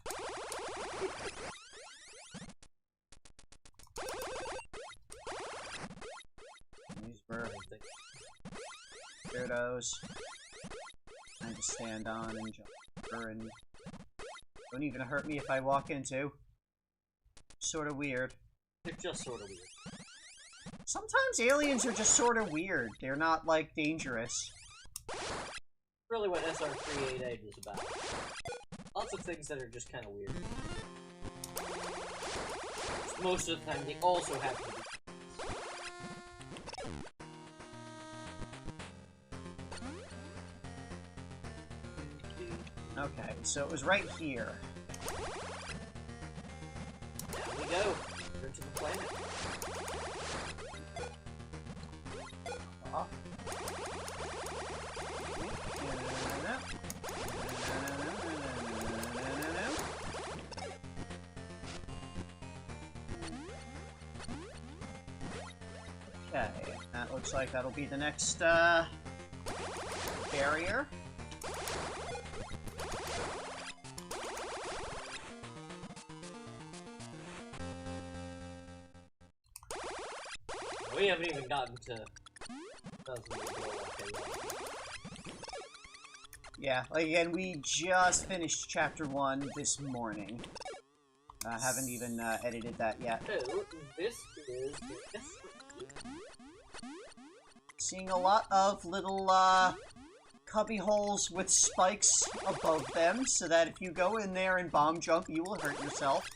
These were weirdos. Trying to stand on and jump over and don't even hurt me if I walk into. Sorta weird. They're just sort of weird. Sometimes aliens are just sorta weird. They're not, like, dangerous. Really what SR38 is about. Lots of things that are just kind of weird. Most of the time, they also have to be. Okay, so it was right here. Down we go. Return to the planet. Oh. Okay, that looks like that'll be the next, barrier. We haven't even gotten to... Yeah, like, again, we just finished Chapter 1 this morning. I haven't even, edited that yet. Oh, this is... Seeing a lot of little, cubby holes with spikes above them, so that if you go in there and bomb jump, you will hurt yourself.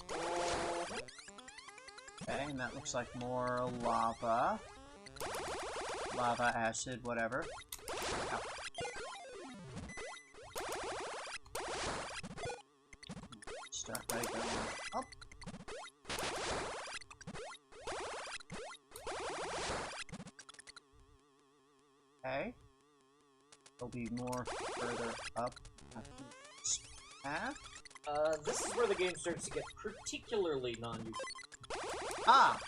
Okay, and that looks like more lava. Lava, acid, whatever. Ow. Start by going up. Okay. There'll be more further up this path. This is where the game starts to get particularly non-useful. Ah!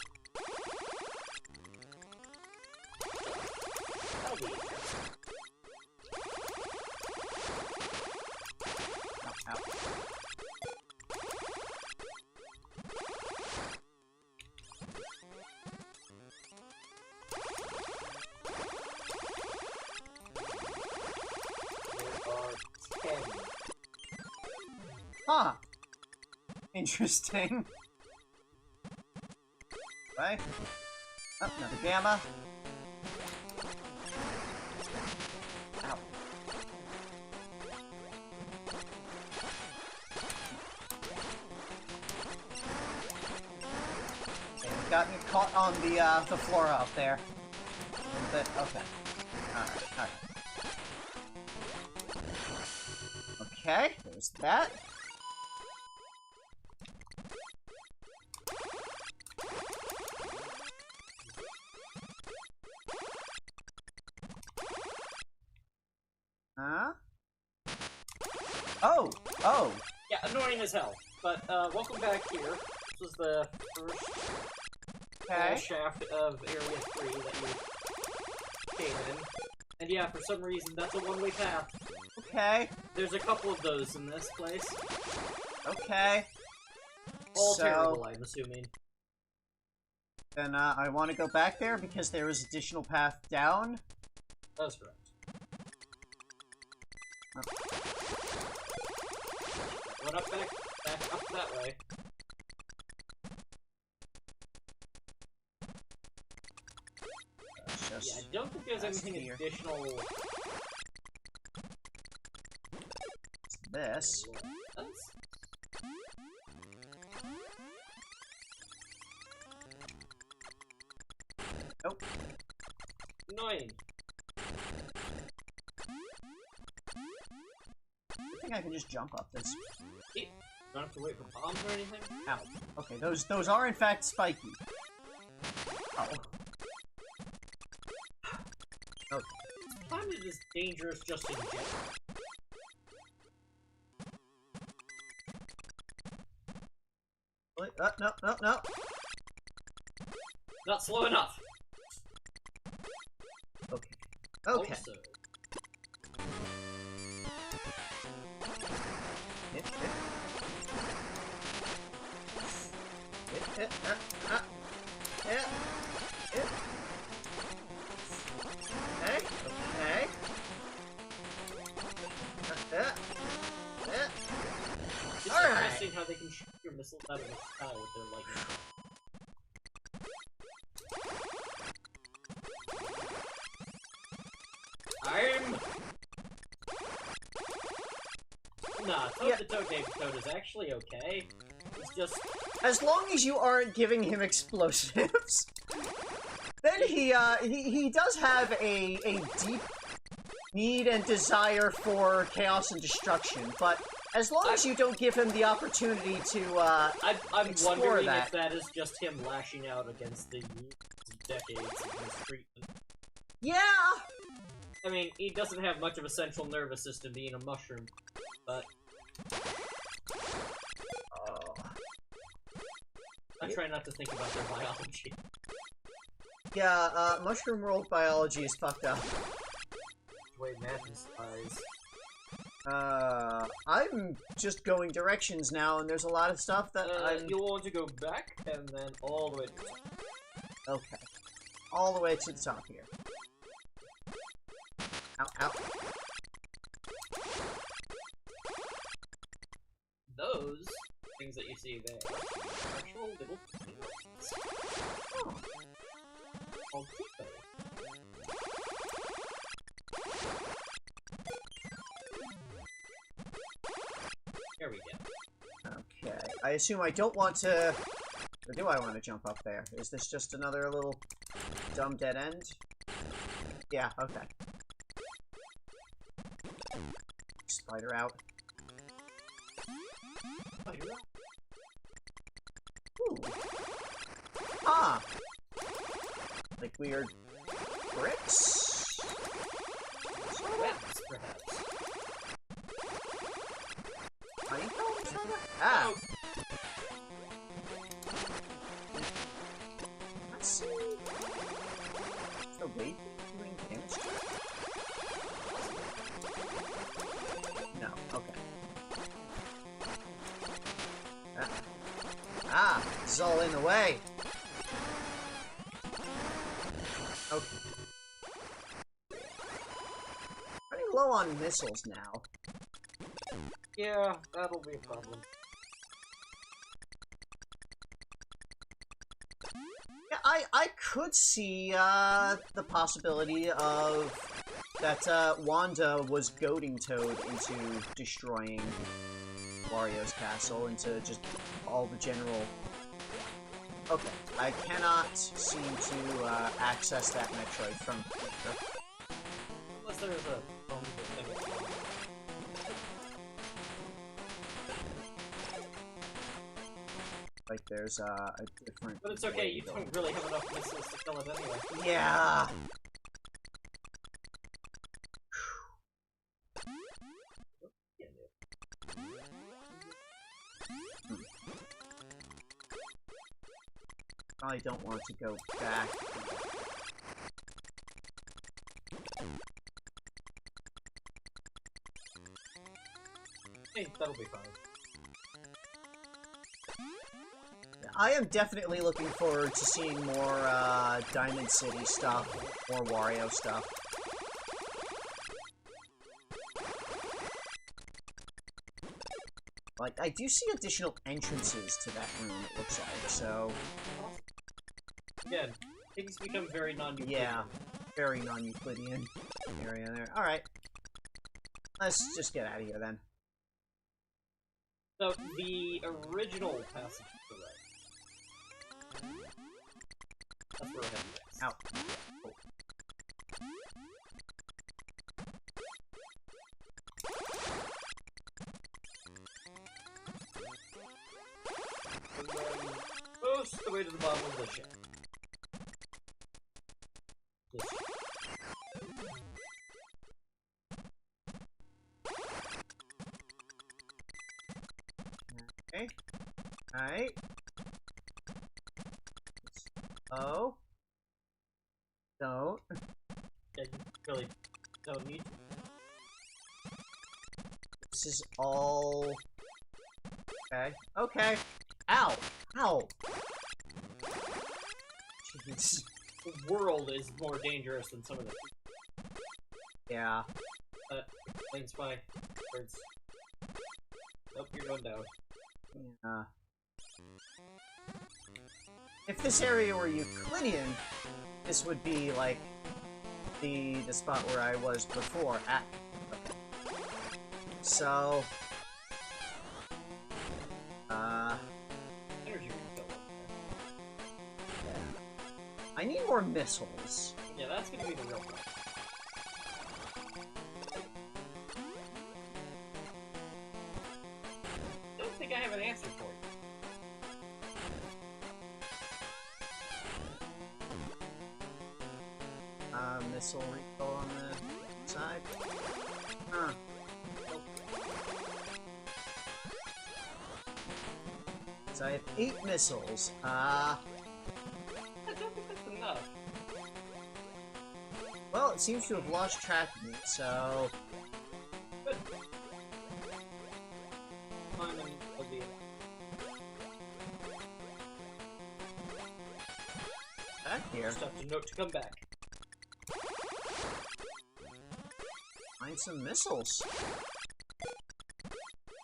That'll be interesting. Ow, ow. There are 10. Huh. Interesting. Right? Oh, another gamma. Ow. Okay, we've gotten caught on the floor out there. A little bit. Okay. Alright, alright. Okay, there's that. Huh? Oh! Oh! Yeah, annoying as hell. But, welcome back here. This was the first Okay. shaft of Area 3 that you came in. And yeah, for some reason, that's a one-way path. Okay. There's a couple of those in this place. Okay. All So- terrible, I'm assuming. Then, I want to go back there because there is additional path down. That's correct. Went up back up that way. It's just Yeah, I don't think there's past anything here. additional. this. That's... Nope. Annoying. I think I can just jump up this. Don't have to wait for bombs or anything. Ow. Okay, those are in fact spiky. Oh. Okay. Climate is dangerous just in general. Wait, no, no, no. Not slow enough. Okay. Okay. Also, Hit, hit. Hit, hit, hit. Okay, okay. it's Alright. interesting how they can shoot your missiles out of the sky with their lightning. Nah, Toad Yeah. the Toad Game Toad is actually okay. It's just... As long as you aren't giving him explosives, then he does have a deep need and desire for chaos and destruction, but as long as you don't give him the opportunity to, I'm explore wondering that. if that is just him lashing out against the decades of mistreatment. yeah! I mean, he doesn't have much of a central nervous system being a mushroom, but Oh. I try not to think about their biology. Yeah, Mushroom World biology is fucked up. The way madness dies. I'm just going directions now, and there's a lot of stuff that I'm... You'll want to go back, and then all the way to the top. Okay. All the way to the top here. Ow, ow. Those things that you see there are actual little things. Oh. Called Pico. There we go. Okay. I assume I don't want to... Or do I want to jump up there? Is this just another little dumb dead end? Yeah, okay. Spider out. Spider out. Ooh. Ah! Like weird bricks? Webs, perhaps. Honeycombs? Ah! Oh, Let's see. Is the weight doing damage to it? No, okay. Ah, this is all in the way. Okay. Running low on missiles now. yeah, that'll be a problem. Yeah, I could see the possibility of that Wanda was goading Toad into destroying Wario's castle, into just all the general... Okay, I cannot seem to access that Metroid from here. Unless there's a bonus thing. like there's a different. But it's okay, you don't really have enough missiles to kill it anyway. Yeah. I don't want to go back. Hey, that'll be fine. I am definitely looking forward to seeing more Diamond City stuff, more Wario stuff. Like, I do see additional entrances to that room, it looks like, so... Again, things become very non-Euclidean. Yeah, very non-Euclidean area there. Alright. Let's just get out of here, then. So, the original passage to the right. That's where we're heading next. Out. Oh. And then, most the way to the bottom of the ship. Okay. Alright. Oh. Don't. Yeah, you really don't need to. This is all... Okay. Okay. Ow! Ow! Jeez. The world is more dangerous than some of the... Yeah. Planes by birds. Nope, you're going down. Yeah. If this area were Euclidean, this would be like the spot where I was before at. Okay. So Energy refill. yeah. I need more missiles. Yeah, that's gonna be the real problem. I don't think I have an answer for you. Missile recoil on the side. Huh. So I have 8 missiles. I don't think that's enough. Well, it seems to have lost track of me, so... Good. Climbing will be back here. just have to note to come back. Find some missiles.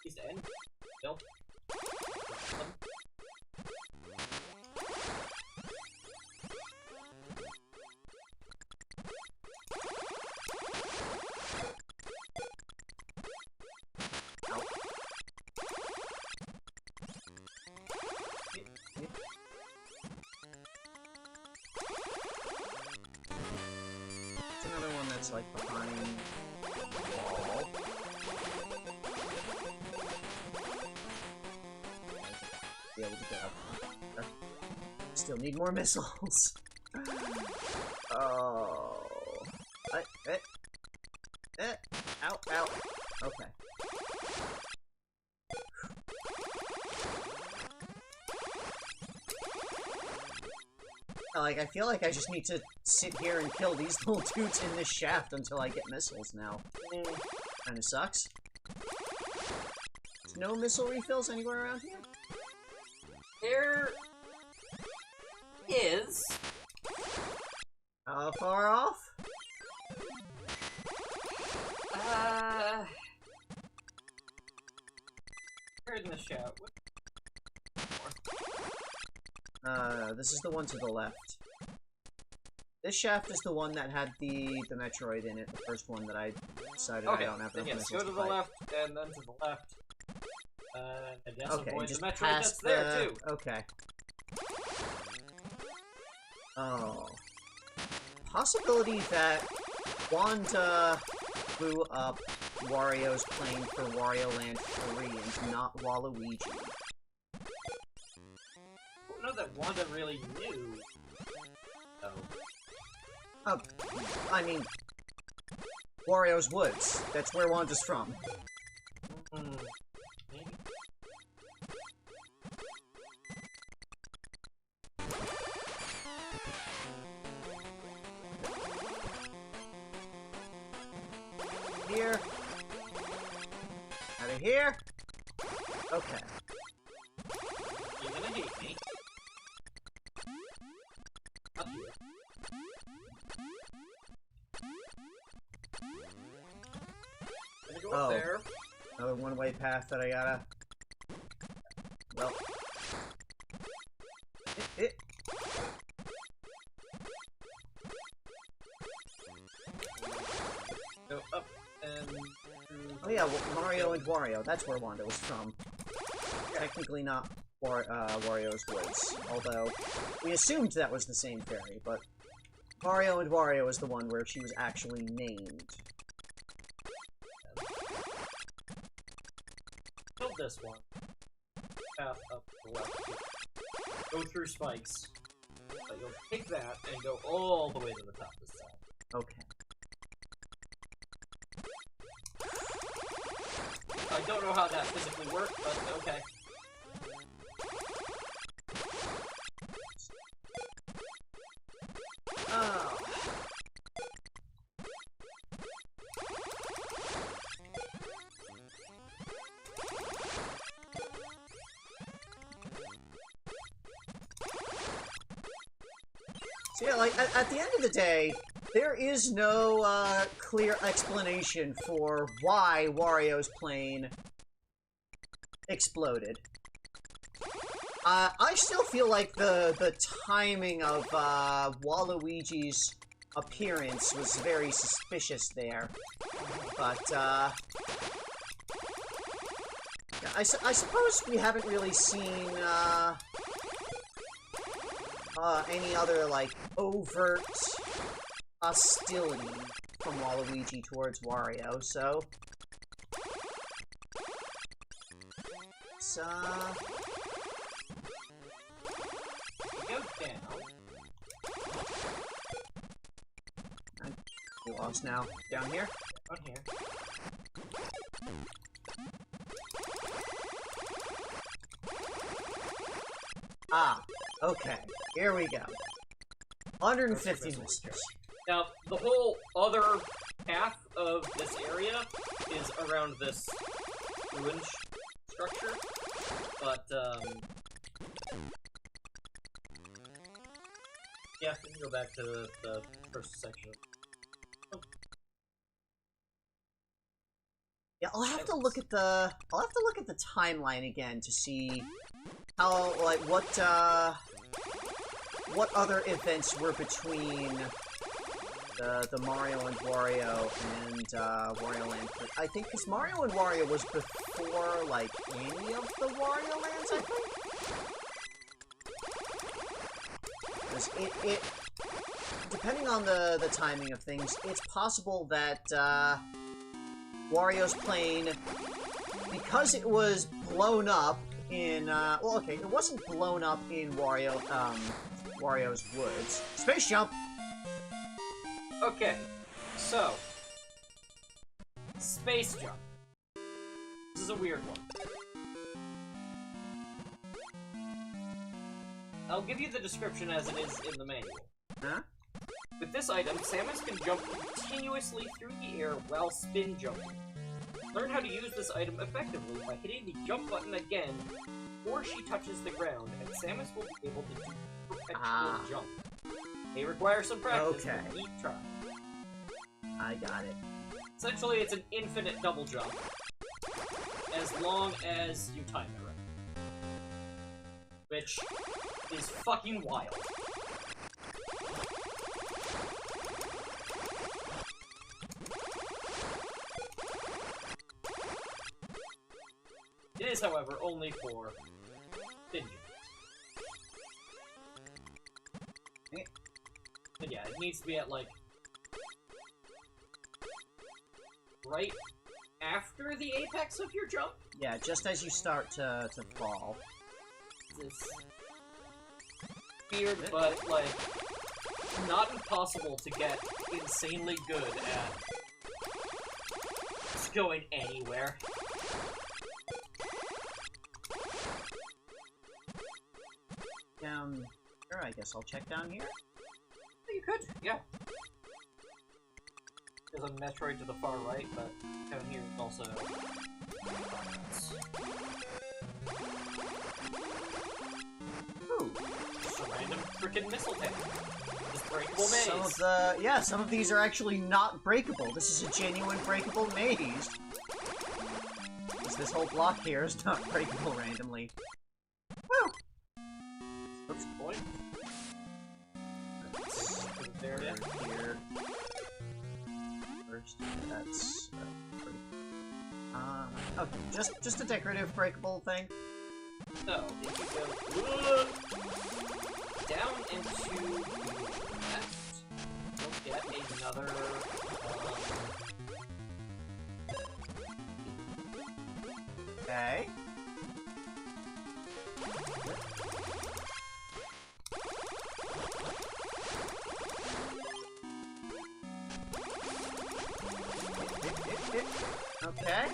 He's the end. Bill. There's another one that's like behind the wall. Be able to get up. Okay. Still need more missiles. Oh. Ow, ow. Okay. Like, I feel like I just need to sit here and kill these little dudes in this shaft until I get missiles now. Kinda sucks. There's no missile refills anywhere around here? There is. How far off? Heard in the shout. This is the one to the left. This shaft is the one that had the Metroid in it, the first one that I decided I don't have enough yes, missiles go to the fight. left, and then to the left. I guess Okay, avoid just the Metroid past that's there, too. Okay. Oh. Possibility that Wanda blew up Wario's plane for Wario Land 3 and not Waluigi. don't know that Wanda really knew. Oh, I mean, Wario's Woods. That's where Wanda's from. Maybe. Here. Out of here. Okay. You're gonna hate me. Up here. Gonna go up there. Another one-way path that I gotta... Well... Go up and... Oh yeah, well, Mario and Wario. That's where Wanda was from. Technically not Wario's Woods. Although, we assumed that was the same fairy, but... Mario and Wario is the one where she was actually named. Build this one. Path up the left. Go through spikes. But you'll take that and go all the way to the top this time. Okay. I don't know how that physically worked, but okay. Oh. So yeah, like, at the end of the day, there is no, clear explanation for why Wario's plane exploded. I still feel like the timing of, Waluigi's appearance was very suspicious there. But, yeah, I suppose we haven't really seen, any other, like, overt hostility from Waluigi towards Wario, so... It's, You go down. You lost now. Down here? On here. Ah, okay. Here we go. 150 misters. Now, the whole other half of this area is around this ruined structure, but, yeah, we can go back to the first section. Yeah, I'll have to look at the timeline again to see how, like, what other events were between the Mario and Wario and Wario Land. I think because Mario and Wario was before, like, any of the Wario Lands, I think. Because it depending on the timing of things, it's possible that Wario's plane, because it was blown up in well, okay, it wasn't blown up in Wario's Woods. Space jump. Okay, so space jump. This is a weird one. I'll give you the description as it is in the manual. Huh? With this item, Samus can jump continuously through the air while spin jumping. Learn how to use this item effectively by hitting the jump button again before she touches the ground, and Samus will be able to do perpetual jump. They require some practice, but keep trying. I got it. Essentially, it's an infinite double jump, as long as you time it right. Which is fucking wild. It is, however, only for spin jumps. But yeah, it needs to be at, like, right after the apex of your jump? Yeah, just as you start to fall. This... weird, but, like, not impossible to get insanely good at just going anywhere. Down here, I guess I'll check down here. You could, yeah. There's a Metroid to the far right, but down here is also... Ooh. Just a random frickin' missile tank. This breakable maze. Some of these are actually not breakable. This is a genuine breakable maze. This whole block here is not breakable randomly. Woo! Oops, boy. There, yeah. Here. First, that's okay, just a decorative breakable thing. So, if you go down into the left, you'll get another Okay. Okay.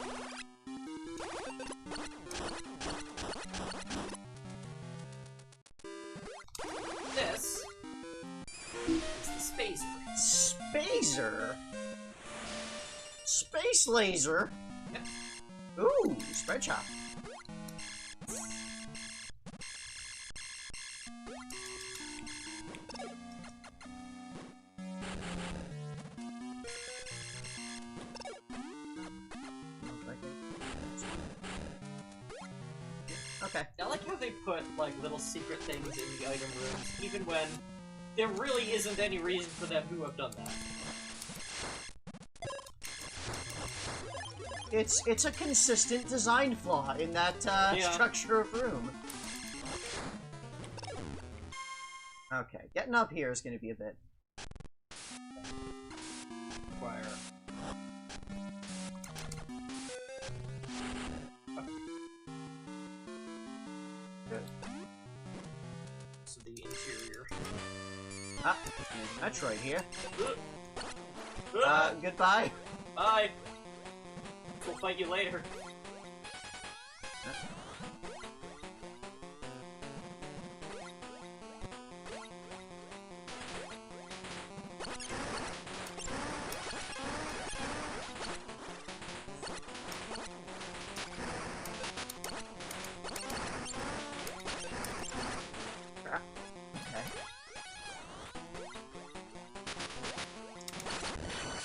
This is the spacer. Spacer? Space laser? Yep. Ooh, spread shot. Okay. I like how they put, like, little secret things in the item rooms, even when there really isn't any reason for them to have done that. It's a consistent design flaw in that structure of room. Okay, getting up here is going to be a bit. Require. Good. So the interior. Ah, Metroid here. Ah! Goodbye. Bye! We'll fight you later.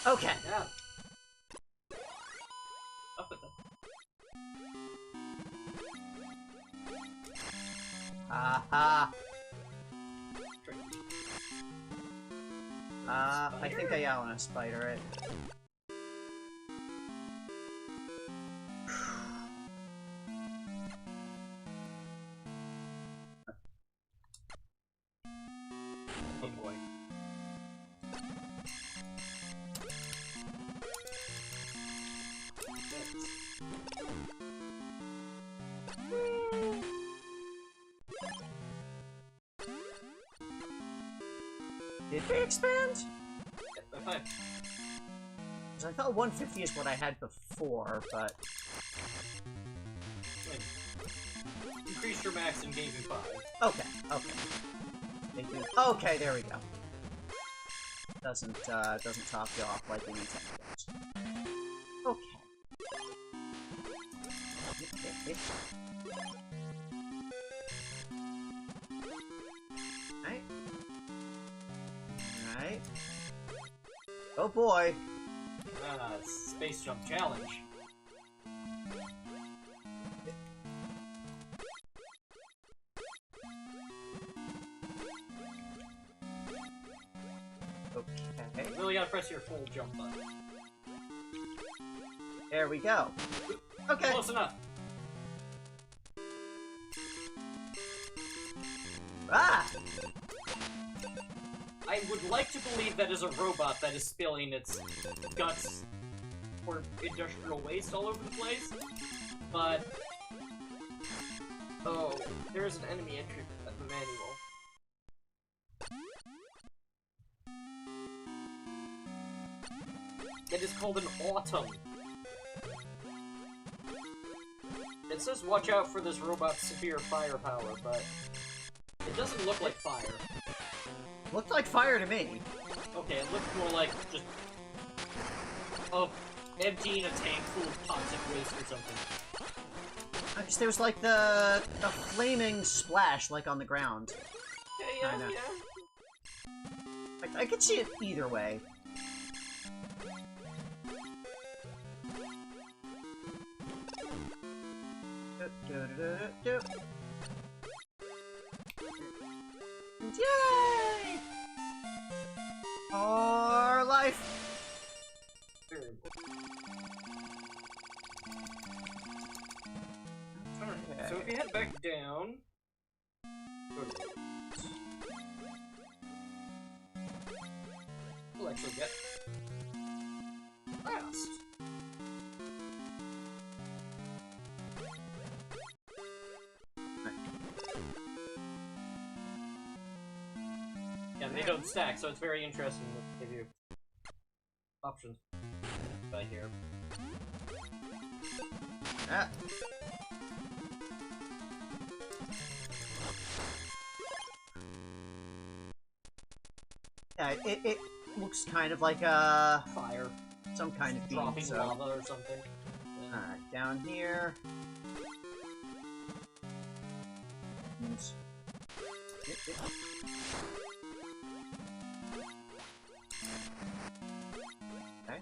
Okay. Yeah. Up with them. Aha. I think I yell on a spider, right? Oh boy. Did they expand? Yeah, fine. Because I thought 150 is what I had before, but... Increase your max and gave you 5. Okay, okay. Thank you. Okay, there we go. Doesn't top you off like the Nintendo does. Okay. Right. Right. Oh boy. Space jump challenge. Okay. You really gotta press your full jump button. There we go. Okay. Close enough. Ah! I would like to believe that is a robot that is spilling its guts or industrial waste all over the place, but... Oh, there is an enemy entry at the manual. called an autumn. It says watch out for this robot's severe firepower, but it doesn't look like fire. Looked like fire to me. Okay, it looks more like just emptying a tank full of toxic waste or something. Because there was like the flaming splash like on the ground. Yeah, Kinda. yeah. I could see it either way. Yay! More life! Alright, so if you head back down... we'll actually get... fast. Yeah, they don't stack, so it's very interesting to give you options right here. Ah. Yeah, it looks kind of like a Fire. some kind of beam. Dropping So. lava or something. Yeah. Alright, down here. Okay.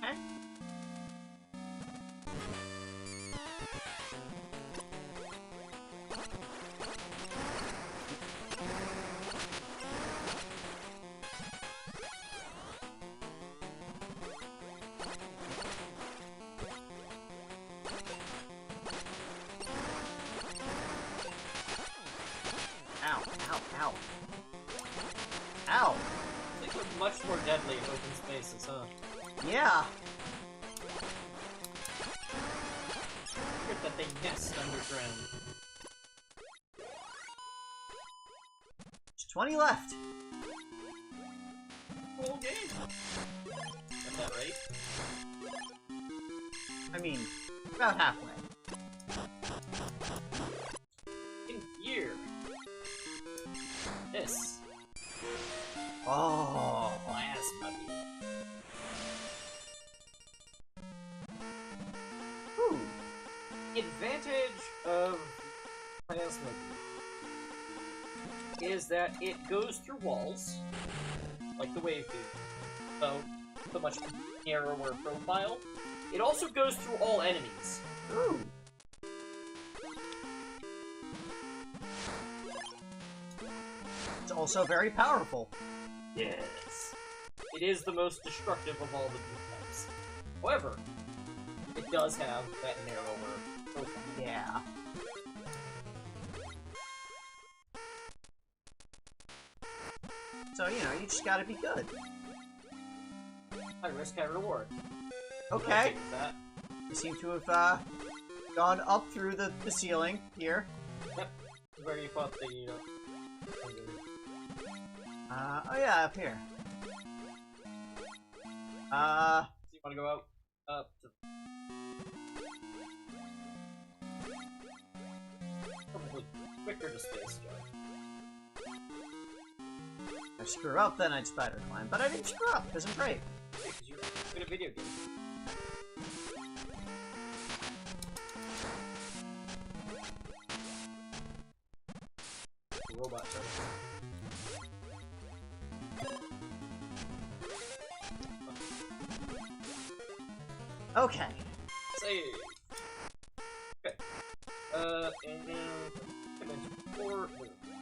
Okay. Ow, ow, ow. Ow! They look much more deadly in open spaces, huh? Yeah! Weird that they nest underground. There's 20 left. Whole game. Got that right? I mean, about halfway. In here. This. Oh! Plasma beam. Whew. Advantage of plasma beam is that it goes through walls, like the wave beam, so it's a much narrower profile. It also goes through all enemies. Ooh! It's also very powerful. Yes. It is the most destructive of all the beam types. However, it does have that narrower profile. Yeah. So, you know, you just gotta be good. High risk, high reward. Okay. I'll take that. We seem to have, gone up through the ceiling here. Yep. Where you fought the, Oh yeah, up here. so you wanna go out? Up to... probably quicker to space jump. If I screw up, then I'd spider climb. But I didn't screw up, because I'm great. Because you're good at video games. Robot turtle. Okay. Save. Okay. And now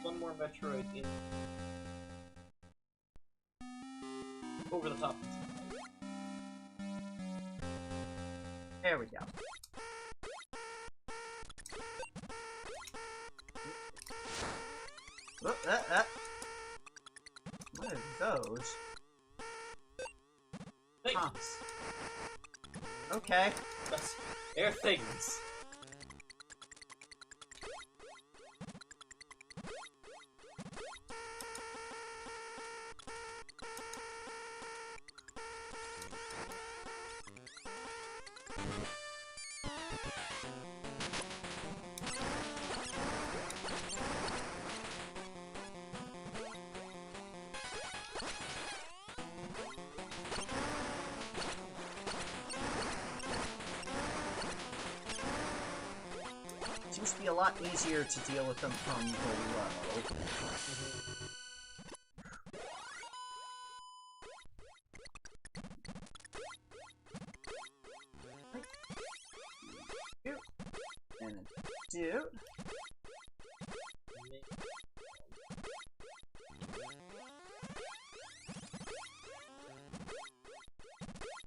one more Metroid in over the top. There we go. What are those? Things. Huh. Okay. They're things. Seems to be a lot easier to deal with them from below. And a do.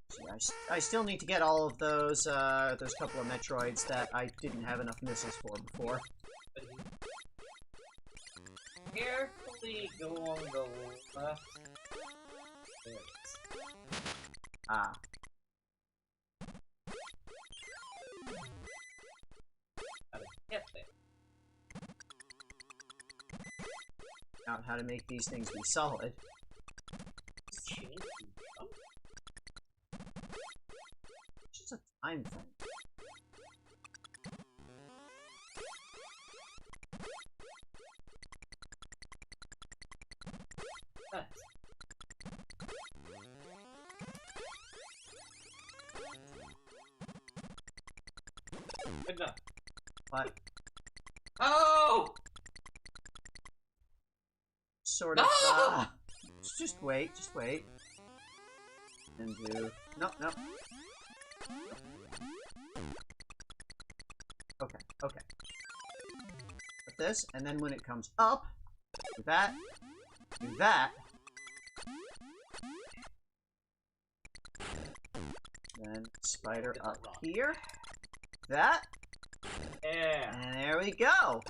See, I still need to get all of those couple of Metroids that I didn't have enough missiles for before. Carefully go on the left. There it is. Ah. Gotta get there. Out how to make these things be solid. Change the jump? It's just a time thing. Nice. Good enough. But Oh! sort of, No! just wait, and do, no. Okay. Put this, and then when it comes up, do that, then spider up here, that, Yeah. and there we go!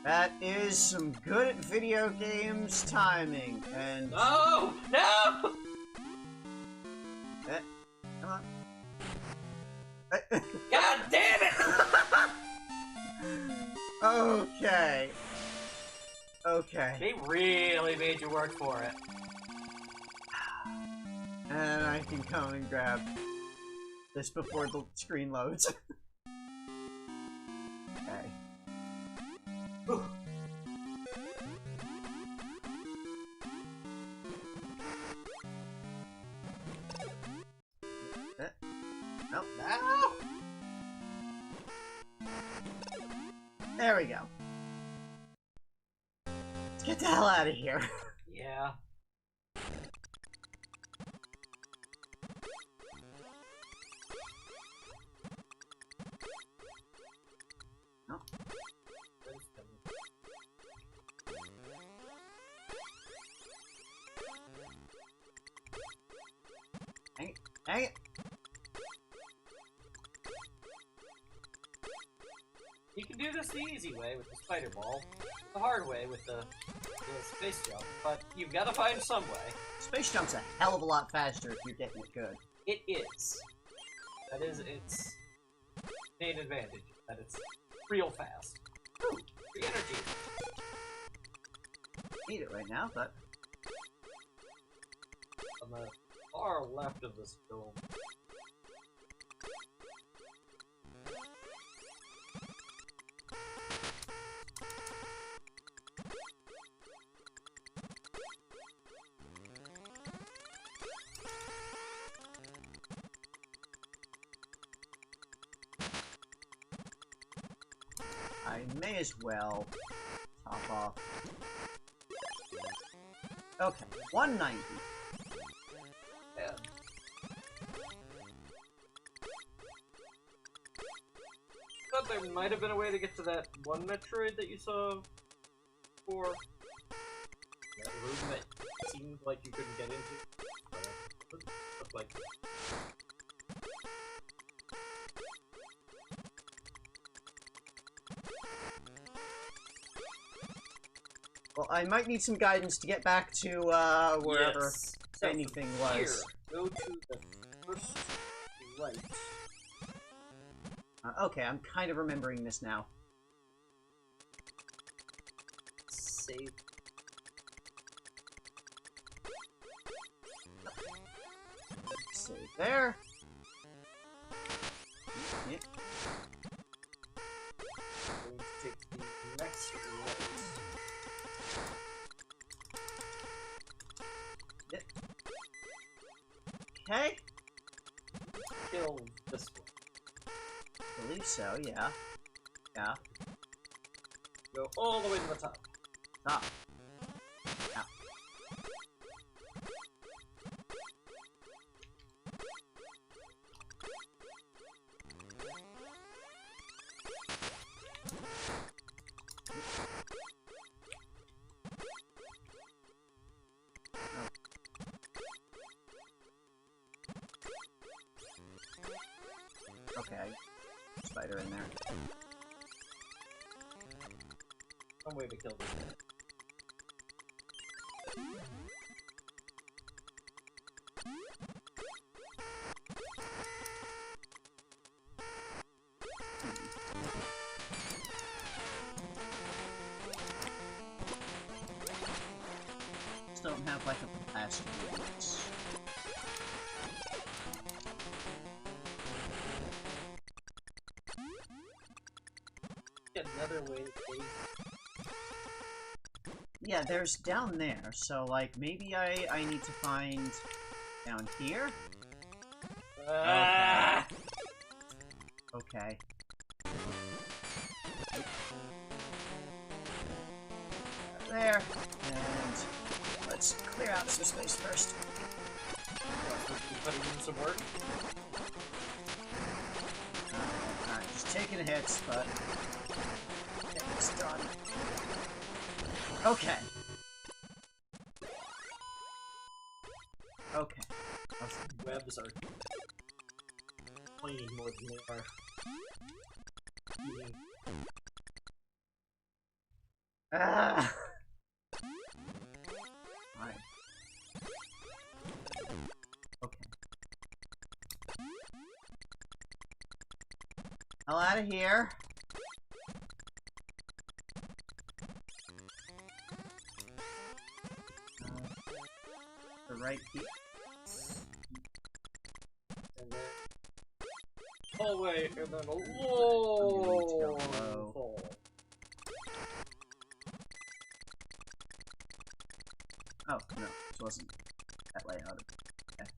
That is some good video games timing, and... No! No! Come on. God damn it! Okay. They really made you work for it. And I can come and grab this before the screen loads. Okay. Whew. Nope. No! There we go. Let's get the hell out of here. Yeah. No. Dang it. You can do this the easy way with the spider ball, the hard way with the space jump, but you've got to find some way. Space jump's a hell of a lot faster if you're getting it good. It is. That is its main advantage, that it's real fast. Ooh, free energy. Need it right now, but On the far left of this film. I may as well top off. Okay, 190. Yeah. Thought there might have been a way to get to that one Metroid that you saw before. That room that seemed like you couldn't get into. Looked like. Well, I might need some guidance to get back to wherever Yes. So anything from here, was. go to the first right. Okay, I'm kind of remembering this now. Save. Save there. Yeah. Going to take the next road. Okay. Kill this one. I believe so, yeah. Yeah. Go all the way to the top. Stop. Ow. Okay. Spider in there. Some way to kill this guy. Just don't have like a plastic box. Another way to save. Yeah, there's down there, so like maybe I need to find down here? Ah! Okay. There. And let's clear out some space first. Putting in some work. Alright, just taking hits, but get this done. Okay. Okay. Webs are clean more than they are eating. Ah! Alright. Okay. Hell out of here. The right key. And then hallway, and then a low. fall. Oh, no, this wasn't that layout. Okay.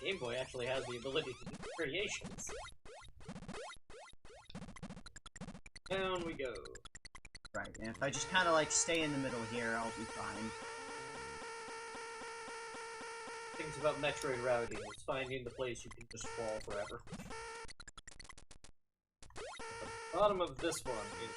Game Boy actually has the ability to do variations. Down we go. Right, and if I just kind of like stay in the middle here, I'll be fine. Things about Metroid routing is finding the place you can just fall forever. At the bottom of this one is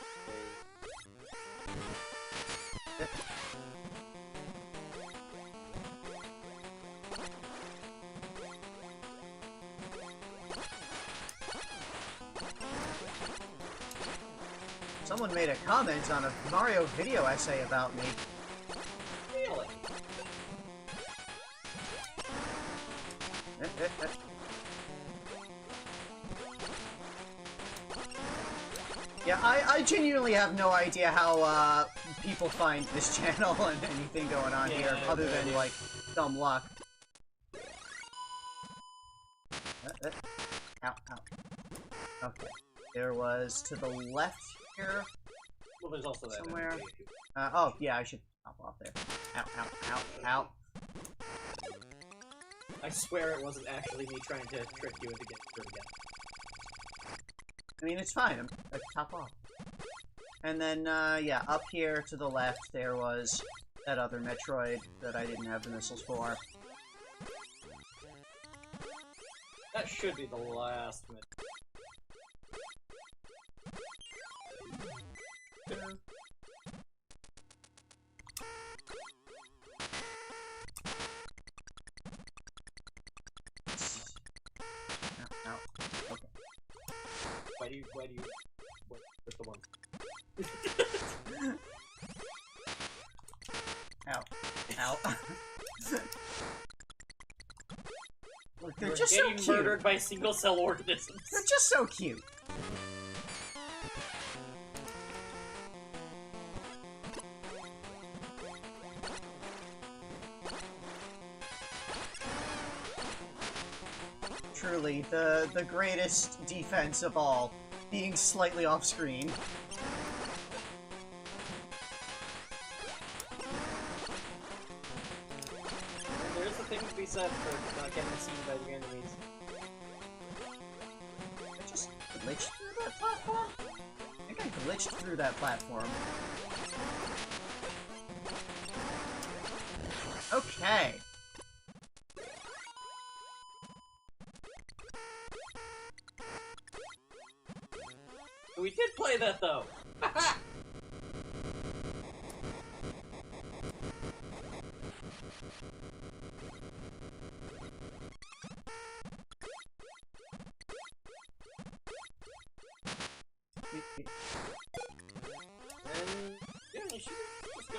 Someone made a comment on a Mario video essay about me. really. Yeah, I genuinely have no idea how people find this channel and anything going on here, other than like dumb luck. Ow, ow. Okay. There was to the left here. Well, there's also that somewhere. energy. Oh, yeah, I should hop off there. Ow, ow, ow, ow. I swear it wasn't actually me trying to trick you into getting through again. I mean, it's fine. I top off. And then, yeah, up here to the left, there was that other Metroid that I didn't have the missiles for. That should be the last minute. Ow, ow. Okay. Why do you wait with the one? Ow. Ow. Look, they're You're just so getting cute. murdered by single-cell organisms. They're just so cute. truly the greatest defense of all, being slightly off screen. There's the thing to be said for not getting seen by the enemies. I just glitched through that platform? I think I glitched through that platform. Okay. We did play that though! And yeah, you should just go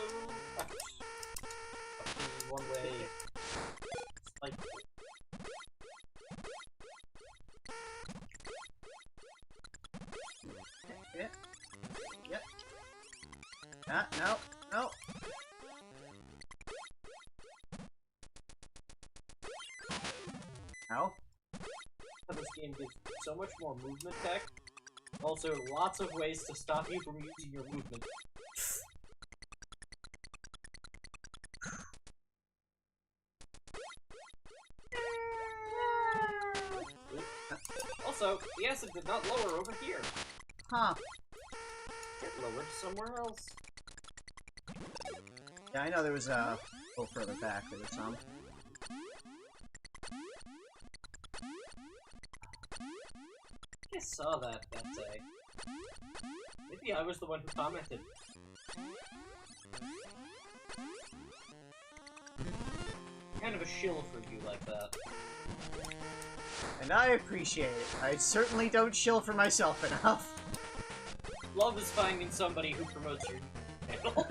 one way. Like Yep. Yep. Ah, no, no. Ow. this game gives so much more movement tech. Also, lots of ways to stop you from using your movement. Also, the acid did not lower over here. Huh. It lowered somewhere else. Yeah, I know there was a little further back. There was some. I saw that day. Maybe I was the one who commented. Kind of a shill for you like that. And I appreciate it. I certainly don't shill for myself enough. Love is finding somebody who promotes your channel.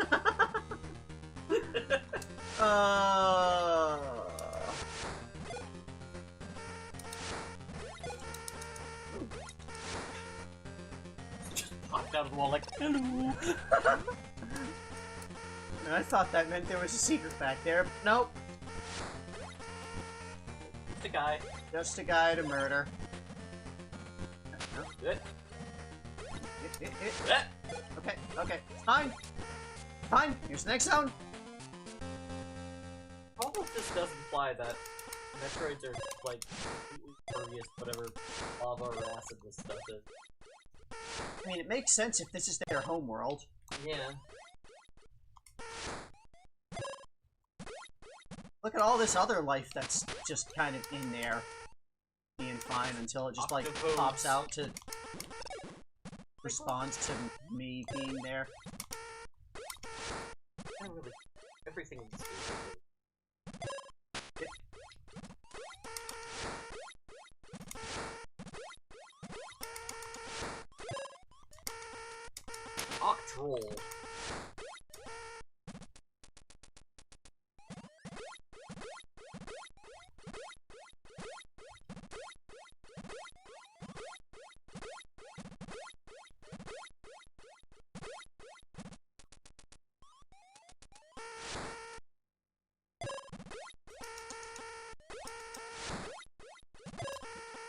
Just popped out of the wall like, hello! And I thought that meant there was a secret back there. Nope. Just a guy. Just a guy to murder. Good. Okay, okay. Fine. Fine. Here's the next zone. All of this does imply that Metroids are, like, impervious to whatever lava or acid this stuff is. I mean, it makes sense if this is their homeworld. Yeah. Look at all this other life that's just kind of in there, being fine until it just, like, Octopus. pops out to respond to me being there. Not really. Everything in this game. Octroll.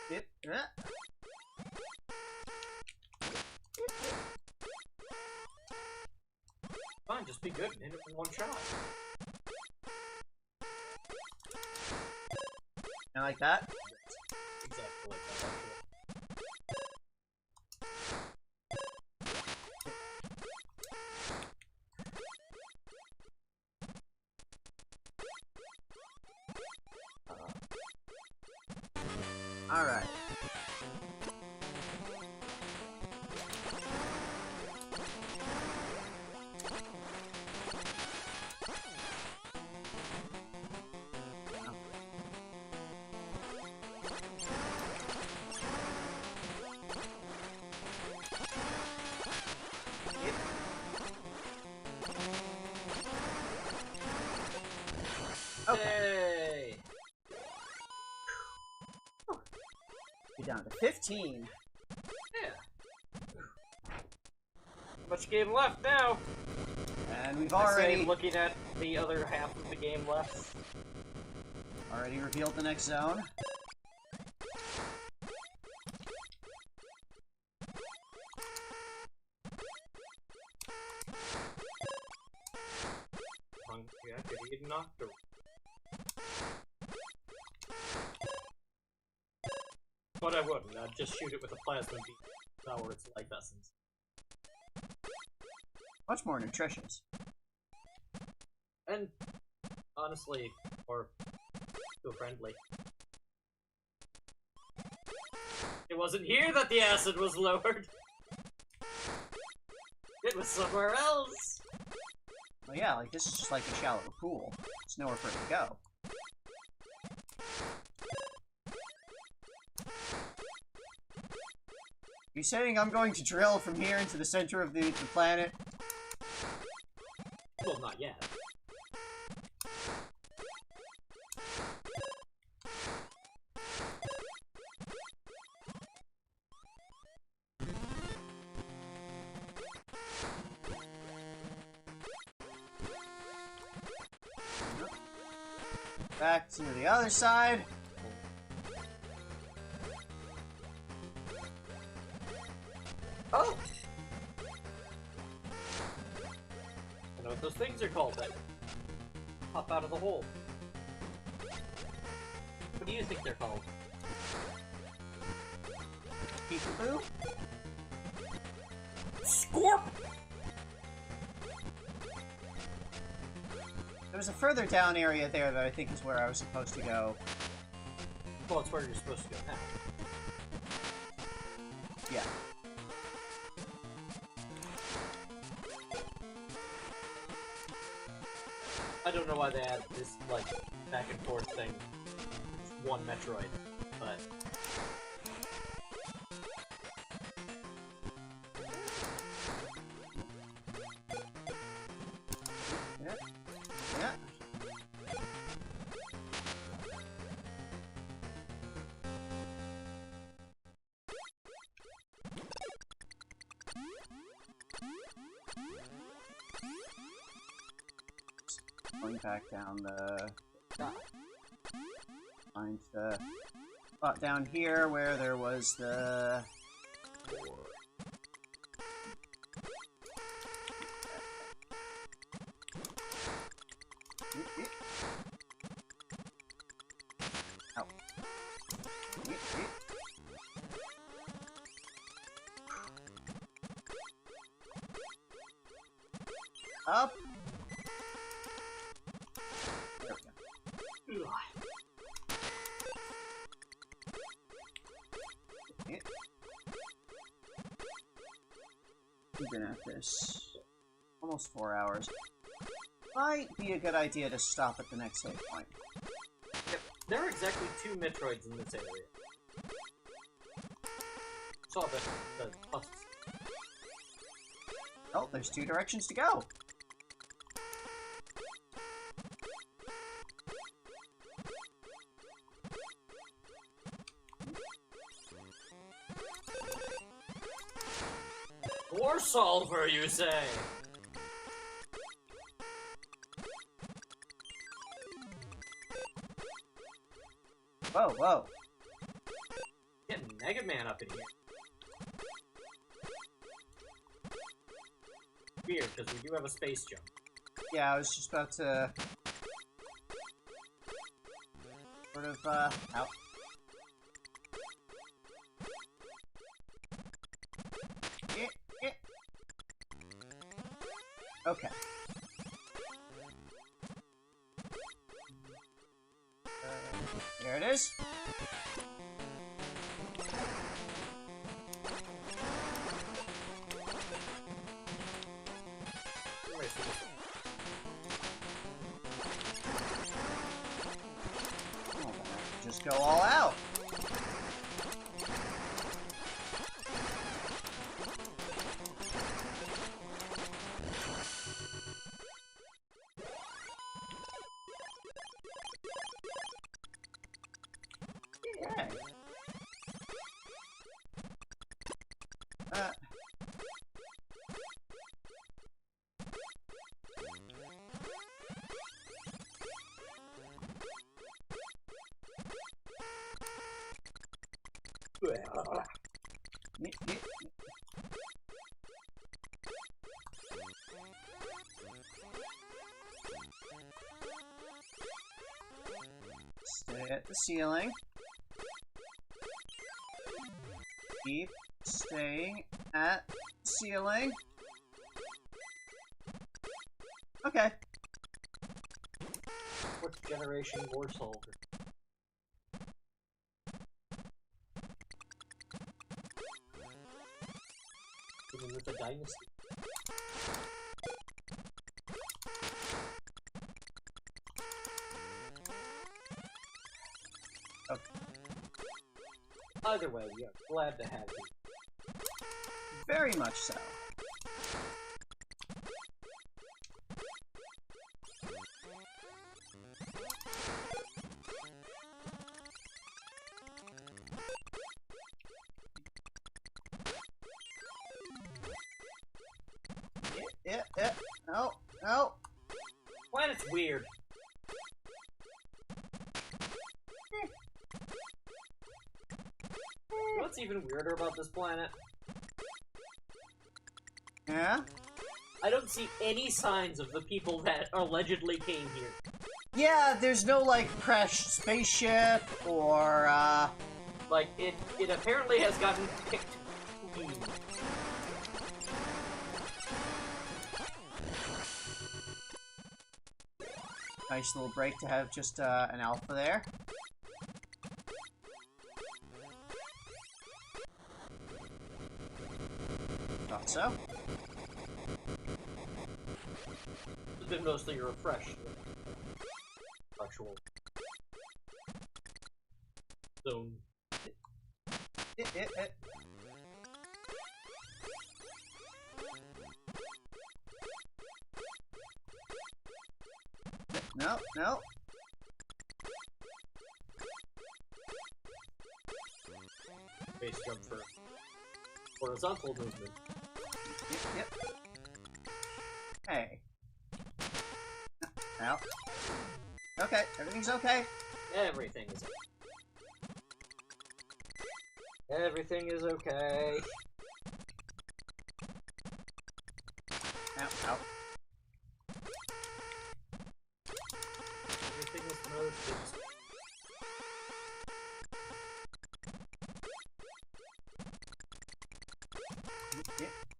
Yep. Fine, just be good and hit it in one shot. And like that. Exactly like that, actually. Alright. Okay. Hey! We're down to 15. Yeah. Much game left now. And we've I say, already looking at the other half of the game left. revealed the next zone. Hungry Nocturne. But I wouldn't. I'd just shoot it with a plasma beam to power its life essence. Much more nutritious. And honestly, more feel-friendly. It wasn't here that the acid was lowered. It was somewhere else. Well, yeah, like this is just like a shallow pool. There's nowhere for it to go. You saying I'm going to drill from here into the center of the planet? Well, not yet. Back to the other side. Oh! I know what those things are called that pop out of the hole. What do you think they're called? Peekaboo? Scorp! There was a further down area there that I think is where I was supposed to go. Well, it's where you're supposed to go now. Yeah. I don't know why they add this, like, back and forth thing. One Metroid, but... Yeah. Yeah. Going back down the... Find the spot down here where there was the... Ow. Up. There we go. We've been at this almost 4 hours. Might be a good idea to stop at the next save point. Yep, there are exactly 2 Metroids in this area. Saw the husks. Oh, there's 2 directions to go. War solver, you say? Whoa, whoa. Get Mega Man up in here. Weird, because we do have a space jump. Yeah, I was just about to... sort of, out. Okay. There it is. Oh, just go all out. Yeah. Stay at the ceiling. Keep staying at the ceiling. Okay. Fourth generation war solver. Even with the dynasty. Okay. Either way, we are glad to have you. Very much so. Yeah. No, no. Planet's weird. You know what's even weirder about this planet? Yeah? I don't see any signs of the people that allegedly came here. Yeah, there's no, like, crashed spaceship, or, Like, it apparently has gotten picked clean. Nice little break to have just, an alpha there. Thought so. It's been mostly refreshed. Actual zone. No. Base jump for horizontal movement. Yep. Hey. Now. Okay, everything's okay. Everything is okay. Everything is okay. Ow. Everything is moved.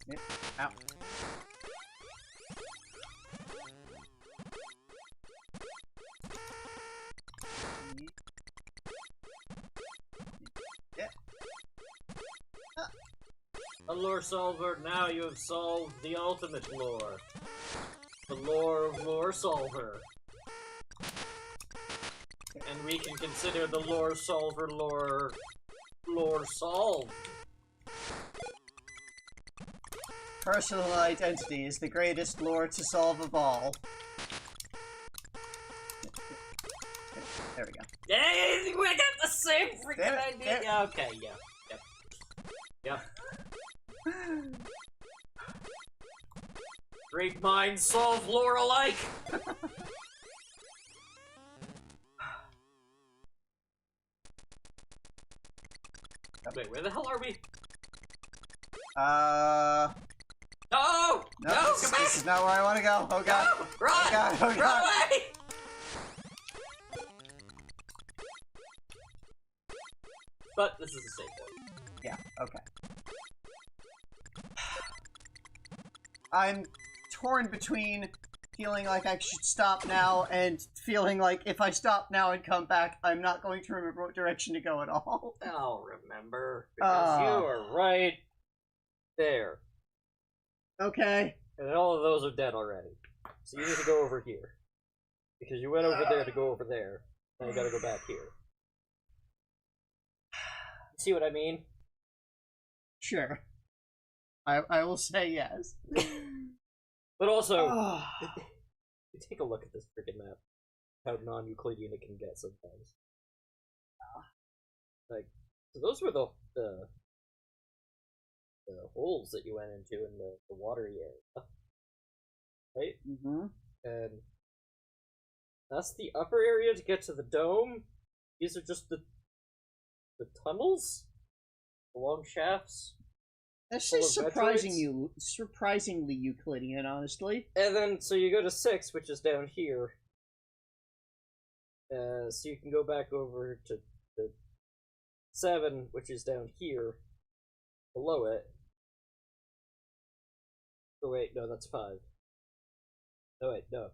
Yep. Ow. A lore solver, now you have solved the ultimate lore. The lore of lore solver. And we can consider the lore solver lore solved. Personal identity is the greatest lore to solve of all. There we go. Yay! We got the same freaking There. idea! Yeah, okay, yeah. Yep. Great minds solve lore alike! Wait, where the hell are we? No! No! Come back! This is not where I want to go. Oh god. No! Run! Oh god. Oh Run god. away! But this is a safe point. Yeah, okay. I'm torn between feeling like I should stop now and feeling like if I stop now and come back, I'm not going to remember what direction to go at all. I'll remember, because you are right there. Okay. And all of those are dead already. So you need to go over here. Because you went over there to go over there. Now you gotta go back here. See what I mean? Sure. I will say yes. But also, take a look at this freaking map. How non-Euclidean it can get sometimes. Like, so those were the holes that you went into in the watery area. Right? Mm-hmm. And that's the upper area to get to the dome. These are just the tunnels? The long shafts? This Full is of surprisingly Euclidean, honestly. And then, so you go to 6, which is down here. So you can go back over to the 7, which is down here, below it. Oh wait, no, that's 5. No wait, no.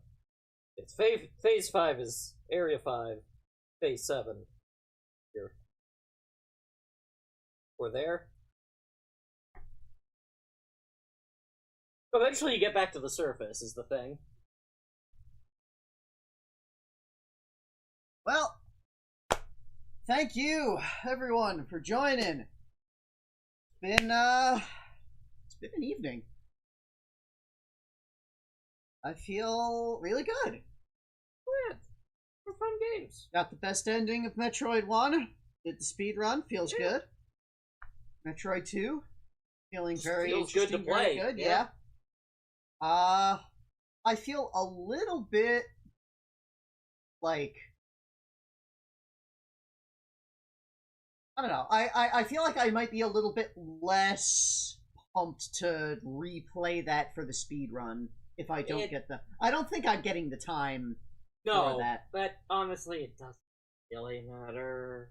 It's phase 5 is area 5, phase 7 here. Or there. Eventually you get back to the surface, is the thing. Well, thank you, everyone, for joining. It's been an evening. I feel really good. Yeah, for fun games. Got the best ending of Metroid 1. Did the speed run. Feels good. Metroid 2. Feeling very feels good to interesting, very play. good, Yeah. I feel a little bit like, I don't know. I feel like I might be a little bit less pumped to replay that for the speed run if I don't get the. I don't think I'm getting the time for that. But honestly, it doesn't really matter.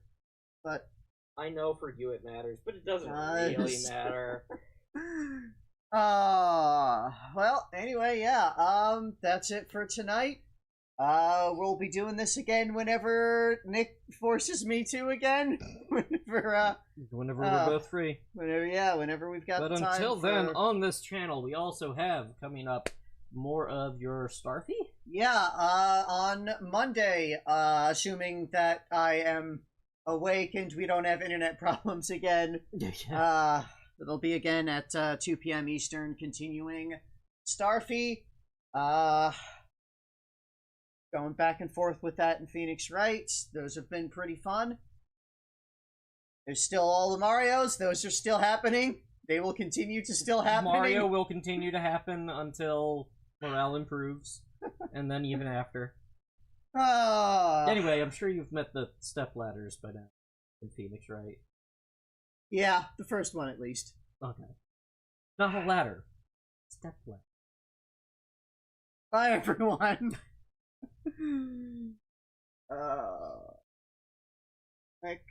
But I know for you it matters, but it doesn't really matter. Well, anyway, yeah. That's it for tonight. We'll be doing this again whenever Nick forces me to again. whenever we're both free. Whenever we've got But the time. until then, on this channel, we also have coming up more of your Starfy? Yeah, on Monday, assuming that I am awake and we don't have internet problems again. It'll be again at 2 p.m. Eastern, continuing Starfy. Going back and forth with that in Phoenix Wright. Those have been pretty fun. There's still all the Marios. Those are still happening. They will continue to still happen. Mario will continue to happen until morale improves, and then even after. Anyway, I'm sure you've met the step ladders by now in Phoenix, right? Yeah, the first one at least. Okay. Not a ladder. Step ladder. Bye, everyone. Like